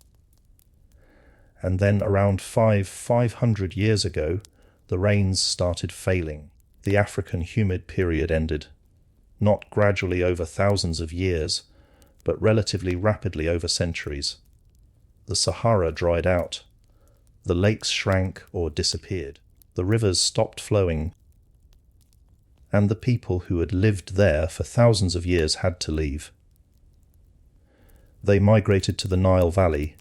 And then around 500 years ago, the rains started failing. The African humid period ended, not gradually over thousands of years, but relatively rapidly over centuries. The Sahara dried out. The lakes shrank or disappeared. The rivers stopped flowing, and the people who had lived there for thousands of years had to leave. They migrated to the Nile Valley,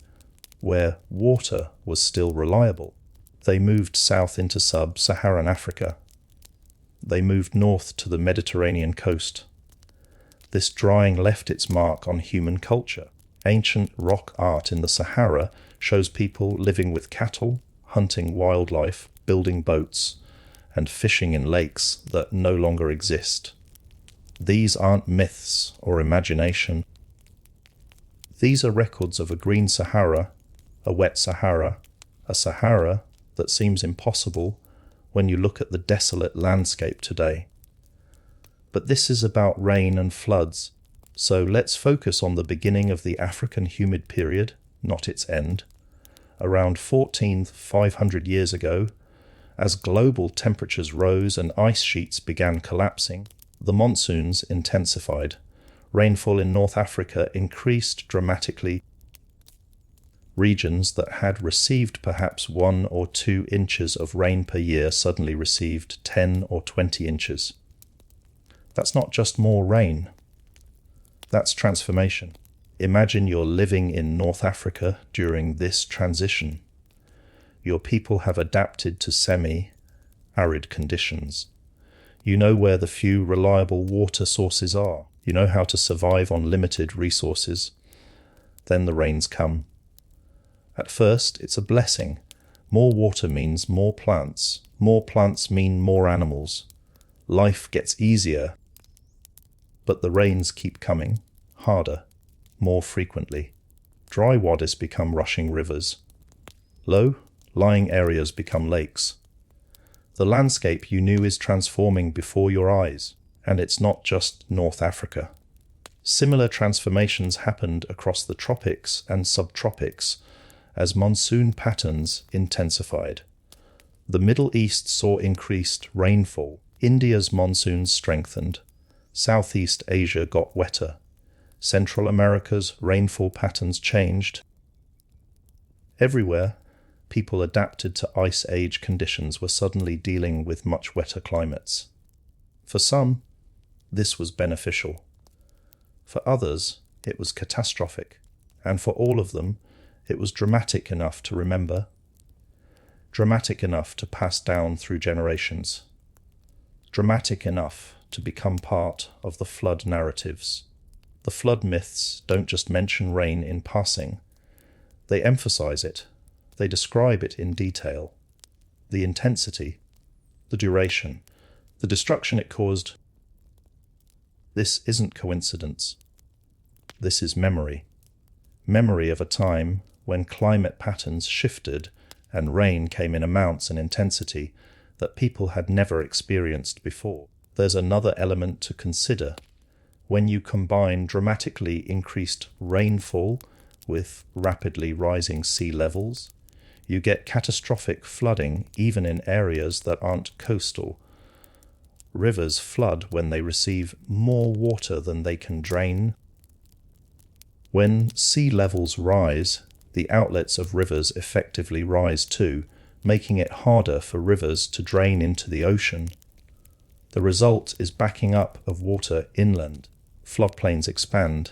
where water was still reliable. They moved south into sub-Saharan Africa. They moved north to the Mediterranean coast. This drying left its mark on human culture. Ancient rock art in the Sahara shows people living with cattle, hunting wildlife, building boats, and fishing in lakes that no longer exist. These aren't myths or imagination. These are records of a green Sahara, a wet Sahara, a Sahara that seems impossible when you look at the desolate landscape today. But this is about rain and floods, so let's focus on the beginning of the African humid period, not its end. Around 500 years ago, as global temperatures rose and ice sheets began collapsing, the monsoons intensified. Rainfall in North Africa increased dramatically. Regions that had received perhaps 1 or 2 inches of rain per year suddenly received 10 or 20 inches. That's not just more rain. That's transformation. Imagine you're living in North Africa during this transition. Your people have adapted to semi-arid conditions. You know where the few reliable water sources are. You know how to survive on limited resources. Then the rains come. At first, it's a blessing. More water means more plants. More plants mean more animals. Life gets easier, but the rains keep coming, harder, more frequently. Dry wadis become rushing rivers. Low-lying areas become lakes. The landscape you knew is transforming before your eyes, and it's not just North Africa. Similar transformations happened across the tropics and subtropics as monsoon patterns intensified. The Middle East saw increased rainfall. India's monsoons strengthened. Southeast Asia got wetter. Central America's rainfall patterns changed. Everywhere, people adapted to ice age conditions were suddenly dealing with much wetter climates. For some, this was beneficial. For others, it was catastrophic, and for all of them, it was dramatic enough to remember, dramatic enough to pass down through generations, dramatic enough to become part of the flood narratives. The flood myths don't just mention rain in passing. They emphasize it. They describe it in detail. The intensity, the duration, the destruction it caused. This isn't coincidence. This is memory. Memory of a time when climate patterns shifted and rain came in amounts and intensity that people had never experienced before. There's another element to consider. When you combine dramatically increased rainfall with rapidly rising sea levels, you get catastrophic flooding even in areas that aren't coastal. Rivers flood when they receive more water than they can drain. When sea levels rise, the outlets of rivers effectively rise too, making it harder for rivers to drain into the ocean. The result is backing up of water inland. Floodplains expand,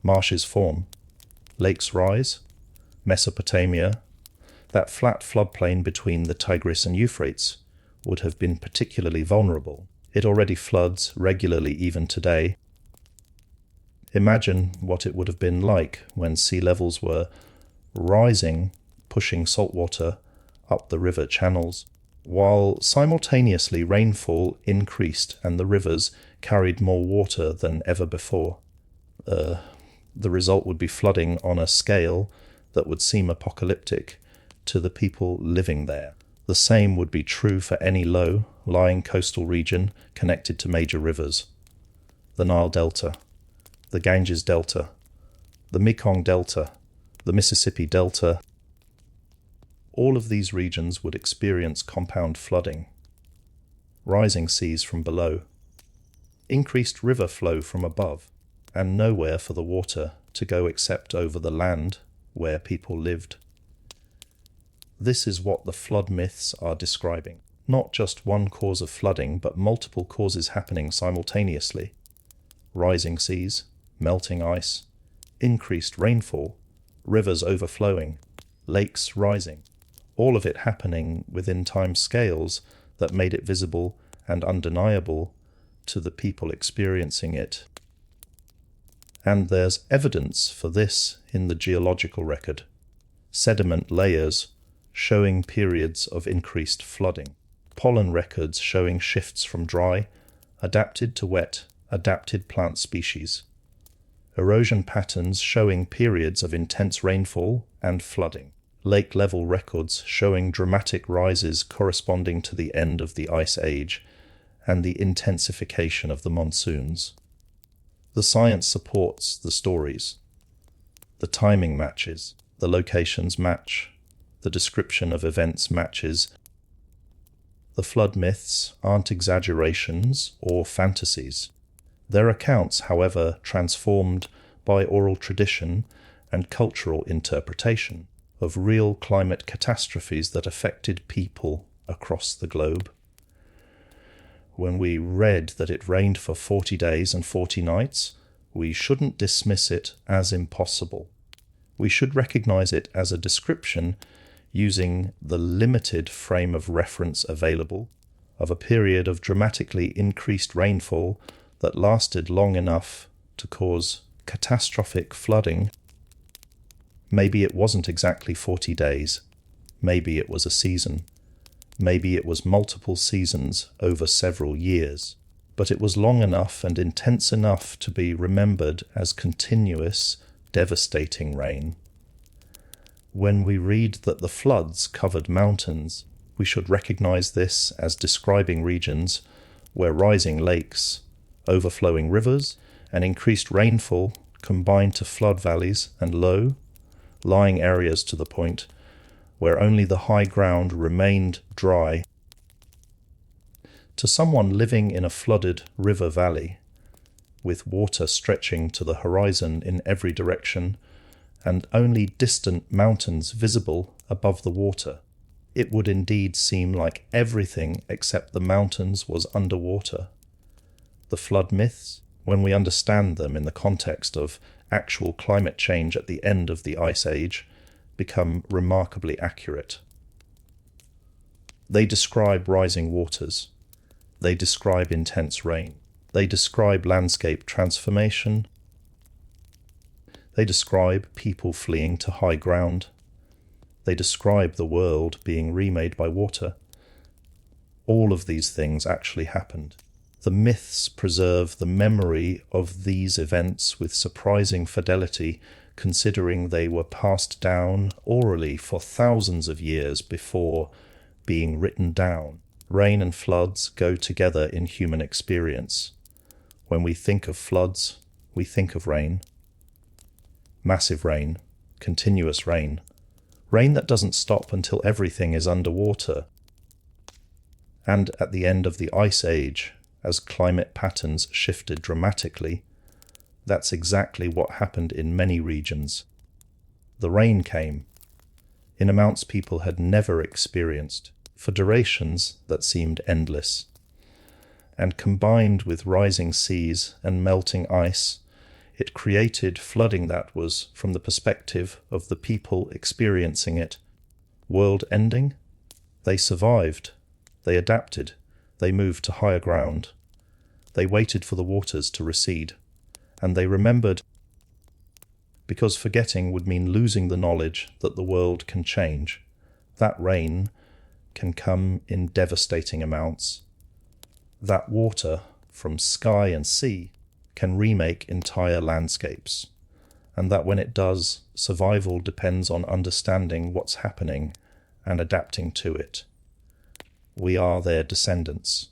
marshes form, lakes rise. Mesopotamia, that flat floodplain between the Tigris and Euphrates, would have been particularly vulnerable. It already floods regularly even today. Imagine what it would have been like when sea levels were rising, pushing saltwater up the river channels, while simultaneously rainfall increased and the rivers carried more water than ever before. The result would be flooding on a scale that would seem apocalyptic to the people living there. The same would be true for any low-lying coastal region connected to major rivers. The Nile Delta, the Ganges Delta, the Mekong Delta, the Mississippi Delta. All of these regions would experience compound flooding, rising seas from below, increased river flow from above, and nowhere for the water to go except over the land where people lived. This is what the flood myths are describing. Not just one cause of flooding, but multiple causes happening simultaneously. Rising seas, melting ice, increased rainfall, rivers overflowing, lakes rising. All of it happening within time scales that made it visible and undeniable to the people experiencing it. And there's evidence for this in the geological record. Sediment layers showing periods of increased flooding. Pollen records showing shifts from dry, adapted to wet, adapted plant species. Erosion patterns showing periods of intense rainfall and flooding. Lake level records showing dramatic rises corresponding to the end of the Ice Age and the intensification of the monsoons. The science supports the stories. The timing matches, the locations match, the description of events matches. The flood myths aren't exaggerations or fantasies. Their accounts, however, transformed by oral tradition and cultural interpretation of real climate catastrophes that affected people across the globe. When we read that it rained for 40 days and 40 nights, we shouldn't dismiss it as impossible. We should recognize it as a description using the limited frame of reference available of a period of dramatically increased rainfall that lasted long enough to cause catastrophic flooding. Maybe it wasn't exactly 40 days. Maybe it was a season. Maybe it was multiple seasons over several years, but it was long enough and intense enough to be remembered as continuous, devastating rain. When we read that the floods covered mountains, we should recognize this as describing regions where rising lakes, overflowing rivers, and increased rainfall combined to flood valleys and low, lying areas to the point where only the high ground remained dry. To someone living in a flooded river valley, with water stretching to the horizon in every direction, and only distant mountains visible above the water, it would indeed seem like everything except the mountains was underwater. The flood myths, when we understand them in the context of actual climate change at the end of the Ice Age, become remarkably accurate. They describe rising waters. They describe intense rain. They describe landscape transformation. They describe people fleeing to high ground. They describe the world being remade by water. All of these things actually happened. The myths preserve the memory of these events with surprising fidelity, considering they were passed down orally for thousands of years before being written down. Rain and floods go together in human experience. When we think of floods, we think of rain. Massive rain, continuous rain. Rain that doesn't stop until everything is underwater. And at the end of the Ice Age, as climate patterns shifted dramatically, that's exactly what happened in many regions. The rain came, in amounts people had never experienced, for durations that seemed endless. And combined with rising seas and melting ice, it created flooding that was, from the perspective of the people experiencing it, world-ending. They survived, they adapted, they moved to higher ground. They waited for the waters to recede, and they remembered, because forgetting would mean losing the knowledge that the world can change. That rain can come in devastating amounts. That water from sky and sea can remake entire landscapes, and that when it does, survival depends on understanding what's happening and adapting to it. We are their descendants.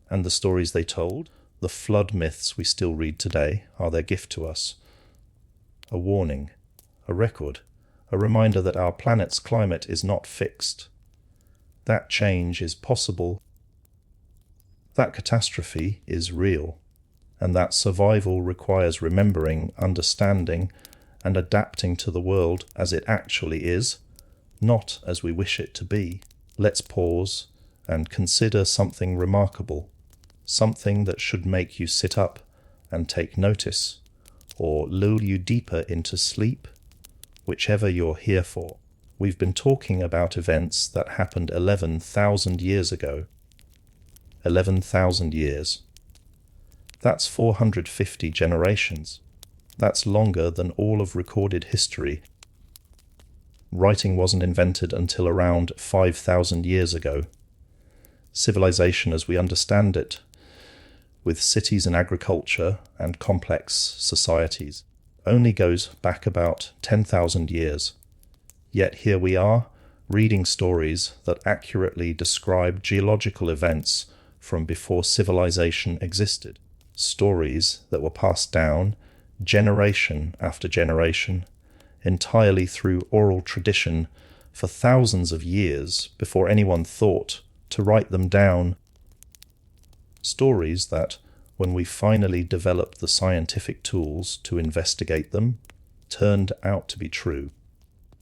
And the stories they told, the flood myths we still read today, are their gift to us. A warning, a record, a reminder that our planet's climate is not fixed. That change is possible. That catastrophe is real. And that survival requires remembering, understanding, and adapting to the world as it actually is, not as we wish it to be. Let's pause and consider something remarkable, something that should make you sit up and take notice, or lull you deeper into sleep, whichever you're here for. We've been talking about events that happened 11,000 years ago. 11,000 years. That's 450 generations. That's longer than all of recorded history. Writing wasn't invented until around 5,000 years ago. Civilization as we understand it, with cities and agriculture and complex societies, only goes back about 10,000 years. Yet here we are, reading stories that accurately describe geological events from before civilization existed. Stories that were passed down generation after generation, entirely through oral tradition for thousands of years before anyone thought to write them down. Stories that, when we finally developed the scientific tools to investigate them, turned out to be true.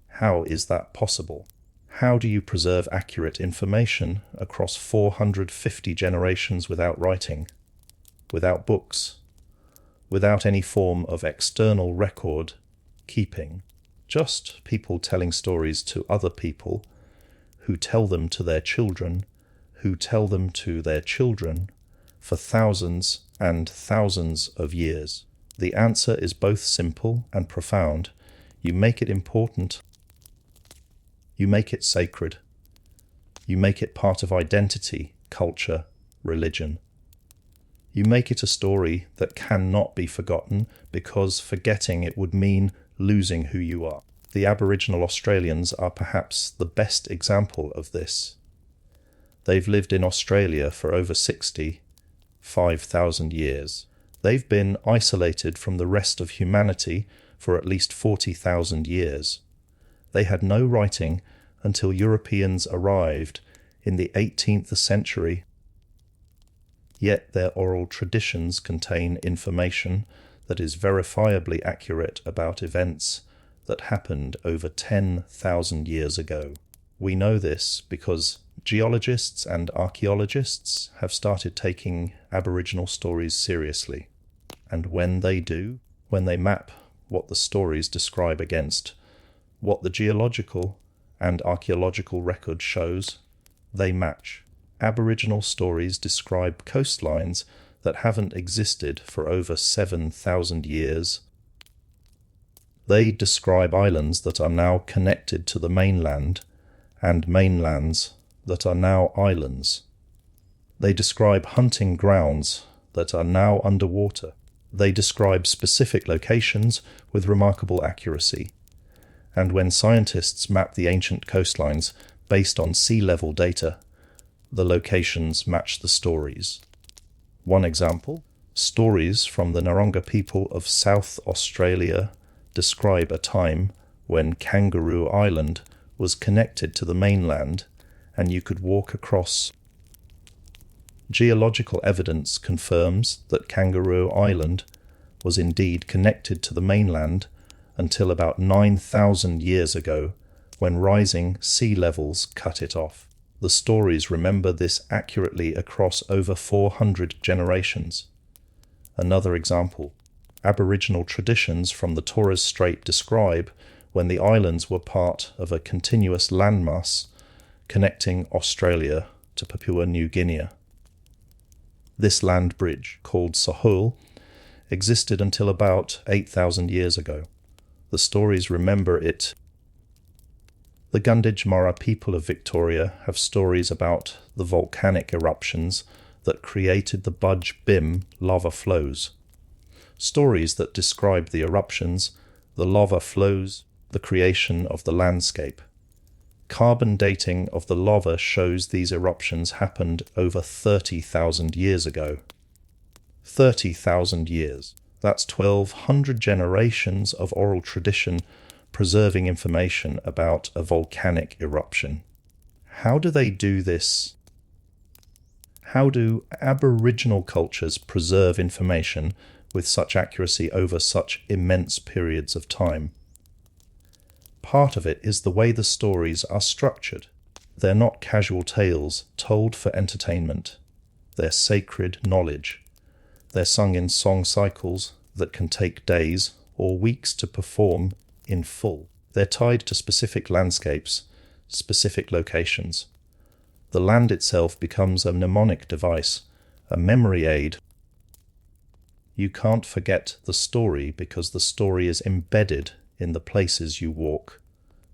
How is that possible? How do you preserve accurate information across 450 generations without writing, without books, without any form of external record keeping, just people telling stories to other people who tell them to their children, who tell them to their children for thousands and thousands of years? The answer is both simple and profound. You make it important. You make it sacred. You make it part of identity, culture, religion. You make it a story that cannot be forgotten, because forgetting it would mean losing who you are. The Aboriginal Australians are perhaps the best example of this. They've lived in Australia for over 5,000 years. They've been isolated from the rest of humanity for at least 40,000 years. They had no writing until Europeans arrived in the 18th century. Yet their oral traditions contain information that is verifiably accurate about events that happened over 10,000 years ago. We know this because geologists and archaeologists have started taking Aboriginal stories seriously. And when they do, when they map what the stories describe against what the geological and archaeological record shows, they match. Aboriginal stories describe coastlines that haven't existed for over 7,000 years. They describe islands that are now connected to the mainland and mainlands that are now islands. They describe hunting grounds that are now underwater. They describe specific locations with remarkable accuracy. And when scientists map the ancient coastlines based on sea level data, the locations match the stories. One example, stories from the Narongga people of South Australia describe a time when Kangaroo Island was connected to the mainland and you could walk across. Geological evidence confirms that Kangaroo Island was indeed connected to the mainland until about 9,000 years ago, when rising sea levels cut it off. The stories remember this accurately across over 400 generations. Another example, Aboriginal traditions from the Torres Strait describe when the islands were part of a continuous landmass connecting Australia to Papua New Guinea. This land bridge, called Sahul, existed until about 8,000 years ago. The stories remember it. The Gunditjmara people of Victoria have stories about the volcanic eruptions that created the Budge Bim lava flows. Stories that describe the eruptions, the lava flows, the creation of the landscape. Carbon dating of the lava shows these eruptions happened over 30,000 years ago. 30,000 years. That's 1,200 generations of oral tradition preserving information about a volcanic eruption. How do they do this? How do Aboriginal cultures preserve information with such accuracy over such immense periods of time? Part of it is the way the stories are structured. They're not casual tales told for entertainment. They're sacred knowledge. They're sung in song cycles that can take days or weeks to perform in full. They're tied to specific landscapes, specific locations. The land itself becomes a mnemonic device, a memory aid. You can't forget the story because the story is embedded in the places you walk,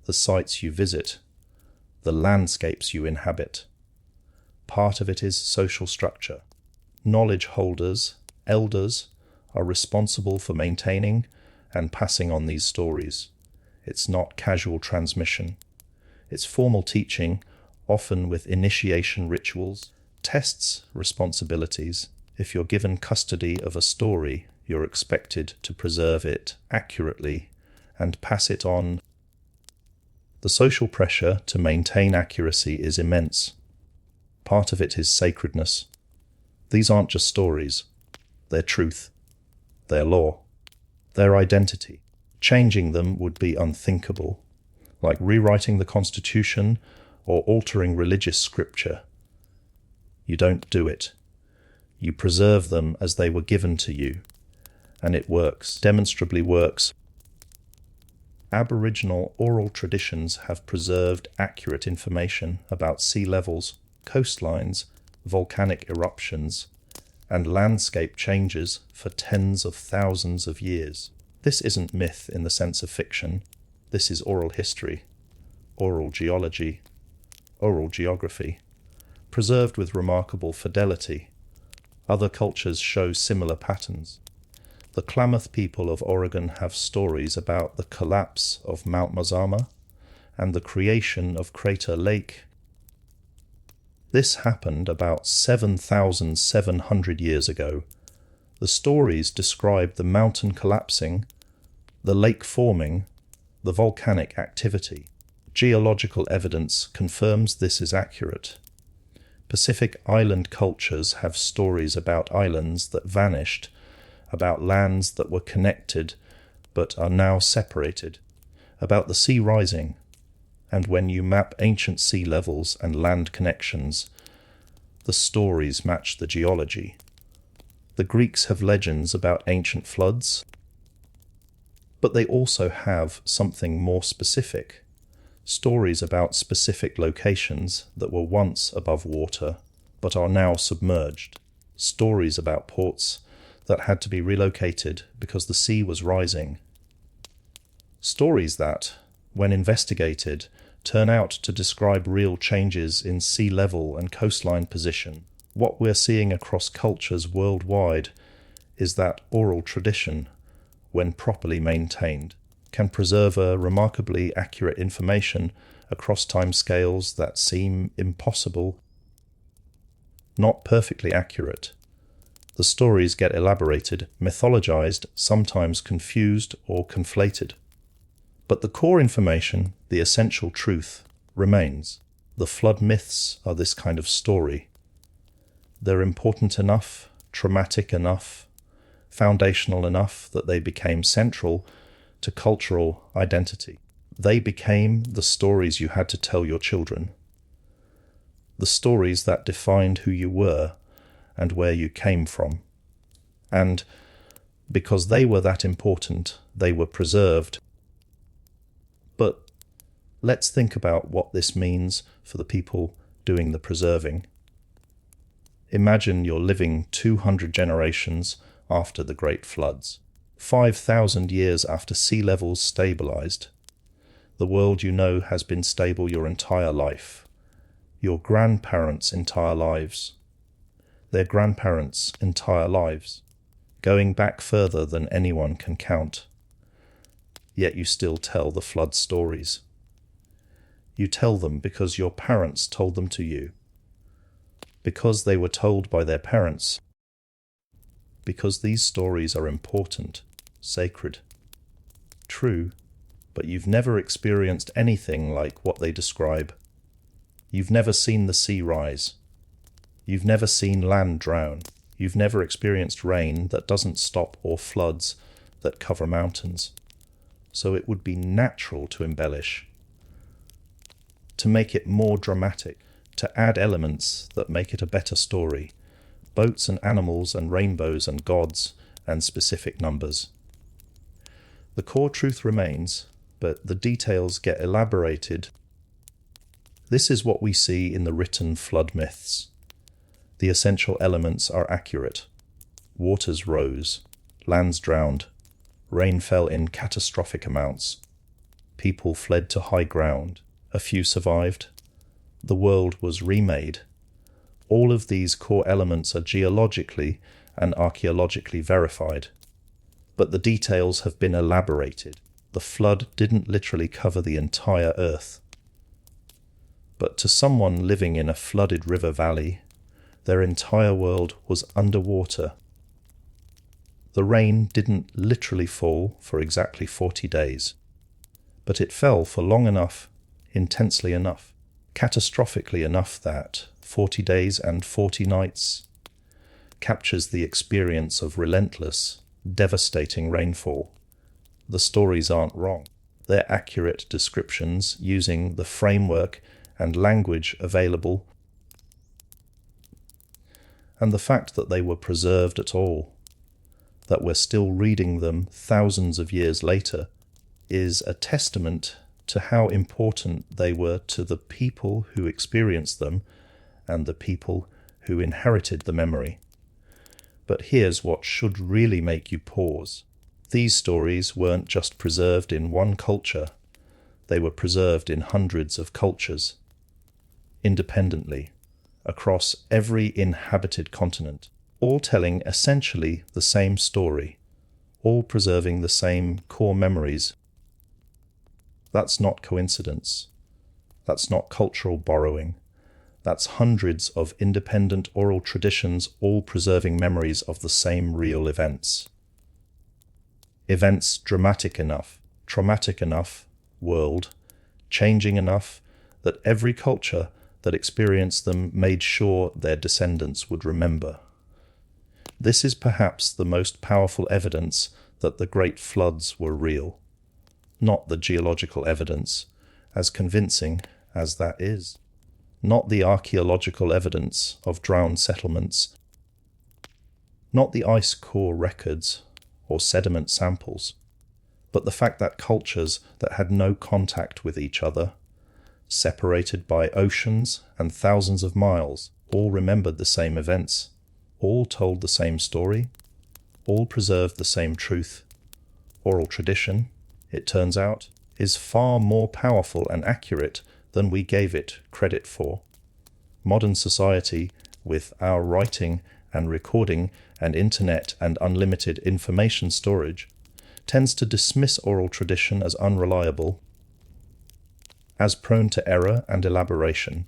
the sites you visit, the landscapes you inhabit. Part of it is social structure. Knowledge holders, elders, are responsible for maintaining and passing on these stories. It's not casual transmission. It's formal teaching, often with initiation rituals, tests, responsibilities. If you're given custody of a story, you're expected to preserve it accurately and pass it on. The social pressure to maintain accuracy is immense. Part of it is sacredness. These aren't just stories. They're truth. They're law. They're identity. Changing them would be unthinkable, like rewriting the Constitution or altering religious scripture. You don't do it. You preserve them as they were given to you, and it works, demonstrably works. Aboriginal oral traditions have preserved accurate information about sea levels, coastlines, volcanic eruptions, and landscape changes for tens of thousands of years. This isn't myth in the sense of fiction. This is oral history, oral geology, oral geography, preserved with remarkable fidelity. Other cultures show similar patterns. The Klamath people of Oregon have stories about the collapse of Mount Mazama and the creation of Crater Lake. This happened about 7,700 years ago. The stories describe the mountain collapsing, the lake forming, the volcanic activity. Geological evidence confirms this is accurate. Pacific island cultures have stories about islands that vanished, about lands that were connected but are now separated, about the sea rising, and when you map ancient sea levels and land connections, the stories match the geology. The Greeks have legends about ancient floods, but they also have something more specific. Stories about specific locations that were once above water but are now submerged. Stories about ports that had to be relocated because the sea was rising. Stories that, when investigated, turn out to describe real changes in sea level and coastline position. What we're seeing across cultures worldwide is that oral tradition, when properly maintained, can preserve a remarkably accurate information across timescales that seem impossible. Not perfectly accurate. The stories get elaborated, mythologized, sometimes confused or conflated. But the core information, the essential truth, remains. The flood myths are this kind of story. They're important enough, traumatic enough, foundational enough that they became central to cultural identity. They became the stories you had to tell your children. The stories that defined who you were and where you came from. And because they were that important, they were preserved. But let's think about what this means for the people doing the preserving. Imagine you're living 200 generations after the Great Floods, 5,000 years after sea levels stabilized. The world you know has been stable your entire life, your grandparents' entire lives, their grandparents' entire lives, going back further than anyone can count. Yet you still tell the flood stories. You tell them because your parents told them to you, because they were told by their parents, because these stories are important, sacred, true, but you've never experienced anything like what they describe. You've never seen the sea rise. You've never seen land drown. You've never experienced rain that doesn't stop or floods that cover mountains. So it would be natural to embellish, to make it more dramatic, to add elements that make it a better story. Boats and animals and rainbows and gods and specific numbers. The core truth remains, but the details get elaborated. This is what we see in the written flood myths. The essential elements are accurate. Waters rose, lands drowned, rain fell in catastrophic amounts. People fled to high ground, a few survived. The world was remade. All of these core elements are geologically and archaeologically verified. But the details have been elaborated. The flood didn't literally cover the entire earth. But to someone living in a flooded river valley, their entire world was underwater. The rain didn't literally fall for exactly 40 days, but it fell for long enough, intensely enough, catastrophically enough that 40 days and 40 nights captures the experience of relentless, devastating rainfall. The stories aren't wrong. They're accurate descriptions using the framework and language available, and the fact that they were preserved at all, that we're still reading them thousands of years later, is a testament to how important they were to the people who experienced them and the people who inherited the memory. But here's what should really make you pause. These stories weren't just preserved in one culture, they were preserved in hundreds of cultures. independently, across every inhabited continent, all telling essentially the same story, all preserving the same core memories. That's not coincidence. That's not cultural borrowing. That's hundreds of independent oral traditions all preserving memories of the same real events. Events dramatic enough, traumatic enough, world, changing enough that every culture that experienced them made sure their descendants would remember. This is perhaps the most powerful evidence that the great floods were real, not the geological evidence, as convincing as that is, not the archaeological evidence of drowned settlements, not the ice core records or sediment samples, but the fact that cultures that had no contact with each other, separated by oceans and thousands of miles, all remembered the same events, all told the same story, all preserved the same truth. Oral tradition, it turns out, is far more powerful and accurate than we gave it credit for. Modern society, with our writing and recording and internet and unlimited information storage, tends to dismiss oral tradition as unreliable, as prone to error and elaboration,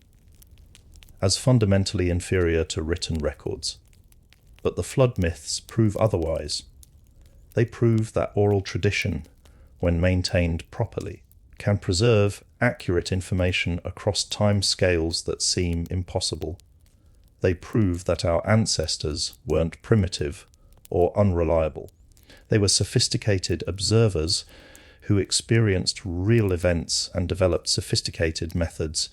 as fundamentally inferior to written records. But the flood myths prove otherwise. They prove that oral tradition, when maintained properly, can preserve accurate information across time scales that seem impossible. They prove that our ancestors weren't primitive or unreliable. They were sophisticated observers who experienced real events and developed sophisticated methods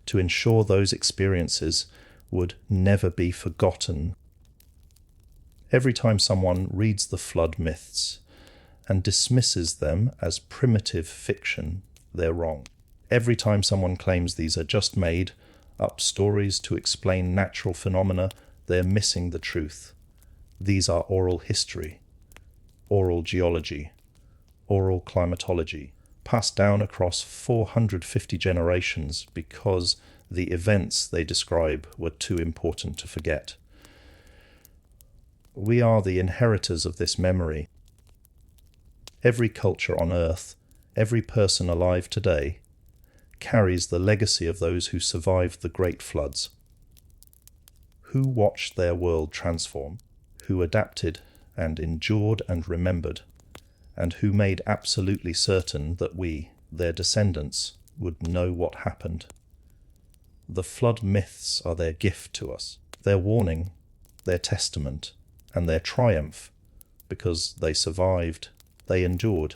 to ensure those experiences would never be forgotten. Every time someone reads the flood myths and dismisses them as primitive fiction, they're wrong. Every time someone claims these are just made up stories to explain natural phenomena, they're missing the truth. These are oral history, oral geology, oral climatology, passed down across 450 generations because the events they describe were too important to forget. We are the inheritors of this memory. Every culture on Earth, every person alive today, carries the legacy of those who survived the great floods, who watched their world transform, who adapted and endured and remembered, and who made absolutely certain that we, their descendants, would know what happened. The flood myths are their gift to us, their warning, their testament, and their triumph, because they survived, they endured,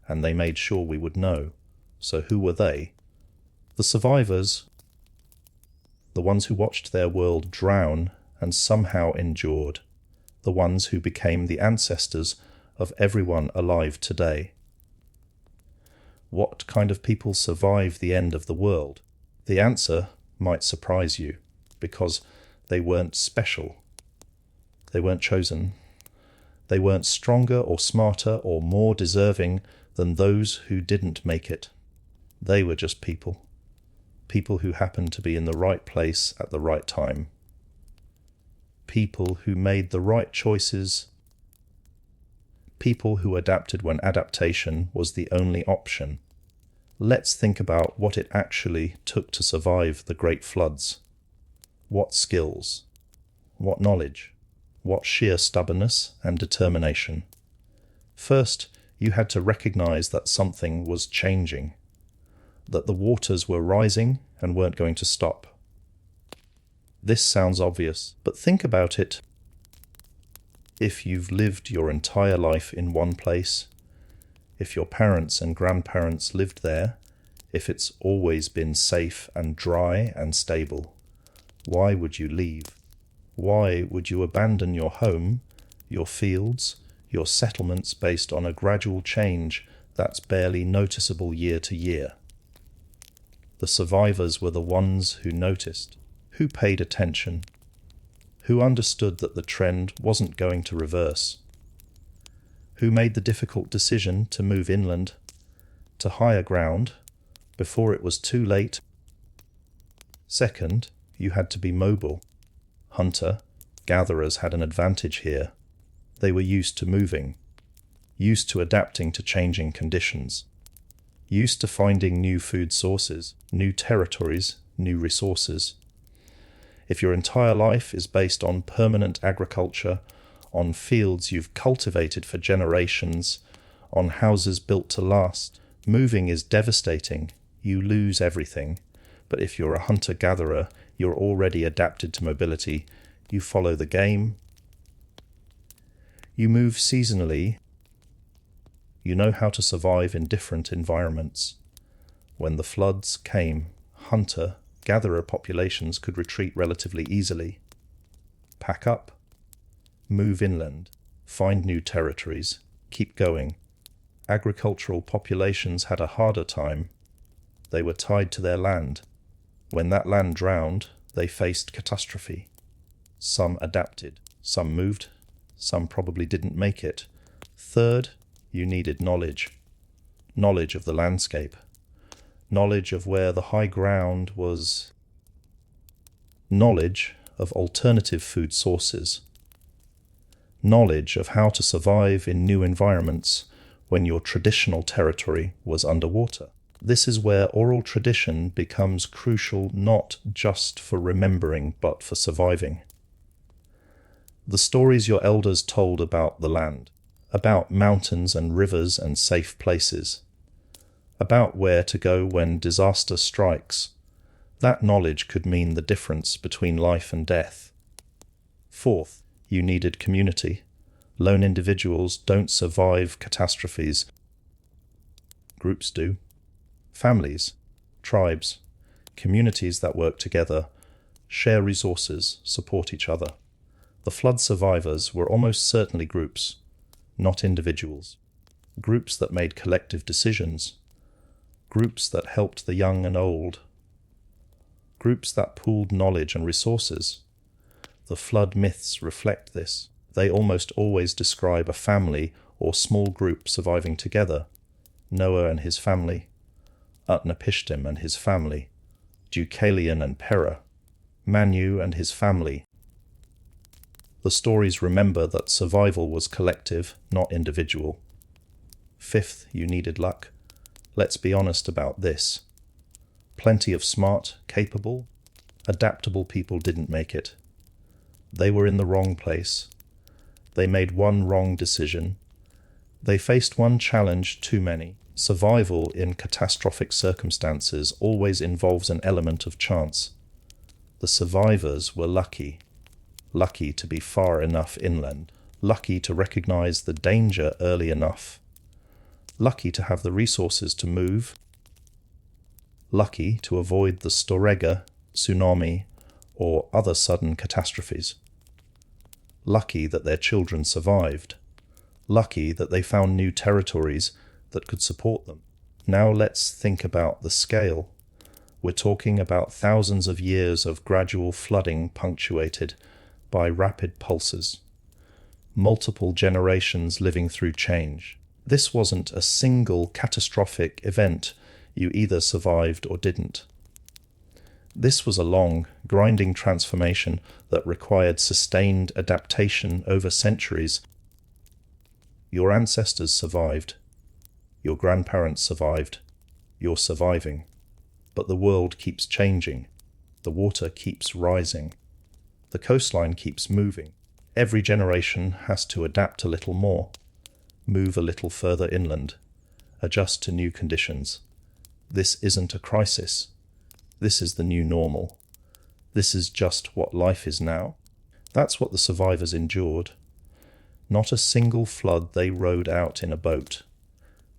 and they made sure we would know. So who were they? The survivors, the ones who watched their world drown and somehow endured, the ones who became the ancestors of everyone alive today. What kind of people survive the end of the world? The answer might surprise you, because they weren't special. They weren't chosen. They weren't stronger or smarter or more deserving than those who didn't make it. They were just people. People who happened to be in the right place at the right time. People who made the right choices. People who adapted when adaptation was the only option. Let's think about what it actually took to survive the great floods. What skills? What knowledge? What sheer stubbornness and determination? First, you had to recognize that something was changing, that the waters were rising and weren't going to stop. This sounds obvious, but think about it. If you've lived your entire life in one place, if your parents and grandparents lived there, if it's always been safe and dry and stable, why would you leave? Why would you abandon your home, your fields, your settlements based on a gradual change that's barely noticeable year to year? The survivors were the ones who noticed, who paid attention, who understood that the trend wasn't going to reverse, who made the difficult decision to move inland, to higher ground, before it was too late. Second, you had to be mobile. Hunter-gatherers had an advantage here. They were used to moving, used to adapting to changing conditions, used to finding new food sources, new territories, new resources. If your entire life is based on permanent agriculture, on fields you've cultivated for generations, on houses built to last, moving is devastating. You lose everything. But if you're a hunter-gatherer, you're already adapted to mobility. You follow the game. You move seasonally. You know how to survive in different environments. When the floods came, hunter-gatherer populations could retreat relatively easily. Pack up. Move inland. Find new territories. Keep going. Agricultural populations had a harder time. They were tied to their land. When that land drowned, they faced catastrophe. Some adapted. Some moved. Some probably didn't make it. Third, you needed knowledge. Knowledge of the landscape. Knowledge of where the high ground was. Knowledge of alternative food sources. Knowledge of how to survive in new environments when your traditional territory was underwater. This is where oral tradition becomes crucial not just for remembering but for surviving. The stories your elders told about the land, about mountains and rivers and safe places, about where to go when disaster strikes, that knowledge could mean the difference between life and death. Fourth, you needed community. Lone individuals don't survive catastrophes. Groups do. Families, tribes, communities that work together, share resources, support each other. The flood survivors were almost certainly groups, not individuals. Groups that made collective decisions. Groups that helped the young and old. Groups that pooled knowledge and resources. The flood myths reflect this. They almost always describe a family or small group surviving together. Noah and his family, Utnapishtim and his family, Deucalion and Pera, Manu and his family. The stories remember that survival was collective, not individual. Fifth, you needed luck. Let's be honest about this. Plenty of smart, capable, adaptable people didn't make it. They were in the wrong place. They made one wrong decision. They faced one challenge too many. Survival in catastrophic circumstances always involves an element of chance. The survivors were lucky. Lucky to be far enough inland. Lucky to recognize the danger early enough. Lucky to have the resources to move. Lucky to avoid the Storega, tsunami, or other sudden catastrophes. Lucky that their children survived. Lucky that they found new territories that could support them. Now let's think about the scale. We're talking about thousands of years of gradual flooding punctuated by rapid pulses. Multiple generations living through change. This wasn't a single catastrophic event you either survived or didn't. This was a long, grinding transformation that required sustained adaptation over centuries. Your ancestors survived. Your grandparents survived. You're surviving. But the world keeps changing. The water keeps rising. The coastline keeps moving. Every generation has to adapt a little more, move a little further inland, adjust to new conditions. This isn't a crisis. This is the new normal. This is just what life is now. That's what the survivors endured. Not a single flood they rode out in a boat,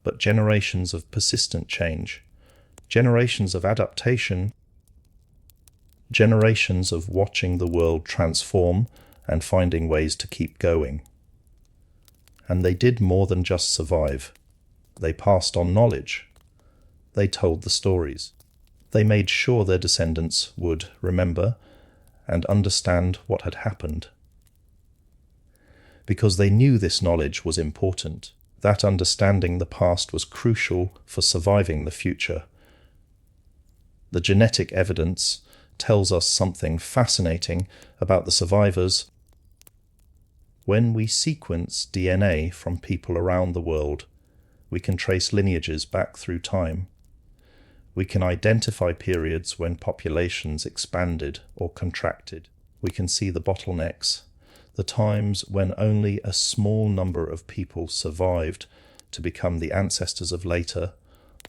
but generations of persistent change, generations of adaptation, generations of watching the world transform and finding ways to keep going. And they did more than just survive. They passed on knowledge. They told the stories. They made sure their descendants would remember and understand what had happened. Because they knew this knowledge was important, that understanding the past was crucial for surviving the future. The genetic evidence tells us something fascinating about the survivors. When we sequence DNA from people around the world, we can trace lineages back through time. We can identify periods when populations expanded or contracted. We can see the bottlenecks, the times when only a small number of people survived to become the ancestors of later,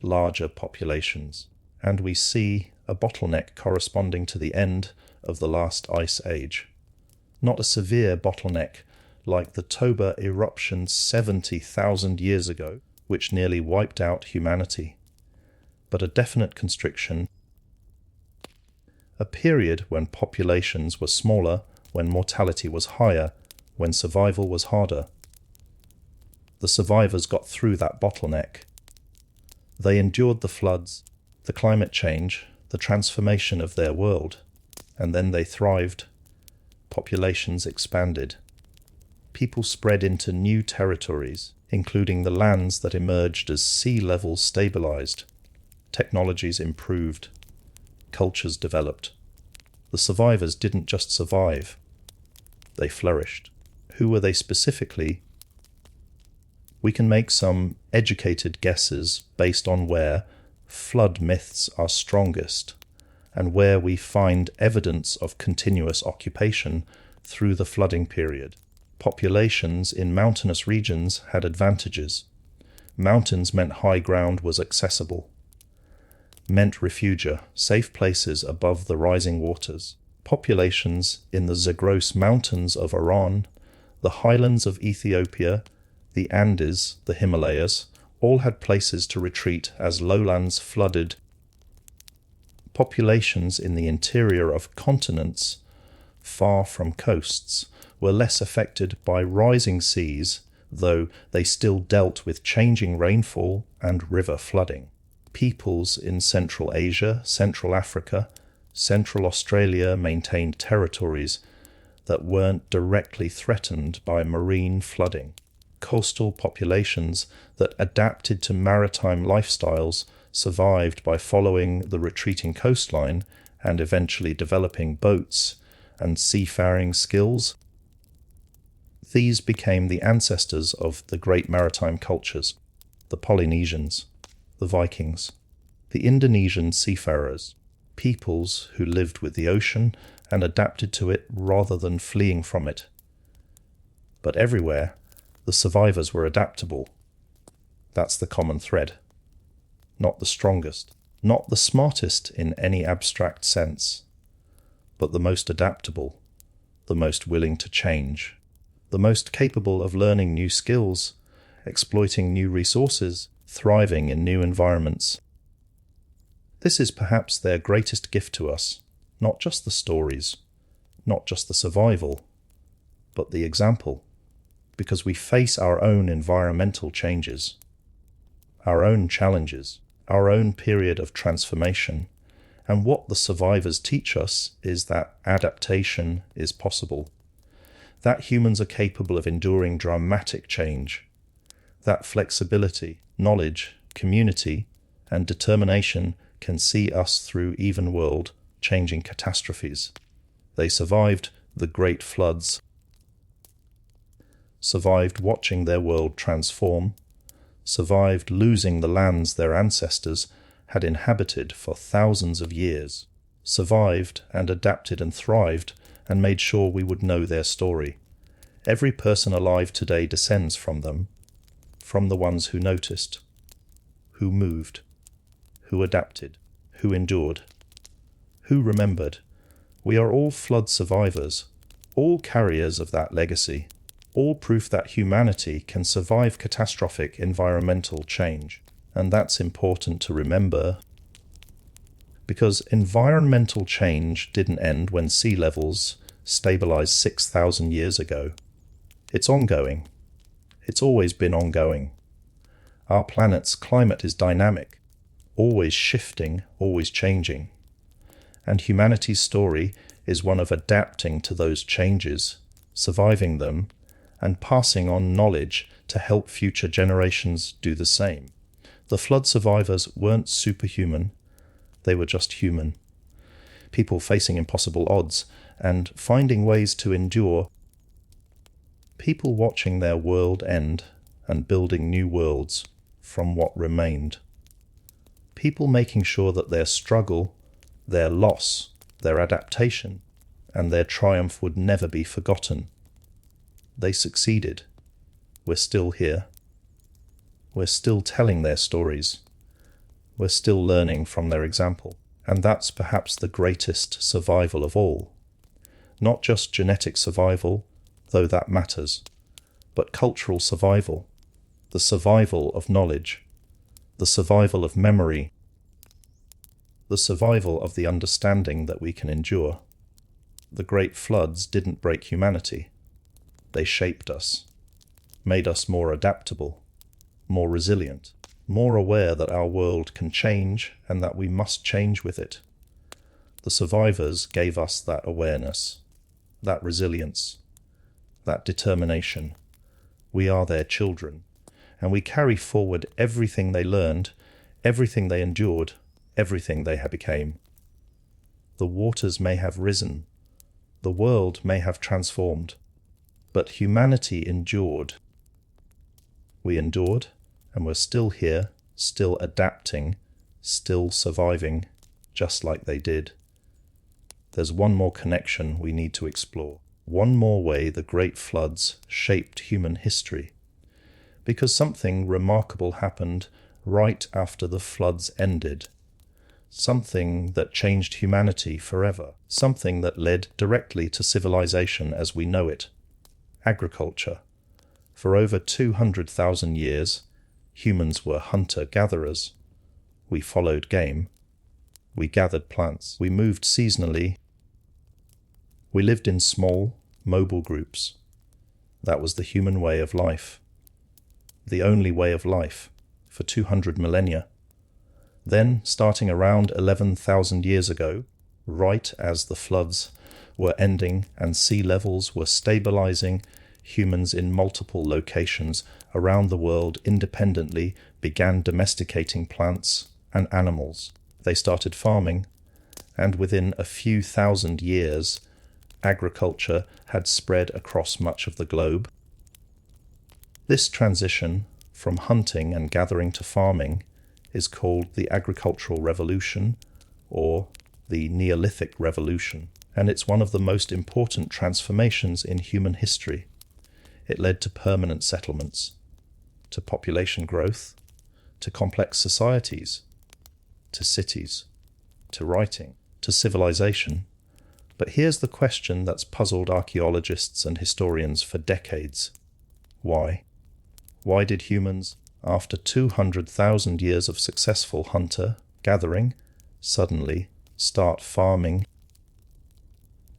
larger populations. And we see a bottleneck corresponding to the end of the last ice age. Not a severe bottleneck like the Toba eruption 70,000 years ago, which nearly wiped out humanity, but a definite constriction, a period when populations were smaller, when mortality was higher, when survival was harder. The survivors got through that bottleneck. They endured the floods, the climate change, the transformation of their world, and then they thrived. Populations expanded. People spread into new territories, including the lands that emerged as sea levels stabilized. Technologies improved. Cultures developed. The survivors didn't just survive. They flourished. Who were they specifically? We can make some educated guesses based on where flood myths are strongest and where we find evidence of continuous occupation through the flooding period. Populations in mountainous regions had advantages. Mountains meant high ground was accessible, meant refugia, safe places above the rising waters. Populations in the Zagros Mountains of Iran, the highlands of Ethiopia, the Andes, the Himalayas, all had places to retreat as lowlands flooded. Populations in the interior of continents, far from coasts, were less affected by rising seas, though they still dealt with changing rainfall and river flooding. Peoples in Central Asia, Central Africa, Central Australia maintained territories that weren't directly threatened by marine flooding. Coastal populations that adapted to maritime lifestyles survived by following the retreating coastline and eventually developing boats and seafaring skills. These became the ancestors of the great maritime cultures, the Polynesians, the Vikings, the Indonesian seafarers, peoples who lived with the ocean and adapted to it rather than fleeing from it. But everywhere, the survivors were adaptable. That's the common thread. Not the strongest, not the smartest in any abstract sense, but the most adaptable, the most willing to change, the most capable of learning new skills, exploiting new resources, thriving in new environments. This is perhaps their greatest gift to us, not just the stories, not just the survival, but the example, because we face our own environmental changes, our own challenges, our own period of transformation, and what the survivors teach us is that adaptation is possible, that humans are capable of enduring dramatic change, that flexibility, knowledge, community, and determination can see us through even world-changing catastrophes. They survived the great floods, survived watching their world transform, survived losing the lands their ancestors had inhabited for thousands of years, survived and adapted and thrived and made sure we would know their story. Every person alive today descends from them, from the ones who noticed, who moved, who adapted, who endured, who remembered. We are all flood survivors, all carriers of that legacy, all proof that humanity can survive catastrophic environmental change. And that's important to remember, because environmental change didn't end when sea levels stabilized 6,000 years ago. It's ongoing. It's always been ongoing. Our planet's climate is dynamic, always shifting, always changing. And humanity's story is one of adapting to those changes, surviving them, and passing on knowledge to help future generations do the same. The flood survivors weren't superhuman, they were just human. people facing impossible odds, and finding ways to endure, people watching their world end and building new worlds from what remained, people making sure that their struggle, their loss, their adaptation, and their triumph would never be forgotten. They succeeded. We're still here. We're still telling their stories. We're still learning from their example. And that's perhaps the greatest survival of all. Not just genetic survival, though that matters, but cultural survival, the survival of knowledge, the survival of memory, the survival of the understanding that we can endure. The great floods didn't break humanity. They shaped us, made us more adaptable, more resilient, more aware that our world can change and that we must change with it. The survivors gave us that awareness, that resilience, that determination. We are their children, and we carry forward everything they learned, everything they endured, everything they became. The waters may have risen, the world may have transformed, but humanity endured. We endured, and we're still here, still adapting, still surviving, just like they did. There's one more connection we need to explore, one more way the great floods shaped human history, because something remarkable happened right after the floods ended, something that changed humanity forever, something that led directly to civilization as we know it, agriculture. For over 200,000 years, humans were hunter-gatherers. We followed game. We gathered plants. We moved seasonally. We lived in small, mobile groups. That was the human way of life. The only way of life for 200 millennia. Then, starting around 11,000 years ago, right as the floods were ending and sea levels were stabilizing, humans in multiple locations around the world independently began domesticating plants and animals. They started farming, and within a few thousand years, agriculture had spread across much of the globe. This transition from hunting and gathering to farming is called the Agricultural Revolution, or the Neolithic Revolution, and it's one of the most important transformations in human history. It led to permanent settlements, to population growth, to complex societies, to cities, to writing, to civilization. But here's the question that's puzzled archaeologists and historians for decades. Why? Why did humans, after 200,000 years of successful hunter-gathering, suddenly start farming?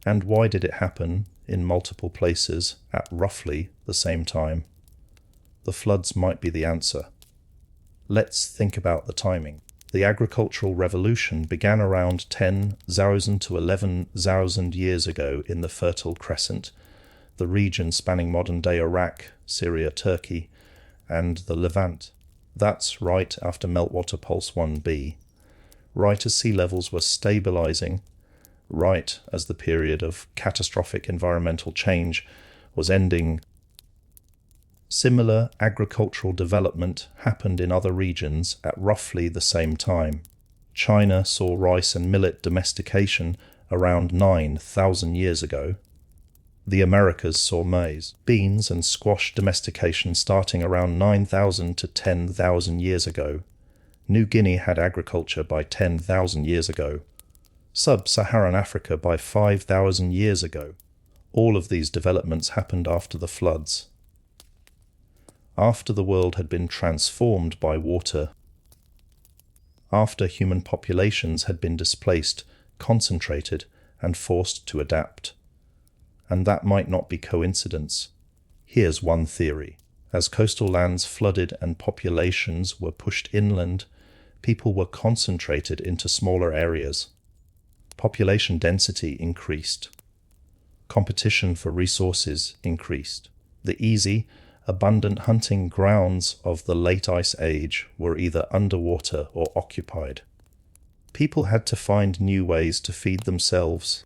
And why did it happen in multiple places at roughly the same time? The floods might be the answer. Let's think about the timing. The agricultural revolution began around 10,000 to 11,000 years ago in the Fertile Crescent, the region spanning modern-day Iraq, Syria, Turkey, and the Levant. That's right after Meltwater Pulse 1b, right as sea levels were stabilizing, right as the period of catastrophic environmental change was ending. Similar agricultural development happened in other regions at roughly the same time. China saw rice and millet domestication around 9,000 years ago. The Americas saw maize, beans and squash domestication starting around 9,000 to 10,000 years ago. New Guinea had agriculture by 10,000 years ago. Sub-Saharan Africa by 5,000 years ago. All of these developments happened after the floods. After the world had been transformed by water. After human populations had been displaced, concentrated, and forced to adapt. And that might not be coincidence. Here's one theory. As coastal lands flooded and populations were pushed inland, people were concentrated into smaller areas. Population density increased. Competition for resources increased. The easy, abundant hunting grounds of the late Ice Age were either underwater or occupied. People had to find new ways to feed themselves.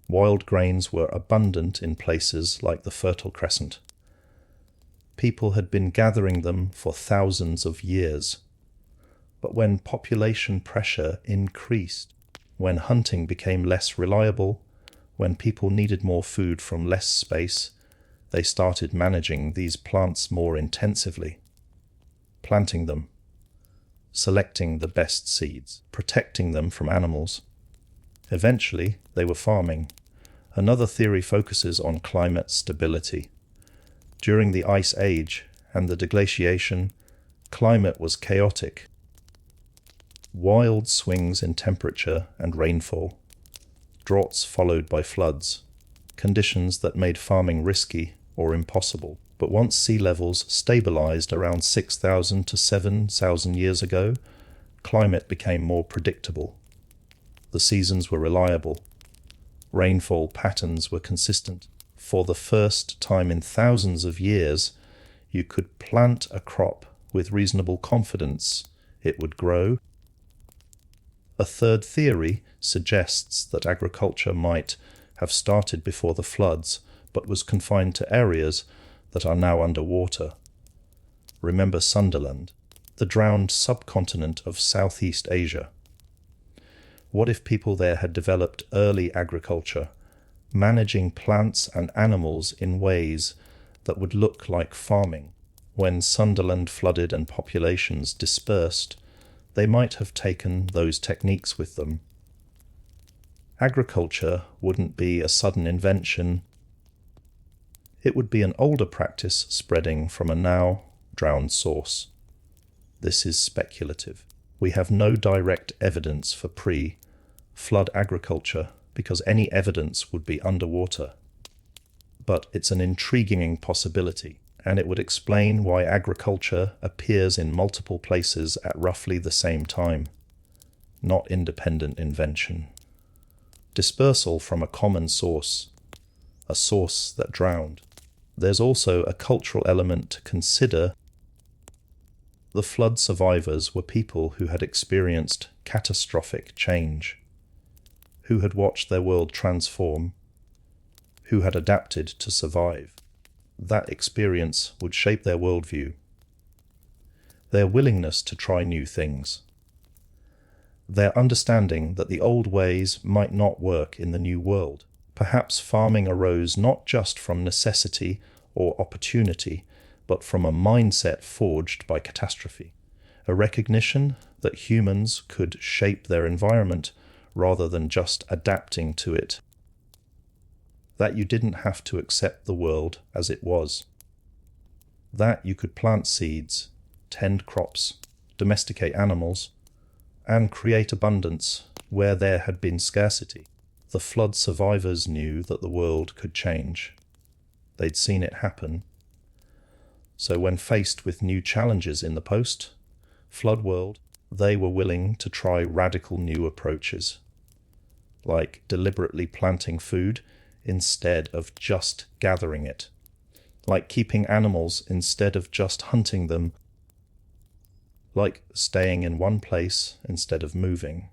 Wild grains were abundant in places like the Fertile Crescent. People had been gathering them for thousands of years. But when population pressure increased, when hunting became less reliable, when people needed more food from less space, they started managing these plants more intensively, planting them, selecting the best seeds, protecting them from animals. Eventually, they were farming. Another theory focuses on climate stability. During the Ice Age and the deglaciation, climate was chaotic. Wild swings in temperature and rainfall, droughts followed by floods, conditions that made farming risky or impossible. But once sea levels stabilized around 6,000 to 7,000 years ago, climate became more predictable. The seasons were reliable. Rainfall patterns were consistent. For the first time in thousands of years, you could plant a crop with reasonable confidence it would grow. A third theory suggests that agriculture might have started before the floods, but was confined to areas that are now underwater. Remember Sundaland, the drowned subcontinent of Southeast Asia. What if people there had developed early agriculture, managing plants and animals in ways that would look like farming? When Sundaland flooded and populations dispersed, they might have taken those techniques with them. Agriculture wouldn't be a sudden invention. It would be an older practice spreading from a now drowned source. This is speculative. We have no direct evidence for pre-flood agriculture because any evidence would be underwater. But it's an intriguing possibility, and it would explain why agriculture appears in multiple places at roughly the same time. Not independent invention. Dispersal from a common source, a source that drowned. There's also a cultural element to consider. The flood survivors were people who had experienced catastrophic change, who had watched their world transform, who had adapted to survive. That experience would shape their worldview, their willingness to try new things, their understanding that the old ways might not work in the new world. Perhaps farming arose not just from necessity or opportunity, but from a mindset forged by catastrophe, a recognition that humans could shape their environment rather than just adapting to it, that you didn't have to accept the world as it was, that you could plant seeds, tend crops, domesticate animals, and create abundance where there had been scarcity. The flood survivors knew that the world could change. They'd seen it happen. So when faced with new challenges in the post-flood world, they were willing to try radical new approaches, like deliberately planting food instead of just gathering it, like keeping animals instead of just hunting them, like staying in one place instead of moving.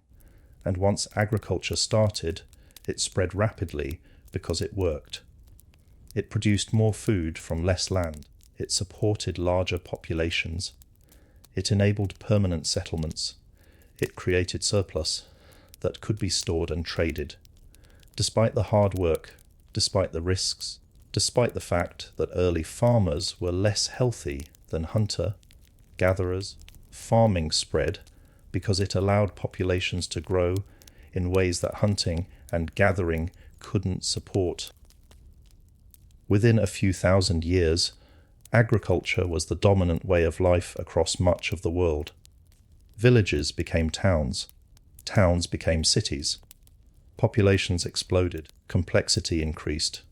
And once agriculture started, it spread rapidly because it worked. It produced more food from less land. It supported larger populations. It enabled permanent settlements. It created surplus that could be stored and traded. Despite the hard work, despite the risks, despite the fact that early farmers were less healthy than hunter-gatherers, farming spread because it allowed populations to grow in ways that hunting and gathering couldn't support. Within a few thousand years, agriculture was the dominant way of life across much of the world. Villages became towns. Towns became cities. Populations exploded. Complexity increased.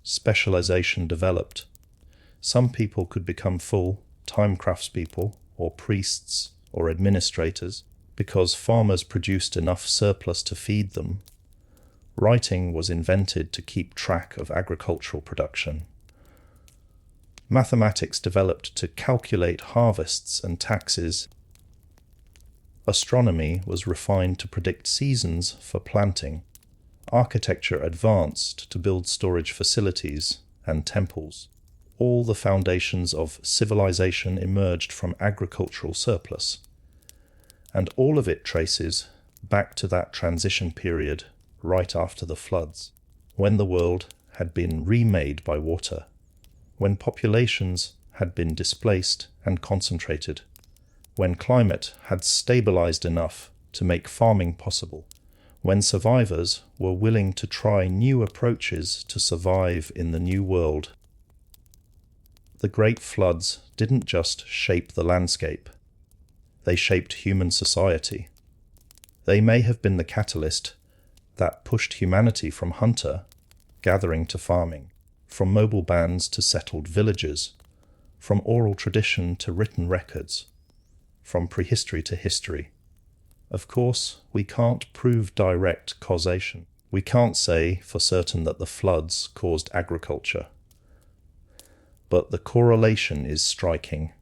Specialization developed. Some people could become full-time craftspeople or priests or administrators because farmers produced enough surplus to feed them. Writing was invented to keep track of agricultural production. Mathematics developed to calculate harvests and taxes. Astronomy was refined to predict seasons for planting. Architecture advanced to build storage facilities and temples. All the foundations of civilization emerged from agricultural surplus. And all of it traces back to that transition period right after the floods, when the world had been remade by water, when populations had been displaced and concentrated, when climate had stabilized enough to make farming possible, when survivors were willing to try new approaches to survive in the new world. The great floods didn't just shape the landscape. They shaped human society. They may have been the catalyst that pushed humanity from hunter-gathering to farming, from mobile bands to settled villages, from oral tradition to written records, from prehistory to history. Of course, we can't prove direct causation. We can't say for certain that the floods caused agriculture. But the correlation is striking.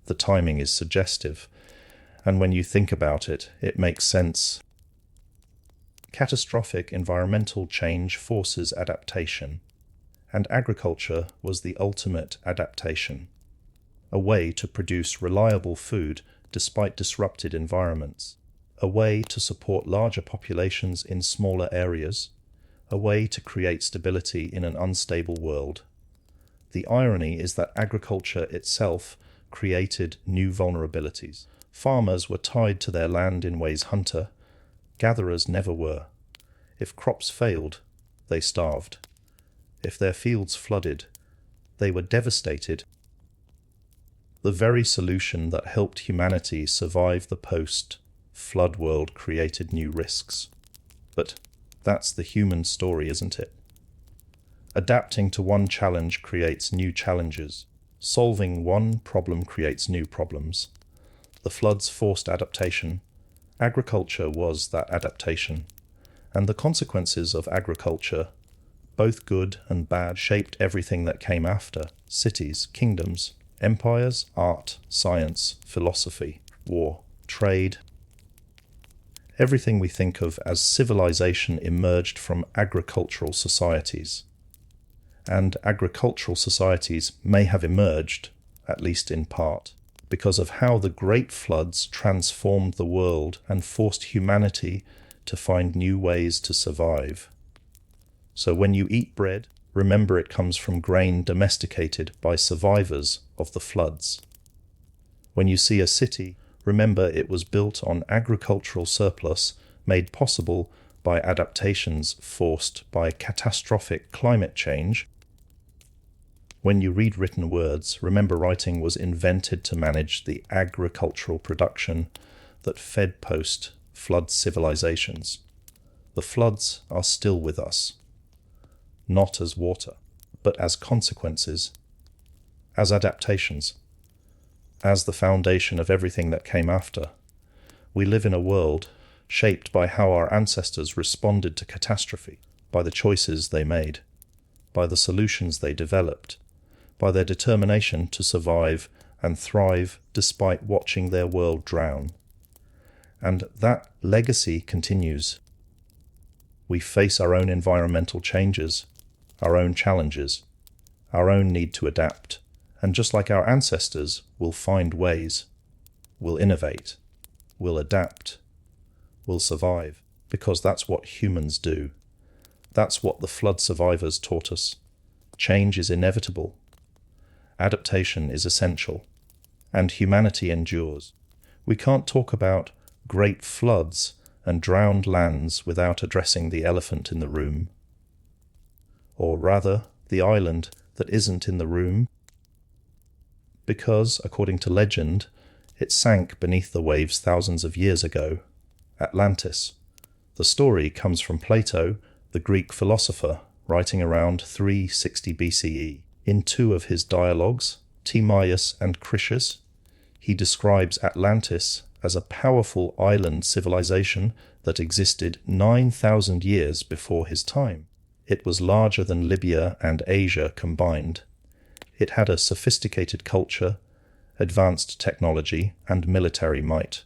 The timing is suggestive. And when you think about it, it makes sense. Catastrophic environmental change forces adaptation, and agriculture was the ultimate adaptation, a way to produce reliable food despite disrupted environments, a way to support larger populations in smaller areas, a way to create stability in an unstable world. The irony is that agriculture itself created new vulnerabilities. Farmers were tied to their land in ways hunter-gatherers never were. If crops failed, they starved. If their fields flooded, they were devastated. The very solution that helped humanity survive the post-flood world created new risks. But that's the human story, isn't it? Adapting to one challenge creates new challenges. Solving one problem creates new problems. The floods forced adaptation. Agriculture was that adaptation. And the consequences of agriculture, both good and bad, shaped everything that came after: cities, kingdoms, empires, art, science, philosophy, war, trade. Everything we think of as civilization emerged from agricultural societies. And agricultural societies may have emerged, at least in part, because of how the great floods transformed the world and forced humanity to find new ways to survive. So when you eat bread, remember it comes from grain domesticated by survivors of the floods. When you see a city, remember it was built on agricultural surplus made possible by adaptations forced by catastrophic climate change. When you read written words, remember writing was invented to manage the agricultural production that fed post-flood civilizations. The floods are still with us, not as water, but as consequences, as adaptations, as the foundation of everything that came after. We live in a world shaped by how our ancestors responded to catastrophe, by the choices they made, by the solutions they developed, by their determination to survive and thrive despite watching their world drown. And that legacy continues. We face our own environmental changes, our own challenges, our own need to adapt, and just like our ancestors, we'll find ways, we'll innovate, we'll adapt, we'll survive, because that's what humans do. That's what the flood survivors taught us. Change is inevitable. Adaptation is essential, and humanity endures. We can't talk about great floods and drowned lands without addressing the elephant in the room. Or rather, the island that isn't in the room, because, according to legend, it sank beneath the waves thousands of years ago, Atlantis. The story comes from Plato, the Greek philosopher, writing around 360 BCE. In two of his dialogues, Timaeus and Critias, he describes Atlantis as a powerful island civilization that existed 9,000 years before his time. It was larger than Libya and Asia combined. It had a sophisticated culture, advanced technology, and military might.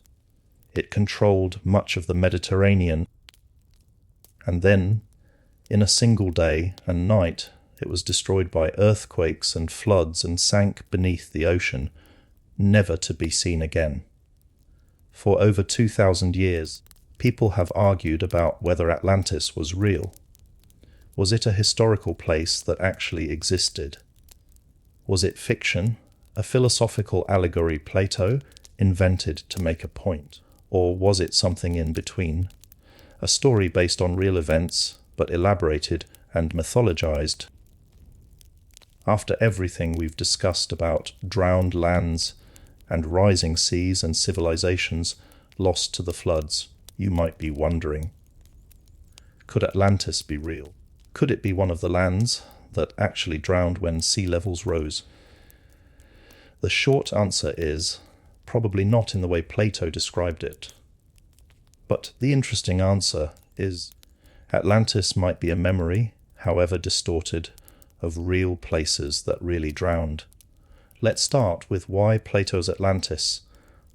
It controlled much of the Mediterranean, and then, in a single day and night, it was destroyed by earthquakes and floods and sank beneath the ocean, never to be seen again. For over 2,000 years, people have argued about whether Atlantis was real. Was it a historical place that actually existed? Was it fiction, a philosophical allegory Plato invented to make a point? Or was it something in between? A story based on real events, but elaborated and mythologized? After everything we've discussed about drowned lands and rising seas and civilizations lost to the floods, you might be wondering, could Atlantis be real? Could it be one of the lands that actually drowned when sea levels rose? The short answer is probably not in the way Plato described it. But the interesting answer is Atlantis might be a memory, however distorted, of real places that really drowned. Let's start with why Plato's Atlantis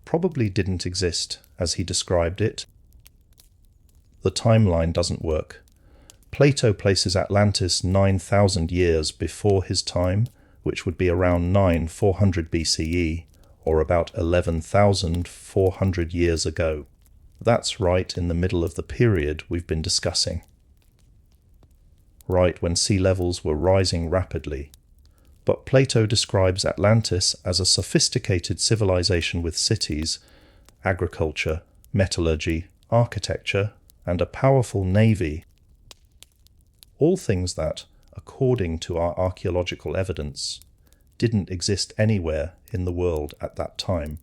probably didn't exist as he described it. The timeline doesn't work. Plato places Atlantis 9,000 years before his time, which would be around 400 BCE, or about 11,400 years ago. That's right in the middle of the period we've been discussing. Right when sea levels were rising rapidly. But Plato describes Atlantis as a sophisticated civilization with cities, agriculture, metallurgy, architecture, and a powerful navy. All things that, according to our archaeological evidence, didn't exist anywhere in the world at that time.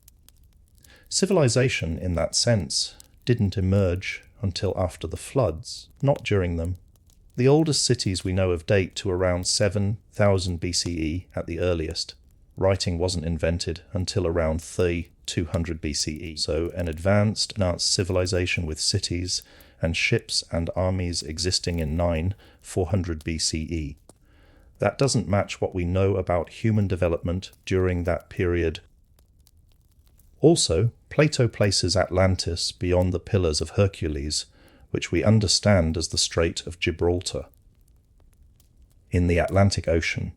Civilization, in that sense, didn't emerge until after the floods, not during them. The oldest cities we know of date to around 7,000 BCE at the earliest. Writing wasn't invented until around 200 BCE, so an advanced civilization with cities and ships and armies existing in 400 BCE. That doesn't match what we know about human development during that period. Also, Plato places Atlantis beyond the Pillars of Hercules, which we understand as the Strait of Gibraltar, in the Atlantic Ocean.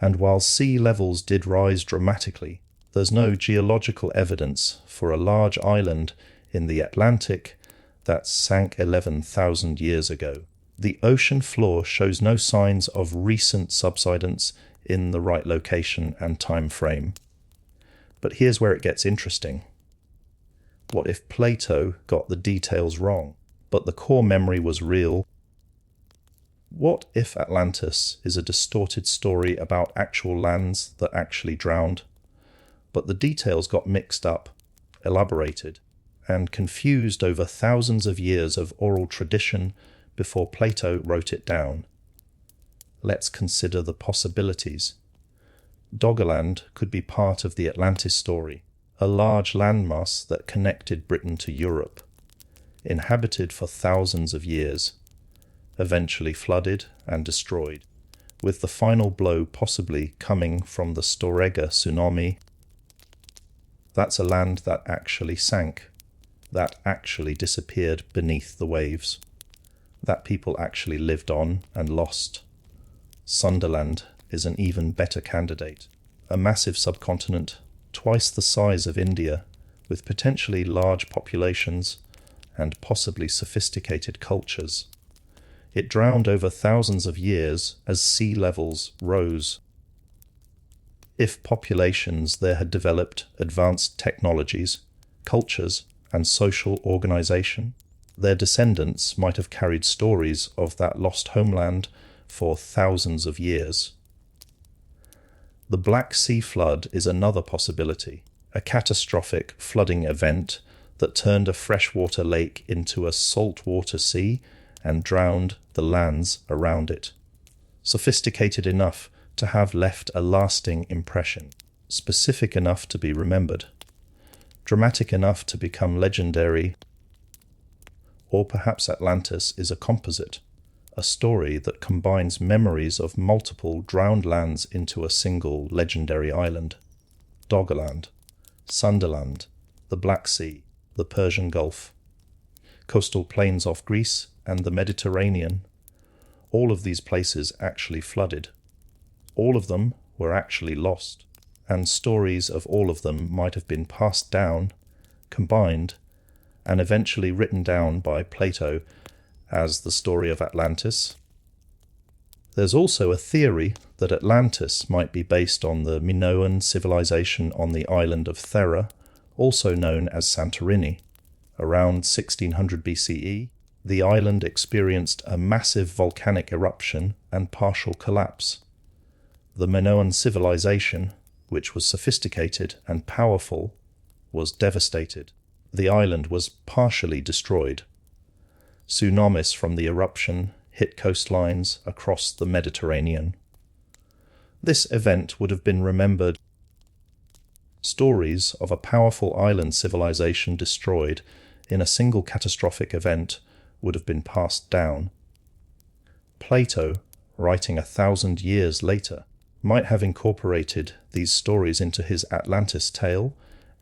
And while sea levels did rise dramatically, there's no geological evidence for a large island in the Atlantic that sank 11,000 years ago. The ocean floor shows no signs of recent subsidence in the right location and time frame. But here's where it gets interesting. What if Plato got the details wrong, but the core memory was real? What if Atlantis is a distorted story about actual lands that actually drowned, but the details got mixed up, elaborated, and confused over thousands of years of oral tradition before Plato wrote it down? Let's consider the possibilities. Doggerland could be part of the Atlantis story, a large landmass that connected Britain to Europe, inhabited for thousands of years, eventually flooded and destroyed, with the final blow possibly coming from the Storegga tsunami. That's a land that actually sank, that actually disappeared beneath the waves, that people actually lived on and lost. Sundaland is an even better candidate, a massive subcontinent, twice the size of India, with potentially large populations and possibly sophisticated cultures. It drowned over thousands of years as sea levels rose. If populations there had developed advanced technologies, cultures, and social organization, their descendants might have carried stories of that lost homeland for thousands of years. The Black Sea flood is another possibility, a catastrophic flooding event that turned a freshwater lake into a saltwater sea and drowned the lands around it. Sophisticated enough to have left a lasting impression, specific enough to be remembered, dramatic enough to become legendary. Or perhaps Atlantis is a composite, a story that combines memories of multiple drowned lands into a single legendary island. Doggerland, Sundaland, the Black Sea, the Persian Gulf, coastal plains off Greece, and the Mediterranean. All of these places actually flooded. All of them were actually lost, and stories of all of them might have been passed down, combined, and eventually written down by Plato as the story of Atlantis. There's also a theory that Atlantis might be based on the Minoan civilization on the island of Thera, also known as Santorini. Around 1600 BCE, the island experienced a massive volcanic eruption and partial collapse. The Minoan civilization, which was sophisticated and powerful, was devastated. The island was partially destroyed. Tsunamis from the eruption hit coastlines across the Mediterranean. This event would have been remembered. Stories of a powerful island civilization destroyed in a single catastrophic event would have been passed down. Plato, writing 1,000 years later, might have incorporated these stories into his Atlantis tale,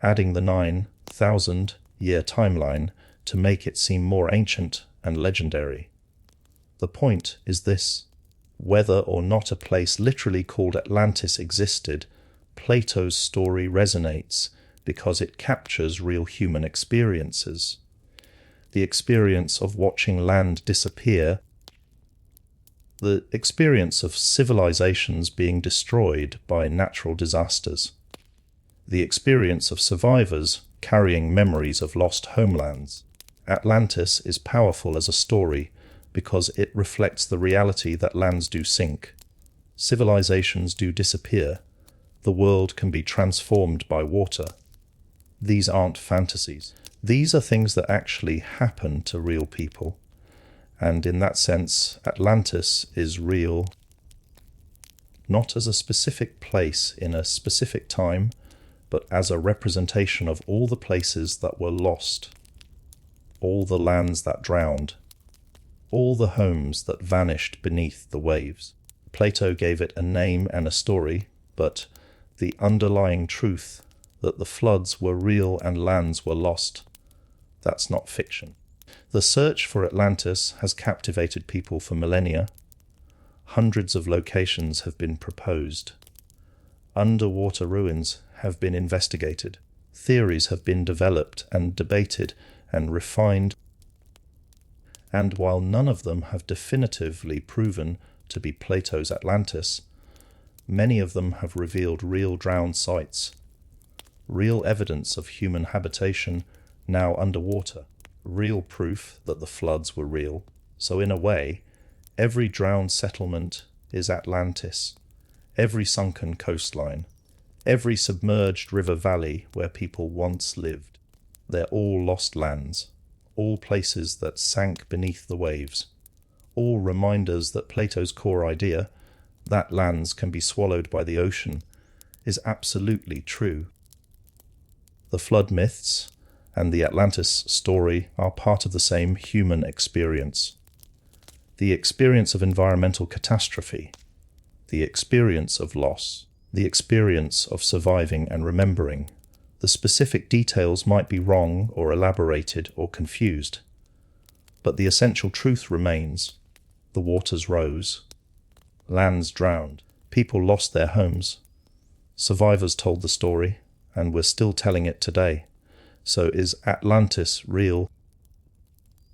adding the 9,000-year timeline to make it seem more ancient and legendary. The point is this: whether or not a place literally called Atlantis existed, Plato's story resonates because it captures real human experiences. The experience of watching land disappear, the experience of civilizations being destroyed by natural disasters, the experience of survivors carrying memories of lost homelands. Atlantis is powerful as a story because it reflects the reality that lands do sink, civilizations do disappear, the world can be transformed by water. These aren't fantasies. These are things that actually happen to real people. And in that sense, Atlantis is real, not as a specific place in a specific time, but as a representation of all the places that were lost, all the lands that drowned, all the homes that vanished beneath the waves. Plato gave it a name and a story, but the underlying truth that the floods were real and lands were lost, that's not fiction. The search for Atlantis has captivated people for millennia. Hundreds of locations have been proposed. Underwater ruins have been investigated. Theories have been developed and debated and refined. And while none of them have definitively proven to be Plato's Atlantis, many of them have revealed real drowned sites, real evidence of human habitation now underwater, real proof that the floods were real. So in a way, every drowned settlement is Atlantis, every sunken coastline, every submerged river valley where people once lived. They're all lost lands, all places that sank beneath the waves, all reminders that Plato's core idea, that lands can be swallowed by the ocean, is absolutely true. The flood myths and the Atlantis story are part of the same human experience. The experience of environmental catastrophe, the experience of loss, the experience of surviving and remembering. The specific details might be wrong or elaborated or confused, but the essential truth remains. The waters rose, lands drowned, people lost their homes. Survivors told the story, and we're still telling it today. So is Atlantis real?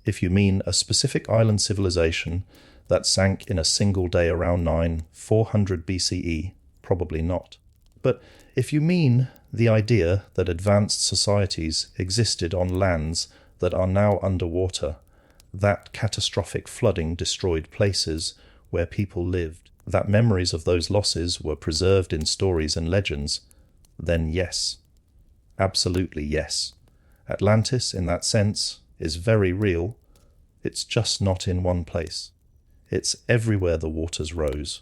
If you mean a specific island civilization that sank in a single day around 400 BCE, probably not. But if you mean the idea that advanced societies existed on lands that are now underwater, that catastrophic flooding destroyed places where people lived, that memories of those losses were preserved in stories and legends, then yes. Absolutely yes. Atlantis, in that sense, is very real. It's just not in one place. It's everywhere the waters rose.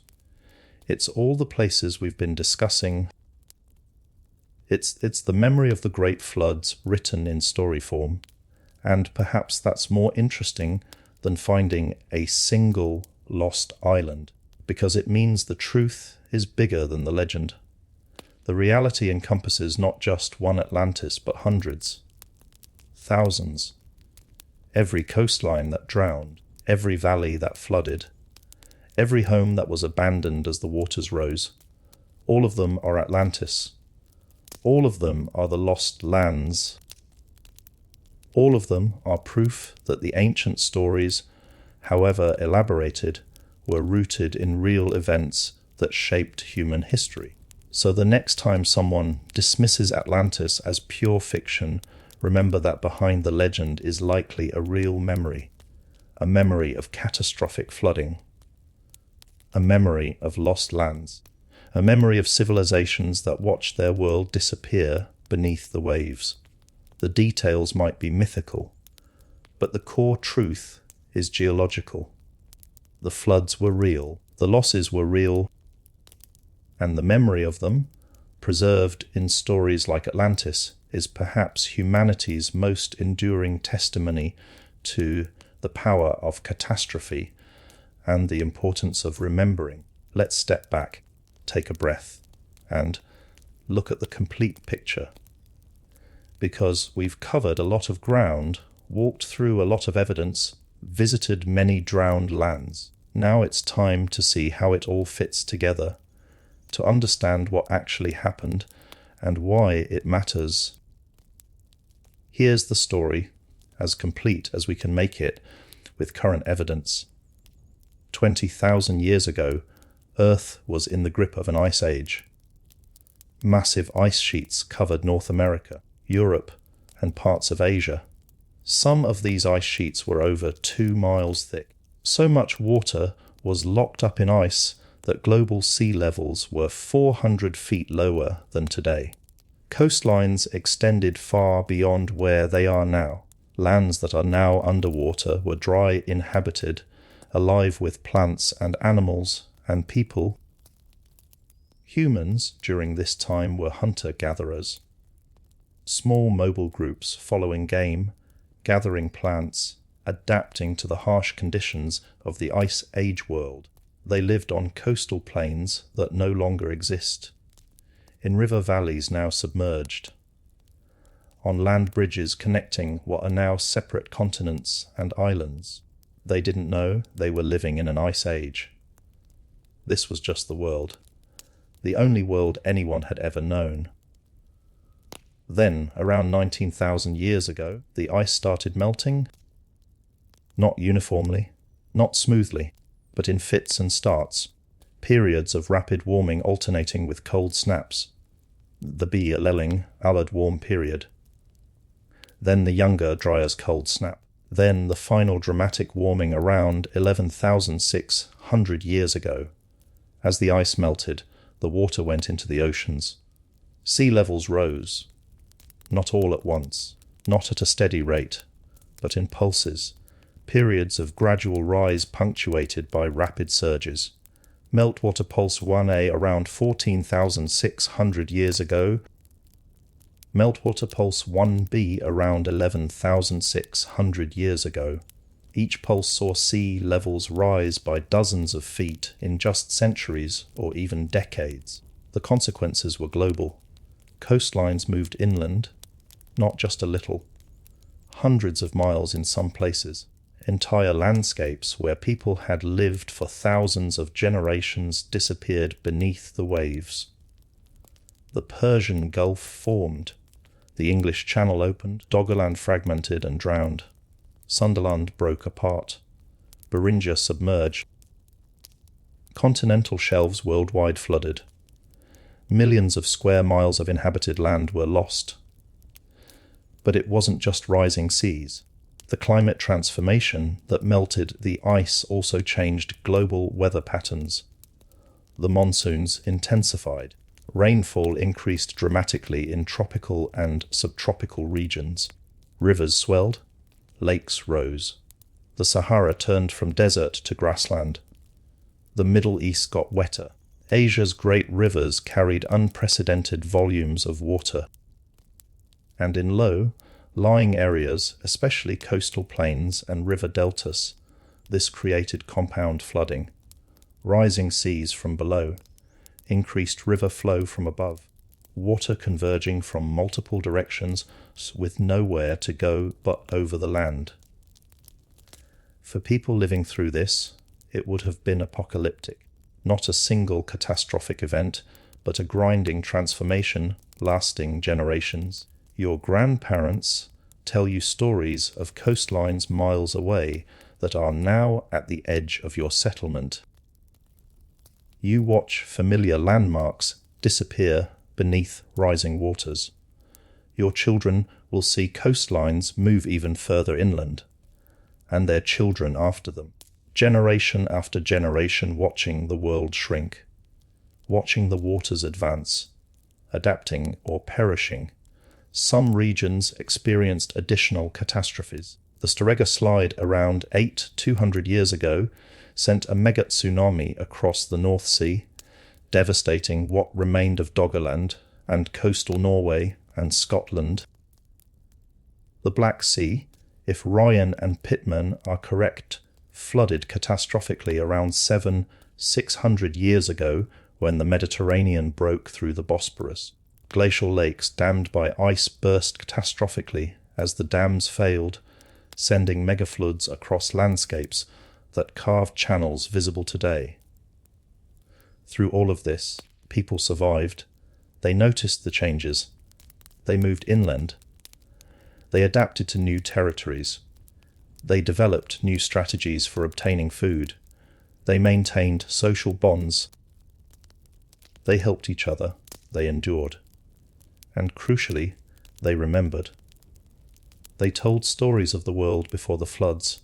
It's all the places we've been discussing. It's the memory of the great floods written in story form. And perhaps that's more interesting than finding a single lost island, because it means the truth is bigger than the legend. The reality encompasses not just one Atlantis, but hundreds, thousands. Every coastline that drowned, every valley that flooded, every home that was abandoned as the waters rose, all of them are Atlantis. All of them are the lost lands. All of them are proof that the ancient stories, however elaborated, were rooted in real events that shaped human history. So the next time someone dismisses Atlantis as pure fiction, remember that behind the legend is likely a real memory, a memory of catastrophic flooding, a memory of lost lands, a memory of civilizations that watched their world disappear beneath the waves. The details might be mythical, but the core truth is geological. The floods were real, the losses were real, and the memory of them, preserved in stories like Atlantis, is perhaps humanity's most enduring testimony to the power of catastrophe and the importance of remembering. Let's step back, take a breath, and look at the complete picture. Because we've covered a lot of ground, walked through a lot of evidence, visited many drowned lands. Now it's time to see how it all fits together, to understand what actually happened and why it matters. Here's the story, as complete as we can make it with current evidence. 20,000 years ago, Earth was in the grip of an ice age. Massive ice sheets covered North America, Europe, and parts of Asia. Some of these ice sheets were over 2 miles thick. So much water was locked up in ice that global sea levels were 400 feet lower than today. Coastlines extended far beyond where they are now. Lands that are now underwater were dry, inhabited, alive with plants and animals and people. Humans during this time were hunter-gatherers. Small mobile groups following game, gathering plants, adapting to the harsh conditions of the Ice Age world. They lived on coastal plains that no longer exist, in river valleys now submerged, on land bridges connecting what are now separate continents and islands. They didn't know they were living in an ice age. This was just the world, the only world anyone had ever known. Then, around 19,000 years ago, the ice started melting. Not uniformly, not smoothly, but in fits and starts, periods of rapid warming alternating with cold snaps, the Lelling Allard warm period. Then the younger Dryas cold snap. Then the final dramatic warming around 11,600 years ago. As the ice melted, the water went into the oceans. Sea levels rose. Not all at once, not at a steady rate, but in pulses, periods of gradual rise punctuated by rapid surges. Meltwater Pulse 1A around 14,600 years ago, Meltwater Pulse 1B around 11,600 years ago. Each pulse saw sea levels rise by dozens of feet in just centuries or even decades. The consequences were global. Coastlines moved inland, not just a little, hundreds of miles in some places. Entire landscapes where people had lived for thousands of generations disappeared beneath the waves. The Persian Gulf formed. The English Channel opened, Doggerland fragmented and drowned. Sundaland broke apart. Beringia submerged. Continental shelves worldwide flooded. Millions of square miles of inhabited land were lost. But it wasn't just rising seas. The climate transformation that melted the ice also changed global weather patterns. The monsoons intensified. Rainfall increased dramatically in tropical and subtropical regions. Rivers swelled. Lakes rose. The Sahara turned from desert to grassland. The Middle East got wetter. Asia's great rivers carried unprecedented volumes of water. And in low-lying areas, especially coastal plains and river deltas, this created compound flooding. Rising seas from below, increased river flow from above. water converging from multiple directions with nowhere to go but over the land. For people living through this, it would have been apocalyptic. Not a single catastrophic event, but a grinding transformation lasting generations. Your grandparents tell you stories of coastlines miles away that are now at the edge of your settlement. You watch familiar landmarks disappear beneath rising waters. Your children will see coastlines move even further inland, and their children after them. Generation after generation watching the world shrink, watching the waters advance, adapting or perishing. Some regions experienced additional catastrophes. The Storegga slide around 200 years ago sent a mega tsunami across the North Sea, devastating what remained of Doggerland and coastal Norway and Scotland. The Black Sea, if Ryan and Pittman are correct, flooded catastrophically around 600 years ago when the Mediterranean broke through the Bosporus. Glacial lakes dammed by ice burst catastrophically as the dams failed, sending megafloods across landscapes that carved channels visible today. Through all of this, people survived. They noticed the changes. They moved inland. They adapted to new territories. They developed new strategies for obtaining food. They maintained social bonds. They helped each other. They endured. And crucially, they remembered. They told stories of the world before the floods,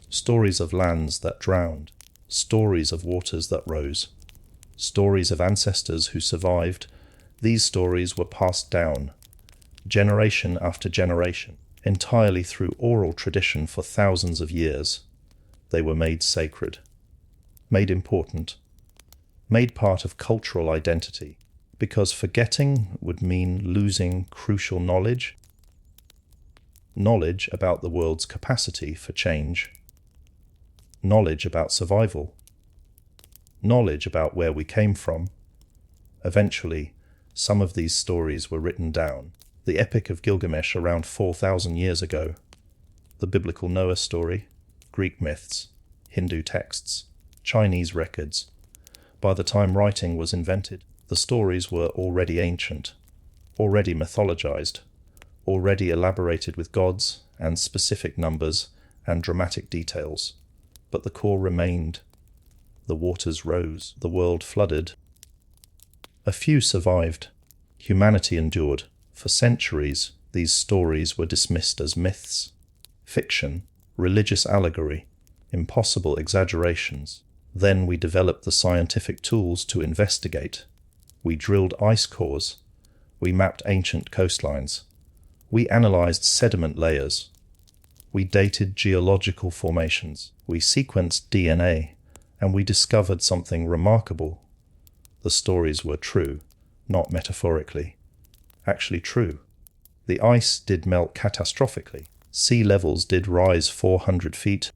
stories of lands that drowned, stories of waters that rose, stories of ancestors who survived. These stories were passed down, generation after generation, entirely through oral tradition for thousands of years. They were made sacred, made important, made part of cultural identity, because forgetting would mean losing crucial knowledge about the world's capacity for change, knowledge about survival, knowledge about where we came from. Eventually, some of these stories were written down. The Epic of Gilgamesh around 4,000 years ago, the biblical Noah story, Greek myths, Hindu texts, Chinese records. By the time writing was invented, the stories were already ancient, already mythologized, already elaborated with gods and specific numbers and dramatic details. But the core remained. The waters rose, the world flooded. A few survived. Humanity endured. For centuries, these stories were dismissed as myths, fiction, religious allegory, impossible exaggerations. Then we developed the scientific tools to investigate. We drilled ice cores. We mapped ancient coastlines. We analyzed sediment layers. We dated geological formations. We sequenced DNA, and we discovered something remarkable. The stories were true, not metaphorically. Actually true. The ice did melt catastrophically. Sea levels did rise 400 feet.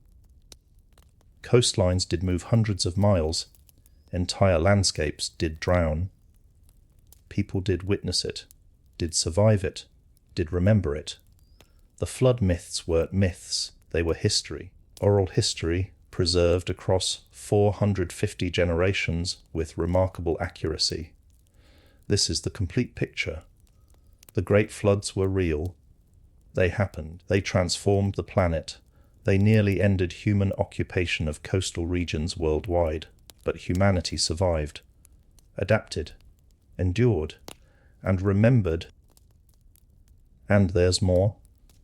Coastlines did move hundreds of miles. Entire landscapes did drown. People did witness it, did survive it, did remember it. The flood myths weren't myths, they were history. Oral history preserved across 450 generations with remarkable accuracy. This is the complete picture. The great floods were real. They happened. They transformed the planet. They nearly ended human occupation of coastal regions worldwide. But humanity survived, adapted, endured, and remembered. And there's more,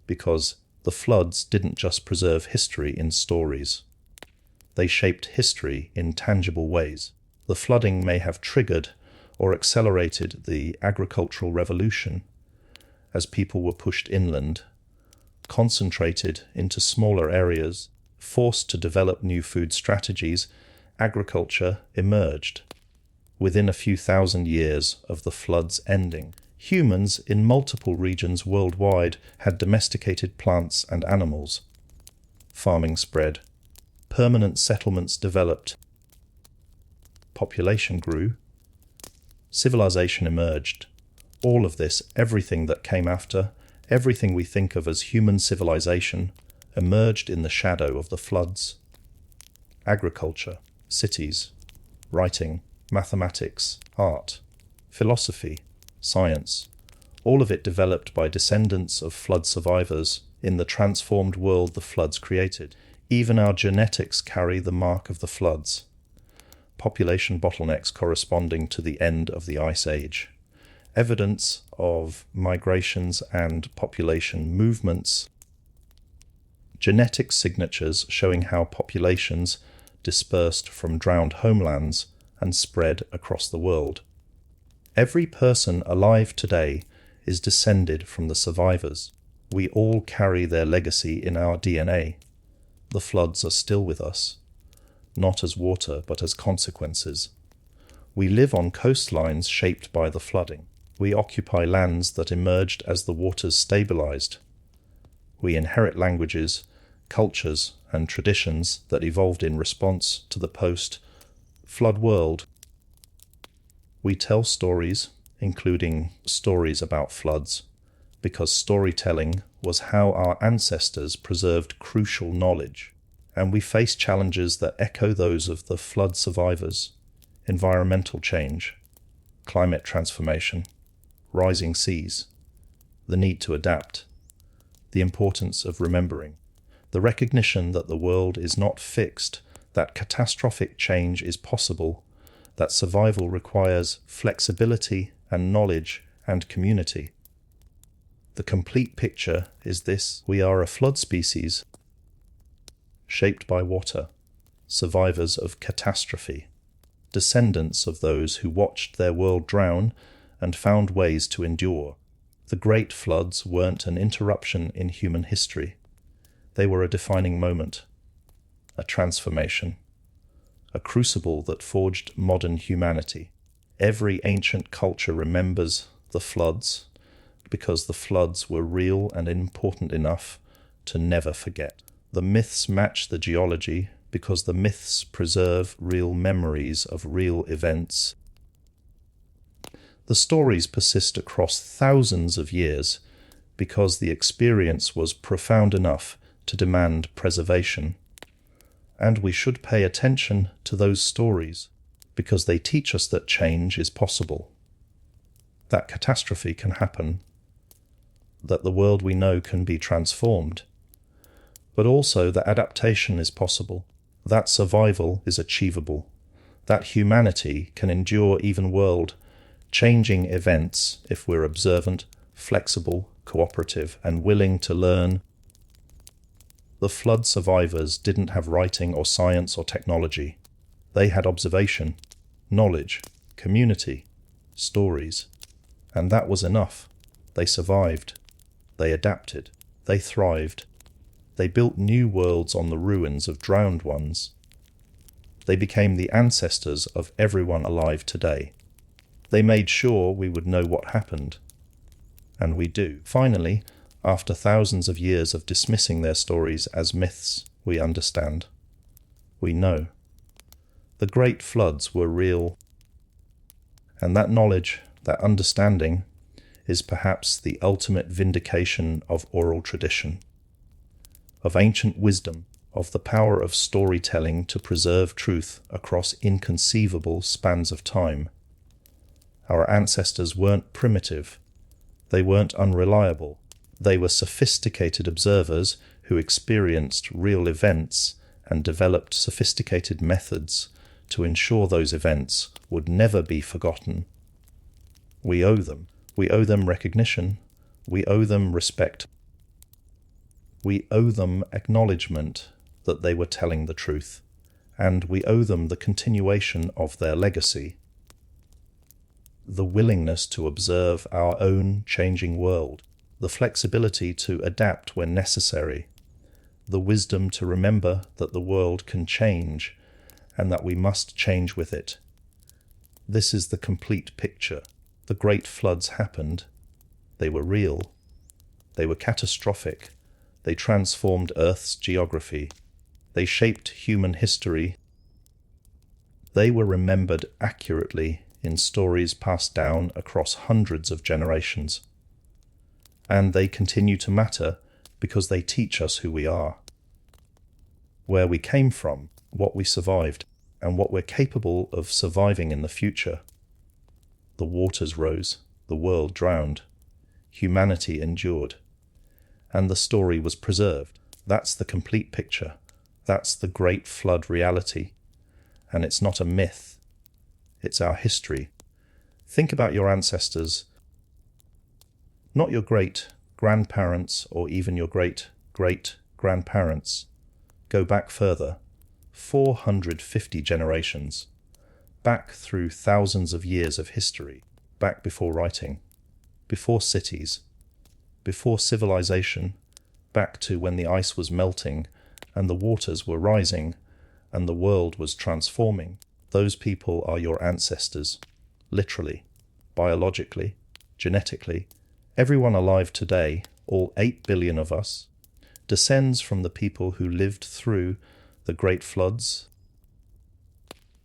because the floods didn't just preserve history in stories. They shaped history in tangible ways. The flooding may have triggered or accelerated the agricultural revolution, as people were pushed inland, concentrated into smaller areas, forced to develop new food strategies. Agriculture emerged. Within a few thousand years of the floods ending, humans in multiple regions worldwide had domesticated plants and animals. Farming spread. Permanent settlements developed. Population grew. Civilization emerged. All of this, everything that came after, everything we think of as human civilization, emerged in the shadow of the floods. Agriculture, cities, writing, mathematics, art, philosophy, science, all of it developed by descendants of flood survivors in the transformed world the floods created. Even our genetics carry the mark of the floods. Population bottlenecks corresponding to the end of the Ice Age. Evidence of migrations and population movements. Genetic signatures showing how populations dispersed from drowned homelands and spread across the world. Every person alive today is descended from the survivors. We all carry their legacy in our DNA. The floods are still with us, not as water but as consequences. We live on coastlines shaped by the flooding. We occupy lands that emerged as the waters stabilized. We inherit languages, cultures, and traditions that evolved in response to the post-flood world. We tell stories, including stories about floods, because storytelling was how our ancestors preserved crucial knowledge, and we face challenges that echo those of the flood survivors: environmental change, climate transformation, rising seas, the need to adapt, the importance of remembering, the recognition that the world is not fixed, that catastrophic change is possible, that survival requires flexibility and knowledge and community. The complete picture is this: we are a flood species, shaped by water, survivors of catastrophe, descendants of those who watched their world drown and found ways to endure. The great floods weren't an interruption in human history. They were a defining moment, a transformation, a crucible that forged modern humanity. Every ancient culture remembers the floods because the floods were real and important enough to never forget. The myths match the geology because the myths preserve real memories of real events. The stories persist across thousands of years because the experience was profound enough to demand preservation. And we should pay attention to those stories because they teach us that change is possible, that catastrophe can happen, that the world we know can be transformed, but also that adaptation is possible, that survival is achievable, that humanity can endure even world-changing events if we're observant, flexible, cooperative, and willing to learn. The flood survivors didn't have writing or science or technology. They had observation, knowledge, community, stories, and that was enough. They survived. They adapted. They thrived. They built new worlds on the ruins of drowned ones. They became the ancestors of everyone alive today. They made sure we would know what happened. And we do. Finally, after thousands of years of dismissing their stories as myths, we understand. We know. The great floods were real. And that knowledge, that understanding, is perhaps the ultimate vindication of oral tradition, of ancient wisdom, of the power of storytelling to preserve truth across inconceivable spans of time. Our ancestors weren't primitive. They weren't unreliable. They were sophisticated observers who experienced real events and developed sophisticated methods to ensure those events would never be forgotten. We owe them. We owe them recognition. We owe them respect. We owe them acknowledgement that they were telling the truth, and we owe them the continuation of their legacy. The willingness to observe our own changing world, the flexibility to adapt when necessary, the wisdom to remember that the world can change and that we must change with it. This is the complete picture. The great floods happened. They were real. They were catastrophic. They transformed Earth's geography. They shaped human history. They were remembered accurately in stories passed down across hundreds of generations. And they continue to matter because they teach us who we are, where we came from, what we survived, and what we're capable of surviving in the future. The waters rose, the world drowned, humanity endured, and the story was preserved. That's the complete picture. That's the great flood reality. And it's not a myth. It's our history. Think about your ancestors, not your great-grandparents or even your great-great-grandparents. Go back further, 450 generations, back through thousands of years of history, back before writing, before cities, before civilization, back to when the ice was melting and the waters were rising and the world was transforming. Those people are your ancestors, literally, biologically, genetically. Everyone alive today, all 8 billion of us, descends from the people who lived through the great floods,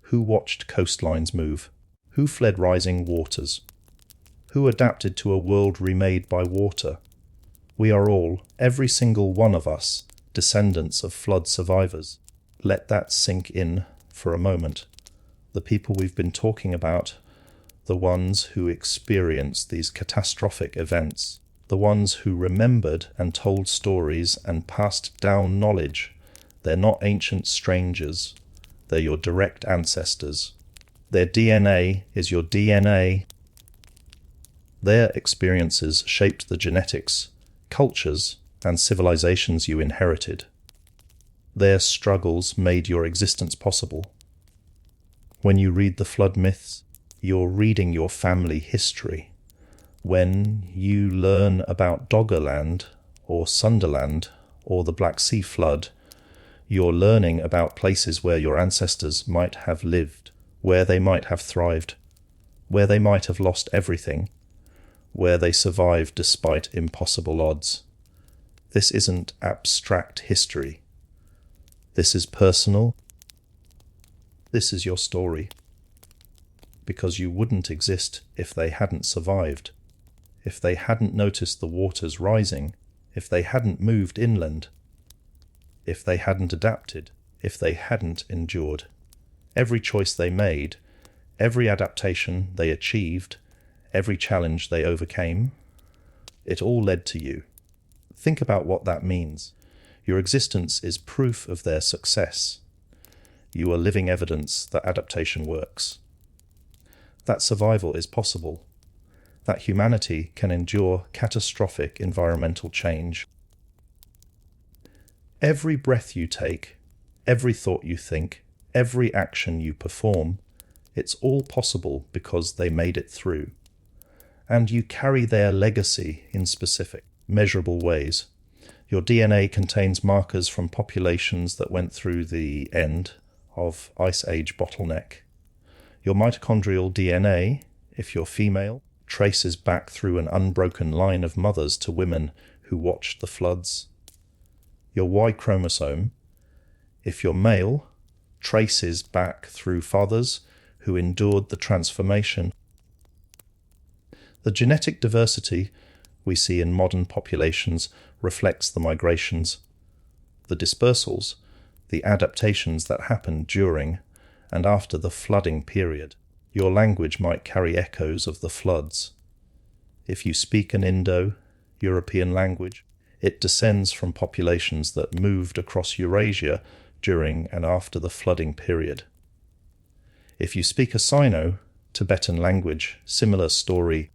who watched coastlines move, who fled rising waters, who adapted to a world remade by water. We are all, every single one of us, descendants of flood survivors. Let that sink in for a moment. The people we've been talking about, the ones who experienced these catastrophic events, the ones who remembered and told stories and passed down knowledge. They're not ancient strangers. They're your direct ancestors. Their DNA is your DNA. Their experiences shaped the genetics, cultures, and civilizations you inherited. Their struggles made your existence possible. When you read the flood myths, you're reading your family history. When you learn about Doggerland or Sundaland or the Black Sea flood, you're learning about places where your ancestors might have lived, where they might have thrived, where they might have lost everything, where they survived despite impossible odds. This isn't abstract history. This is personal. This is your story. Because you wouldn't exist if they hadn't survived, if they hadn't noticed the waters rising, if they hadn't moved inland, if they hadn't adapted, if they hadn't endured. Every choice they made, every adaptation they achieved, every challenge they overcame, it all led to you. Think about what that means. Your existence is proof of their success. You are living evidence that adaptation works, that survival is possible, that humanity can endure catastrophic environmental change. Every breath you take, every thought you think, every action you perform, it's all possible because they made it through. And you carry their legacy in specific, measurable ways. Your DNA contains markers from populations that went through the end of Ice Age bottleneck. Your mitochondrial DNA, if you're female, traces back through an unbroken line of mothers to women who watched the floods. Your Y chromosome, if you're male, traces back through fathers who endured the transformation. The genetic diversity we see in modern populations reflects the migrations, the dispersals, the adaptations that happened during and after the flooding period. Your language might carry echoes of the floods. If you speak an Indo-European language, it descends from populations that moved across Eurasia during and after the flooding period. If you speak a Sino-Tibetan language, similar story.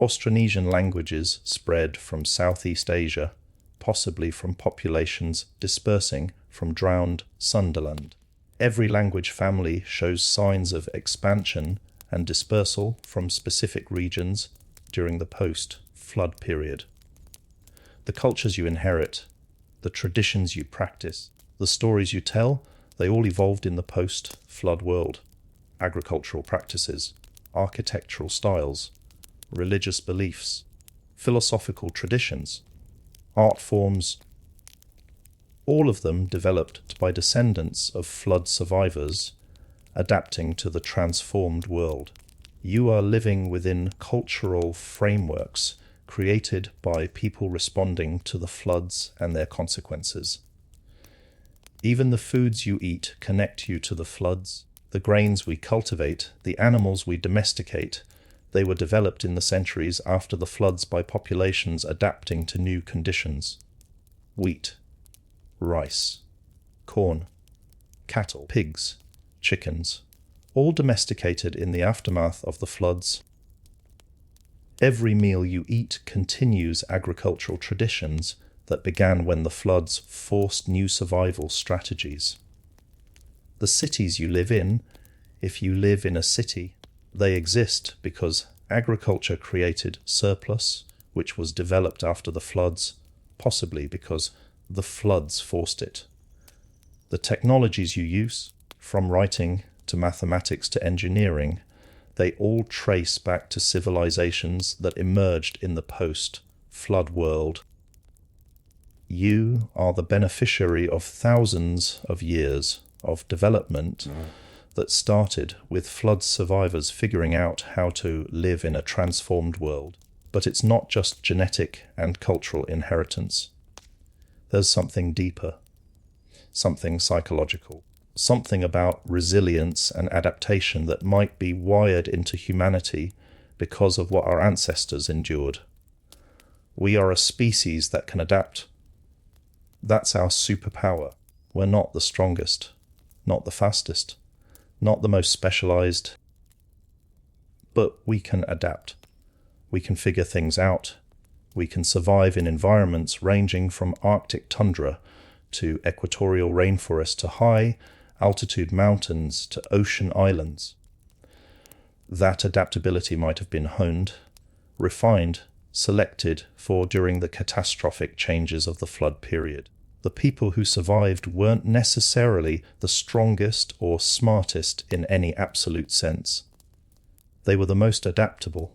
Austronesian languages spread from Southeast Asia, possibly from populations dispersing from drowned Sundaland. Every language family shows signs of expansion and dispersal from specific regions during the post-flood period. The cultures you inherit, the traditions you practice, the stories you tell, they all evolved in the post-flood world. Agricultural practices, architectural styles, religious beliefs, philosophical traditions, art forms, all of them developed by descendants of flood survivors adapting to the transformed world. You are living within cultural frameworks created by people responding to the floods and their consequences. Even the foods you eat connect you to the floods. The grains we cultivate, the animals we domesticate, they were developed in the centuries after the floods by populations adapting to new conditions. Wheat, rice, corn, cattle, pigs, chickens, all domesticated in the aftermath of the floods. Every meal you eat continues agricultural traditions that began when the floods forced new survival strategies. The cities you live in, if you live in a city, they exist because agriculture created surplus, which was developed after the floods, possibly because the floods forced it. The technologies you use, from writing to mathematics to engineering, they all trace back to civilizations that emerged in the post-flood world. You are the beneficiary of thousands of years of development that started with flood survivors figuring out how to live in a transformed world. But it's not just genetic and cultural inheritance. There's something deeper, something psychological, something about resilience and adaptation that might be wired into humanity because of what our ancestors endured. We are a species that can adapt. That's our superpower. We're not the strongest, not the fastest, not the most specialized, but we can adapt. We can figure things out. We can survive in environments ranging from Arctic tundra to equatorial rainforest to high altitude mountains to ocean islands. That adaptability might have been honed, refined, selected for during the catastrophic changes of the flood period. The people who survived weren't necessarily the strongest or smartest in any absolute sense. They were the most adaptable,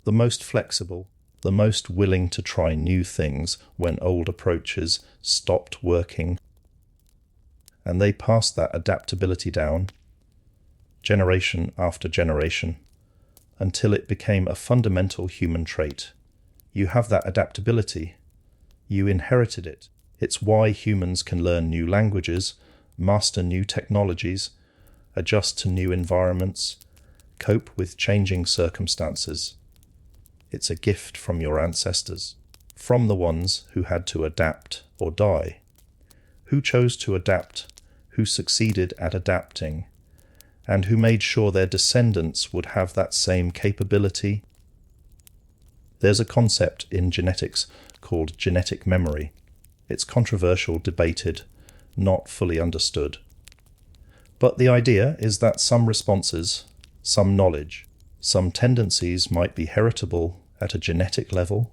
the most flexible, the most willing to try new things when old approaches stopped working. And they passed that adaptability down, generation after generation, until it became a fundamental human trait. You have that adaptability. You inherited it. It's why humans can learn new languages, master new technologies, adjust to new environments, cope with changing circumstances. It's a gift from your ancestors, from the ones who had to adapt or die, who chose to adapt, who succeeded at adapting, and who made sure their descendants would have that same capability. There's a concept in genetics called genetic memory. It's controversial, debated, not fully understood. But the idea is that some responses, some knowledge, some tendencies might be heritable at a genetic level,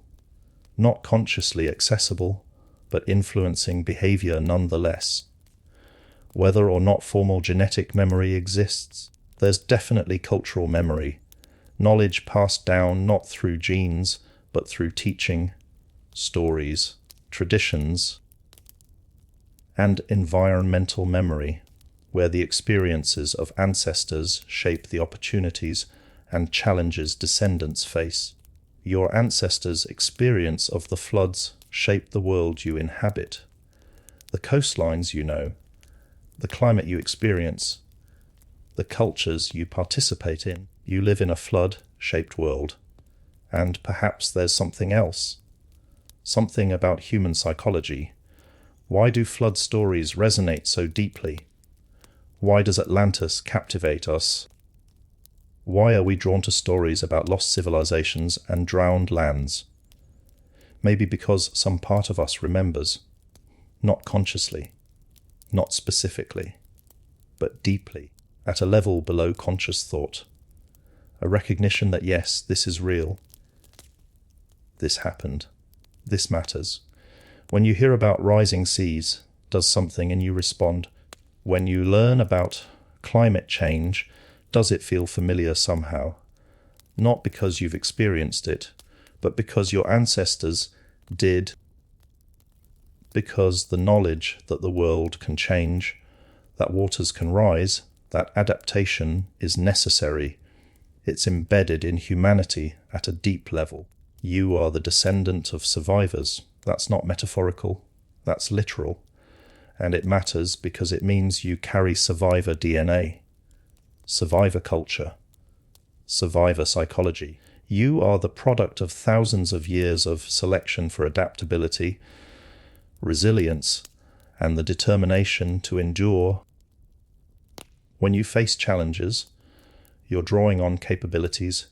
not consciously accessible, but influencing behavior nonetheless. Whether or not formal genetic memory exists, there's definitely cultural memory, knowledge passed down not through genes, but through teaching, stories, traditions, and environmental memory, where the experiences of ancestors shape the opportunities and challenges descendants face. Your ancestors' experience of the floods shape the world you inhabit. The coastlines you know, the climate you experience, the cultures you participate in. You live in a flood-shaped world. And perhaps there's something else. Something about human psychology. Why do flood stories resonate so deeply? Why does Atlantis captivate us? Why are we drawn to stories about lost civilizations and drowned lands? Maybe because some part of us remembers, not consciously, not specifically, but deeply, at a level below conscious thought. A recognition that yes, this is real. This happened. This matters. When you hear about rising seas, does something and you respond. When you learn about climate change, does it feel familiar somehow? Not because you've experienced it, but because your ancestors did. Because the knowledge that the world can change, that waters can rise, That adaptation is necessary. It's embedded in humanity at a deep level. You are the descendant of survivors. That's not metaphorical, that's literal. And it matters because it means you carry survivor DNA, survivor culture, survivor psychology. You are the product of thousands of years of selection for adaptability, resilience, and the determination to endure. When you face challenges, you're drawing on capabilities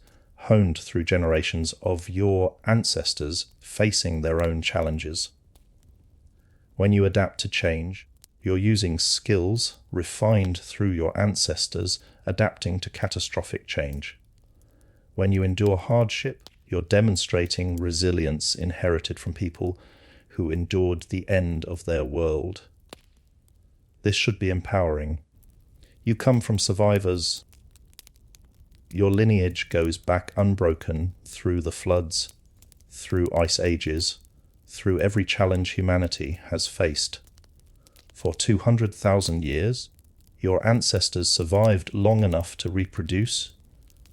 honed through generations of your ancestors facing their own challenges. When you adapt to change, you're using skills refined through your ancestors adapting to catastrophic change. When you endure hardship, you're demonstrating resilience inherited from people who endured the end of their world. This should be empowering. You come from survivors. Your lineage goes back unbroken through the floods, through ice ages, through every challenge humanity has faced. For 200,000 years, your ancestors survived long enough to reproduce,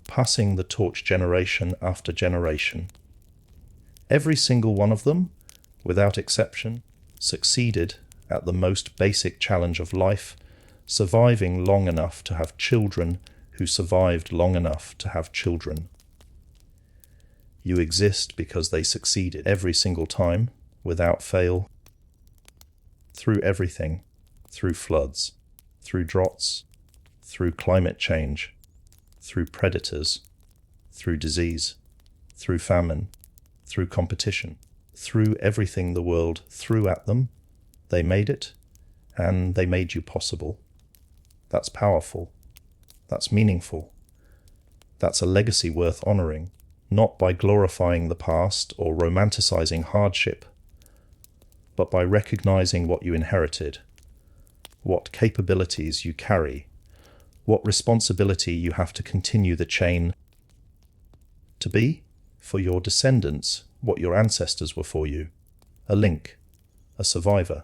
passing the torch generation after generation. Every single one of them, without exception, succeeded at the most basic challenge of life, surviving long enough to have children who survived long enough to have children. You exist because they succeeded every single time, without fail, through everything, through floods, through droughts, through climate change, through predators, through disease, through famine, through competition, through everything the world threw at them. They made it, and they made you possible. That's powerful. That's meaningful. That's a legacy worth honoring, not by glorifying the past or romanticizing hardship, but by recognizing what you inherited, what capabilities you carry, what responsibility you have to continue the chain to be, for your descendants, what your ancestors were for you, a link, a survivor,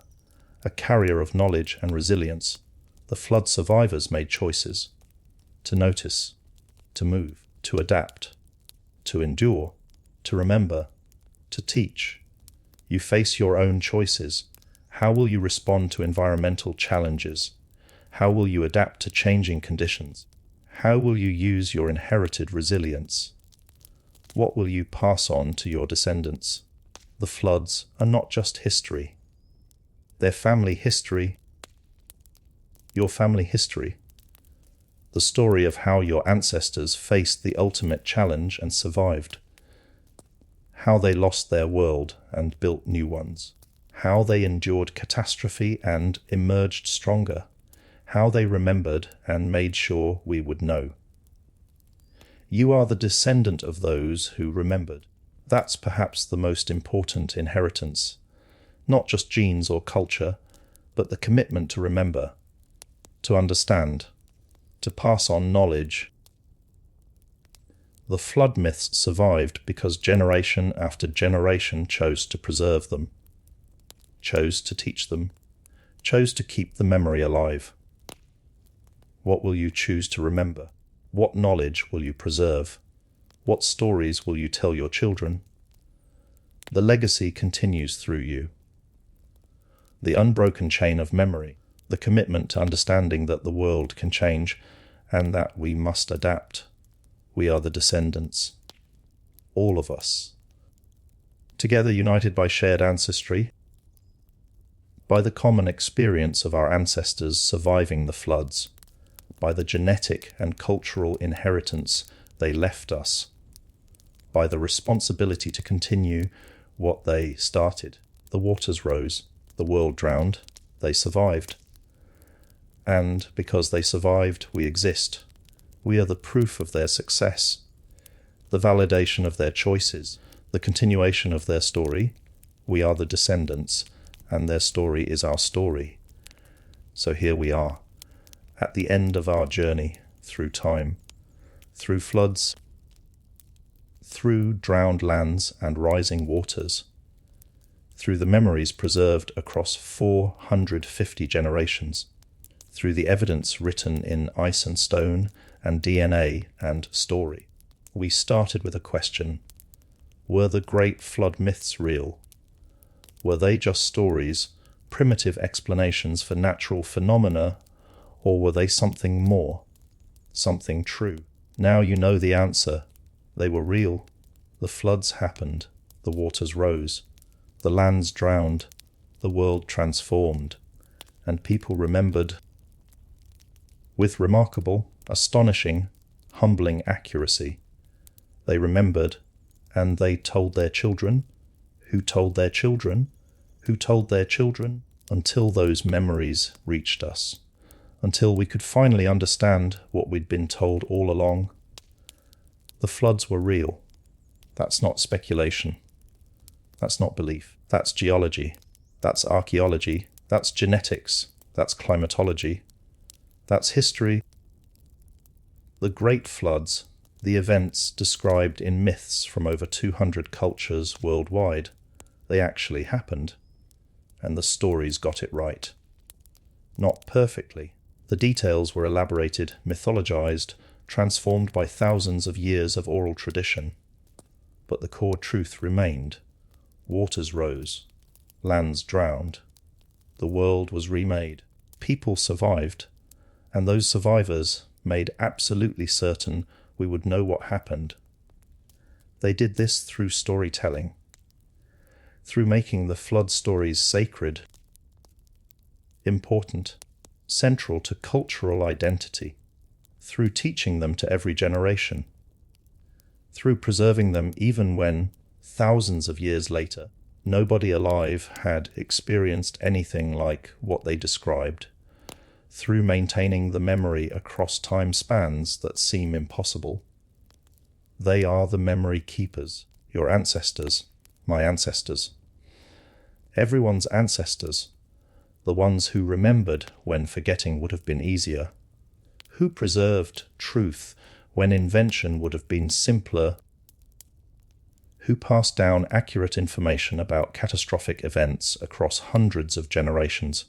a carrier of knowledge and resilience. The flood survivors made choices to notice, to move, to adapt, to endure, to remember, to teach. You face your own choices. How will you respond to environmental challenges? How will you adapt to changing conditions? How will you use your inherited resilience? What will you pass on to your descendants? The floods are not just history. They're family history. Your family history. The story of how your ancestors faced the ultimate challenge and survived. How they lost their world and built new ones. How they endured catastrophe and emerged stronger. How they remembered and made sure we would know. You are the descendant of those who remembered. That's perhaps the most important inheritance. Not just genes or culture, but the commitment to remember, to understand, to pass on knowledge. The flood myths survived because generation after generation chose to preserve them, chose to teach them, chose to keep the memory alive. What will you choose to remember? What knowledge will you preserve? What stories will you tell your children? The legacy continues through you. The unbroken chain of memory, the commitment to understanding that the world can change and that we must adapt. We are the descendants. All of us. Together united by shared ancestry, by the common experience of our ancestors surviving the floods, by the genetic and cultural inheritance they left us, by the responsibility to continue what they started. The waters rose, the world drowned, they survived. And because they survived, we exist. We are the proof of their success, the validation of their choices, the continuation of their story. We are the descendants, and their story is our story. So here we are, at the end of our journey through time, through floods, through drowned lands and rising waters, through the memories preserved across 450 generations, through the evidence written in ice and stone and DNA and story. We started with a question. Were the great flood myths real? Were they just stories, primitive explanations for natural phenomena, or were they something more, something true? Now you know the answer. They were real. The floods happened. The waters rose. The lands drowned. The world transformed. And people remembered with remarkable, astonishing, humbling accuracy. They remembered, and they told their children, who told their children, who told their children, until those memories reached us, until we could finally understand what we'd been told all along. The floods were real. That's not speculation. That's not belief. That's geology. That's archaeology. That's genetics. That's climatology. That's history. The great floods, the events described in myths from over 200 cultures worldwide, they actually happened, and the stories got it right. Not perfectly. The details were elaborated, mythologized, transformed by thousands of years of oral tradition. But the core truth remained. Waters rose. Lands drowned. The world was remade. People survived. And those survivors made absolutely certain we would know what happened. They did this through storytelling, through making the flood stories sacred, important, central to cultural identity, through teaching them to every generation, through preserving them even when, thousands of years later, nobody alive had experienced anything like what they described, through maintaining the memory across time spans that seem impossible. They are the memory keepers, your ancestors, my ancestors. Everyone's ancestors, the ones who remembered when forgetting would have been easier, who preserved truth when invention would have been simpler, who passed down accurate information about catastrophic events across hundreds of generations,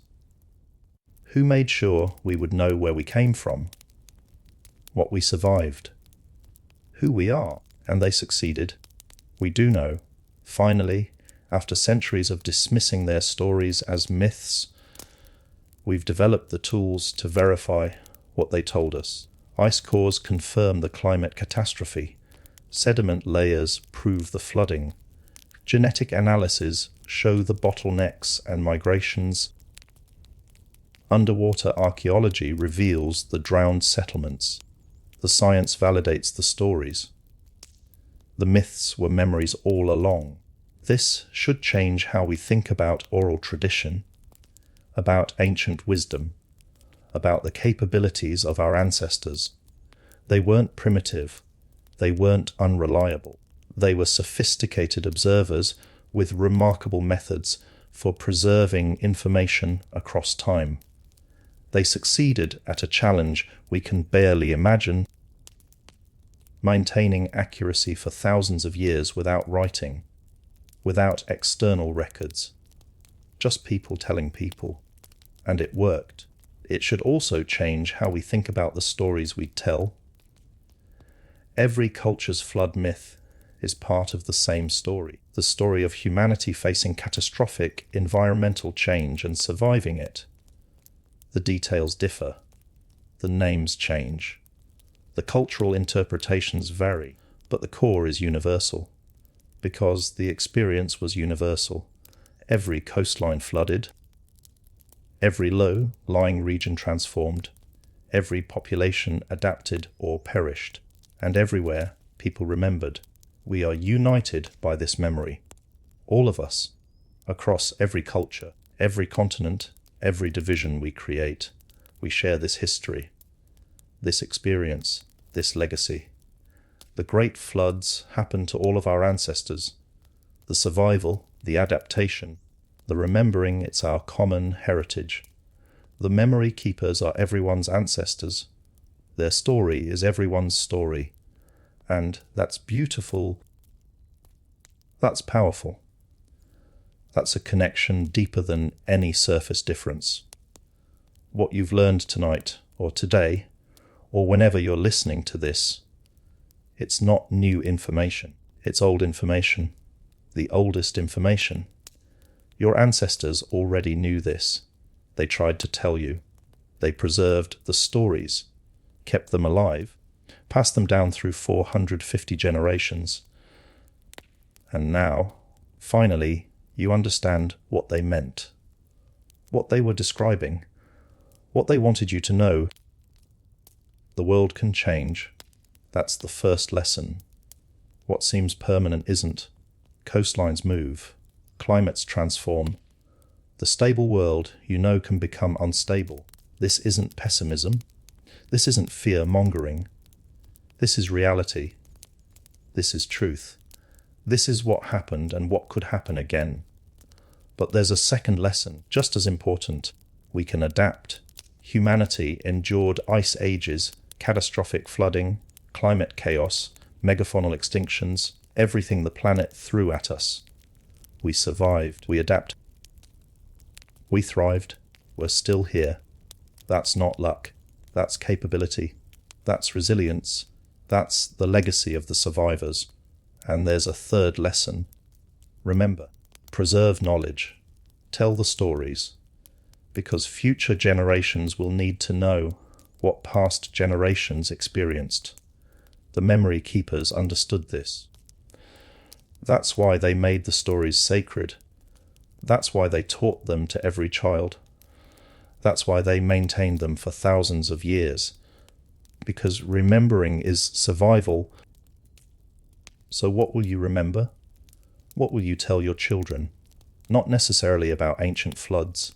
who made sure we would know where we came from, what we survived, who we are, and they succeeded. We do know, finally, after centuries of dismissing their stories as myths, we've developed the tools to verify what they told us. Ice cores confirm the climate catastrophe. Sediment layers prove the flooding. Genetic analyses show the bottlenecks and migrations. Underwater archaeology reveals the drowned settlements. The science validates the stories. The myths were memories all along. This should change how we think about oral tradition, about ancient wisdom, about the capabilities of our ancestors. They weren't primitive. They weren't unreliable. They were sophisticated observers with remarkable methods for preserving information across time. They succeeded at a challenge we can barely imagine, maintaining accuracy for thousands of years without writing, without external records, just people telling people. And it worked. It should also change how we think about the stories we tell. Every culture's flood myth is part of the same story, the story of humanity facing catastrophic environmental change and surviving it. The details differ. The names change. The cultural interpretations vary, but the core is universal, because the experience was universal. Every coastline flooded, every low-lying region transformed, every population adapted or perished, and everywhere people remembered. We are united by this memory. All of us, across every culture, every continent, every division we create. We share this history, this experience, this legacy. The great floods happened to all of our ancestors. The survival, the adaptation, the remembering, it's our common heritage. The memory keepers are everyone's ancestors. Their story is everyone's story. And that's beautiful. That's powerful. That's a connection deeper than any surface difference. what you've learned tonight or today, or whenever you're listening to this, it's not new information. It's old information, the oldest information. Your ancestors already knew this. They tried to tell you. They preserved the stories, kept them alive, passed them down through 450 generations. And now, finally, you understand what they meant, what they were describing, what they wanted you to know. The world can change. That's the first lesson. What seems permanent isn't. Coastlines move. Climates transform. The stable world, you know, can become unstable. This isn't pessimism. This isn't fear-mongering. This is reality. This is truth. This is what happened and what could happen again. But there's a second lesson, just as important. We can adapt. Humanity endured ice ages, catastrophic flooding, climate chaos, megafaunal extinctions, everything the planet threw at us. We survived. We adapted. We thrived. We're still here. That's not luck. That's capability. That's resilience. That's the legacy of the survivors. And there's a third lesson. Remember, preserve knowledge. Tell the stories. Because future generations will need to know what past generations experienced. The memory keepers understood this. That's why they made the stories sacred. That's why they taught them to every child. That's why they maintained them for thousands of years. Because remembering is survival. So what will you remember? What will you tell your children? Not necessarily about ancient floods,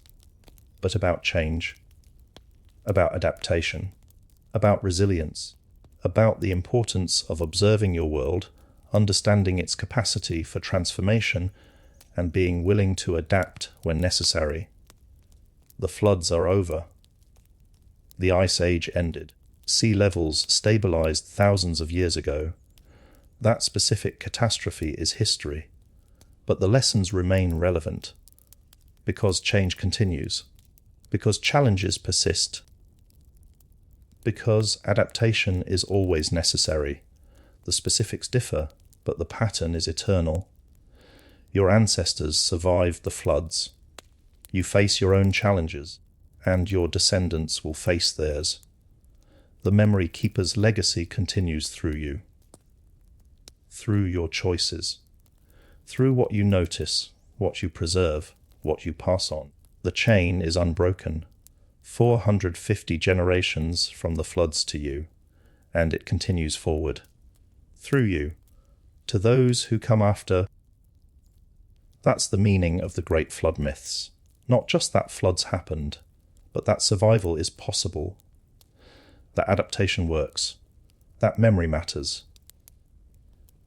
but about change, about adaptation, about resilience, about the importance of observing your world, understanding its capacity for transformation, and being willing to adapt when necessary. The floods are over. The Ice Age ended. Sea levels stabilized thousands of years ago. That specific catastrophe is history, but the lessons remain relevant because change continues, because challenges persist, because adaptation is always necessary. The specifics differ, but the pattern is eternal. Your ancestors survived the floods. You face your own challenges, and your descendants will face theirs. The memory keeper's legacy continues through you, through your choices, through what you notice, what you preserve, what you pass on. The chain is unbroken. 450 generations from the floods to you, and it continues forward, through you, to those who come after. That's the meaning of the great flood myths. Not just that floods happened, but that survival is possible, that adaptation works, that memory matters,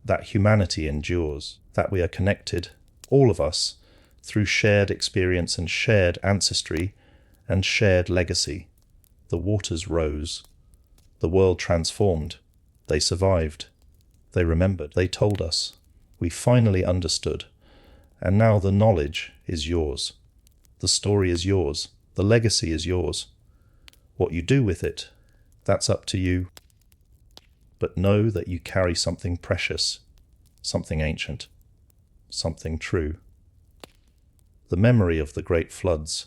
that humanity endures, that we are connected, all of us, through shared experience and shared ancestry and shared legacy. The waters rose. The world transformed. They survived. They remembered. They told us. We finally understood. And now the knowledge is yours. The story is yours. The legacy is yours. What you do with it, that's up to you. But know that you carry something precious, something ancient, something true. The memory of the great floods,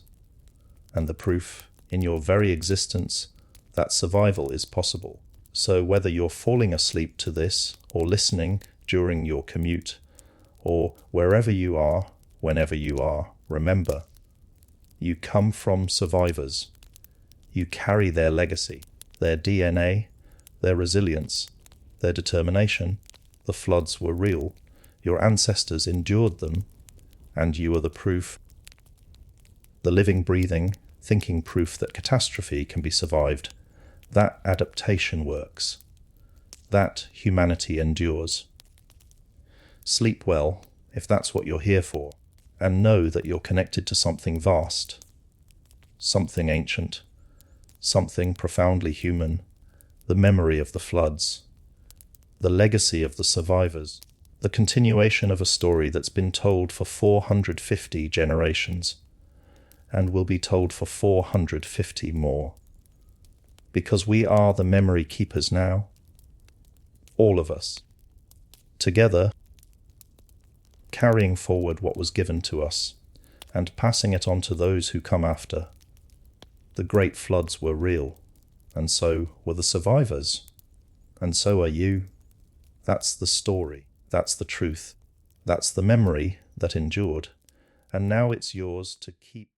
and the proof in your very existence that survival is possible. So whether you're falling asleep to this, or listening during your commute, or wherever you are, whenever you are, remember, you come from survivors. You carry their legacy, their DNA, their resilience, their determination. The floods were real. Your ancestors endured them, and you are the proof, the living, breathing, thinking proof that catastrophe can be survived, that adaptation works, that humanity endures. Sleep well, if that's what you're here for, and know that you're connected to something vast, something ancient, something profoundly human, the memory of the floods, the legacy of the survivors, the continuation of a story that's been told for 450 generations. and will be told for 450 more. Because we are the memory keepers now. All of us. Together, carrying forward what was given to us and passing it on to those who come after. The great floods were real, and so were the survivors. And so are you. That's the story. That's the truth. That's the memory that endured. And now it's yours to keep.